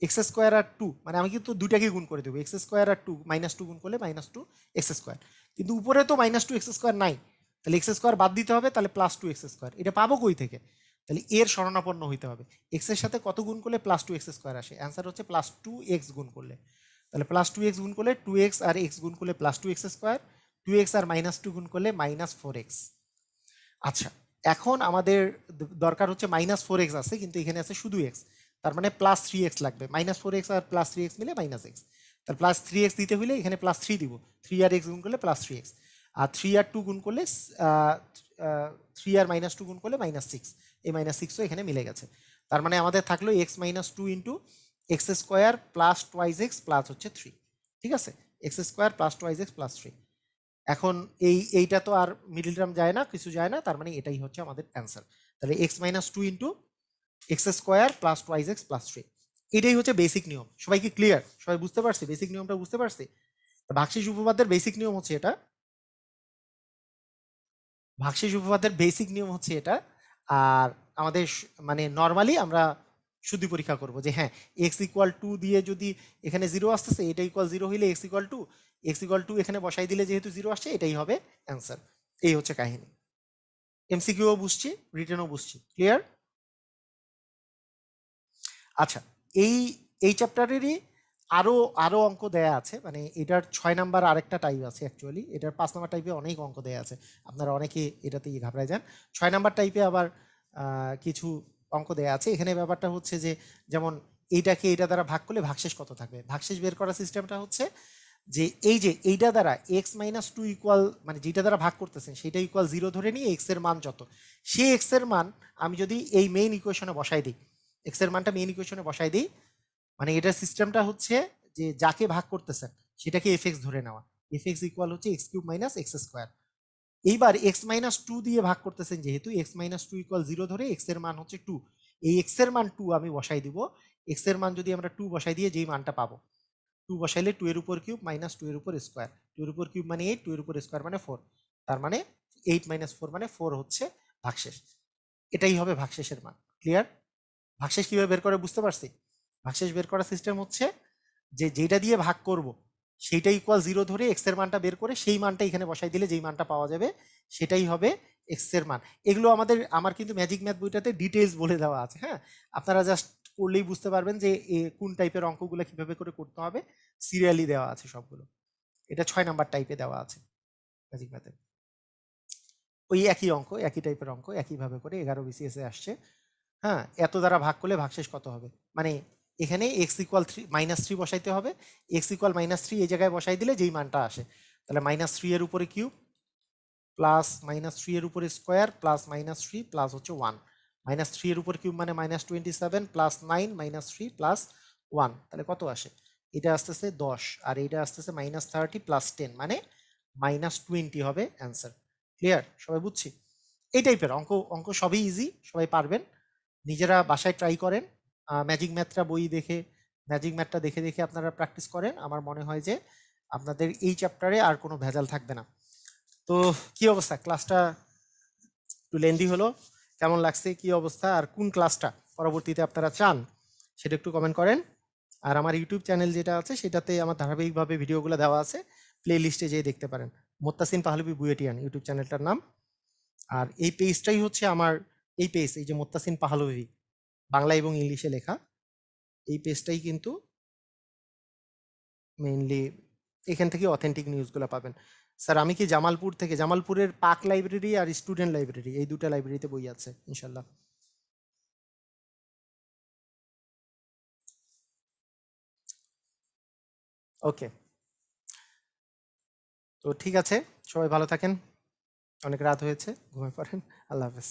x স্কোয়ার আর 2, মানে আমি কিন্তু দুটাকে গুণ করে দেবো, x স্কোয়ার আর 2 -2 গুণ করলে -2 x স্কোয়ার। কিন্তু উপরে তো -2 x স্কোয়ার নাই, তাহলে x স্কোয়ার বাদ দিতে হবে, তাহলে +2 x স্কোয়ার। এটা পাবো কই থেকে, তাহলে এর শরণাপন্ন হইতে হবে। x এর সাথে কত গুণ করলে +2 x স্কোয়ার আসে, অ্যান্সার হচ্ছে +2 x গুণ করলে। তাহলে +2 x গুণ করলে 2x আর x গুণ করলে +2 x স্কোয়ার, 2x আর -2 গুণ করলে -4x। আচ্ছা এখন আমাদের দরকার হচ্ছে -4x আছে, কিন্তু এখানে আছে শুধু x, তার মানে +3x লাগবে। -4x আর +3x মিলে -x, তার +3x দিতে হলে এখানে +3 দিব, 3 আর x গুণ করলে +3x, আর 3 আর 2 গুণ করলে 3 আর -2 গুণ করলে -6, এই -6ও এখানে মিলে গেছে। তার মানে আমাদের থাকলো x - 2 into X square plus twice x plus হচ্ছে 3। ঠিক আছে, x square plus twice x plus 3। এখন এইটা তো আর মিডল টার্ম যায় না, কিছু যায় না, তার মানে এটাই হচ্ছে আমাদের অ্যান্সার। তাহলে x - 2 into X square plus twice x plus 3, এটাই হচ্ছে বেসিক নিয়ম। সবাই কি ক্লিয়ার, সবাই বুঝতে পারছি, বেসিক নিয়মটা বুঝতে পারছি? ভাগশেষ উপপাদ্যের বেসিক নিয়ম হচ্ছে এটা, ভাগশেষ উপপাদ্যের বেসিক নিয়ম হচ্ছে এটা। আর আমাদের মানে নর্মালি আমরা শুদ্ধি পরীক্ষা করব যে হ্যাঁ এক্স ইকুয়াল 2 দিয়ে যদি এখানে 0 আসতেছে, এটা ইকুয়াল 0 হইলে এক্স ইকুয়াল 2 এখানে বসাই দিলে যেহেতু 0 আসছে এটাই হবে অ্যান্সার। এই হচ্ছে কাহিনী। এমসিকিউও বুঝছি, রিটেনও বুঝছি, ক্লিয়ার? আচ্ছা এই এই চ্যাপ্টারেরই আরো আরো অঙ্ক দেয়া আছে, মানে এটার 6 নাম্বার আরেকটা টাইপ আছে অ্যাকচুয়ালি, এটার 5 নাম্বার টাইপে অনেক অঙ্ক দেয়া আছে, আপনারা অনেকে এটাতে ঘাবড়ায় যান। 6 নাম্বার টাইপে আবার কিছু অঙ্ক দেয়া আছে। এখানে ব্যাপারটা হচ্ছে যে যেমন এইটাকে এইটা দ্বারা ভাগ করলে ভাগশেষ কত থাকবে, ভাগশেষ বের করার সিস্টেমটা হচ্ছে যে এই যে এইটা দ্বারা x - 2 ইকুয়াল, মানে যেটা দ্বারা ভাগ করতেছেন সেটা ইকুয়াল 0 ধরে নিয়ে x এর মান যত, সেই x এর মান আমি যদি এই মেইন ইকুয়েশনে বসাই দিই, x এর মানটা মেইন ইকুয়েশনে বসাই দিই, মানে এটার সিস্টেমটা হচ্ছে যে যাকে ভাগ করতেছেন সেটাকে fx ধরে নেওয়া, fx ইকুয়াল হচ্ছে x cube minus x square. এইবার x - 2 দিয়ে ভাগ করতেছেন যেহেতু x - 2 ইকুয়াল 0 ধরে x এর মান হচ্ছে 2, এই x এর মান 2 আমি বসাই দিব। x এর মান যদি আমরা 2 বসাই দিয়ে যেই মানটা পাবো, 2 বসাইলে 2 এর উপর কিউব মাইনাস 2 এর উপর স্কোয়ার, 2 এর উপর কিউব মানে 8, 2 এর উপর স্কোয়ার মানে 4, তার মানে 8 - 4 মানে 4 হচ্ছে ভাগশেষ। এটাই হবে ভাগশেষের মান। ক্লিয়ার? ভাগশেষ কিভাবে বের করে বুঝতে পারছি? ভাগশেষ বের করার সিস্টেম হচ্ছে যে যেটা দিয়ে ভাগ করব সেইটা ইকুয়াল 0 ধরে এক্স এর মানটা বের করে সেই মানটা এখানে বসাই দিলে যেই মানটা পাওয়া যাবে সেটাই হবে এক্স এর মান। এগুলো আমার কিন্তু ম্যাজিক ম্যাথ বইটাতে ডিটেইলস বলে দেওয়া আছে, হ্যাঁ আপনারা জাস্ট করলেই বুঝতে পারবেন যে কোন টাইপের অঙ্কগুলো কিভাবে করে করতে হবে, সিরিয়ালি দেওয়া আছে সবগুলো। এটা 6 নাম্বার টাইপে দেওয়া আছে ম্যাজিক ম্যাথে, ওই একই অঙ্ক, একই টাইপের অঙ্ক, একইভাবে করে 11 বিসিএস এ আসছে। হ্যাঁ এত দ্বারা ভাগ করলে ভাগশেষ কত হবে, মানে এখানে এক্স ইকুয়াল -3 বসাইতে হবে, এক্স ইকুয়াল -3 এই জায়গায় বসাই দিলে যেই মানটা আসে, তাহলে -3 এর উপরে কিউব প্লাস -3 এর উপরে স্কোয়ার প্লাস -3 প্লাস হচ্ছে 1, -3 এর উপর কিউব মানে -27 প্লাস 9 -3 প্লাস 1, তাহলে কত আসে, এটা আসতেছে 10 আর এইটা আসতেছে -30 প্লাস 10 মানে -20 হবে অ্যান্সার। ক্লিয়ার, সবাই বুঝছি? এই টাইপের অঙ্ক, অঙ্ক সবই ইজি, সবাই পারবেন, নিজেরা বাসায় ট্রাই করেন। ম্যাজিক ম্যাথটা বই দেখে, ম্যাজিক ম্যাথটা দেখে দেখে আপনারা প্র্যাকটিস করেন, আমার মনে হয় যে আপনাদের এই চ্যাপ্টারে আর কোনো ভেজাল থাকবে না। তো কি অবস্থা, ক্লাসটা একটু লেন্দি হলো, কেমন লাগছে, কি অবস্থা, আর কোন ক্লাসটা পরবর্তীতে আপনারা চান সেটা একটু কমেন্ট করেন। আর আমার ইউটিউব চ্যানেল যেটা আছে সেটাতে আমার ধারাবাহিকভাবে ভিডিওগুলো দেওয়া আছে, প্লে লিস্টে যেয়ে দেখতে পারেন। মোত্তাসিন পাহলভি বুয়েটিয়ান ইউটিউব চ্যানেলটার নাম। আর এই পেজটাই হচ্ছে আমার এই পেজ, এই যে মোত্তাসিন পাহলভি বাংলা এবং ইংলিশে লেখা, এই পেজটাই কিন্তু মেইনলি এখান থেকে অথেন্টিক নিউজগুলো পাবেন। স্যার আমি কি জামালপুর থেকে, জামালপুরের পাক লাইব্রেরি আর স্টুডেন্ট লাইব্রেরি এই দুটো লাইব্রেরিতে বই আছে ইনশাল্লাহ। ওকে, তো ঠিক আছে, সবাই ভালো থাকেন, অনেক রাত হয়েছে, ঘুমিয়ে পড়েন, আল্লাহ হাফেজ।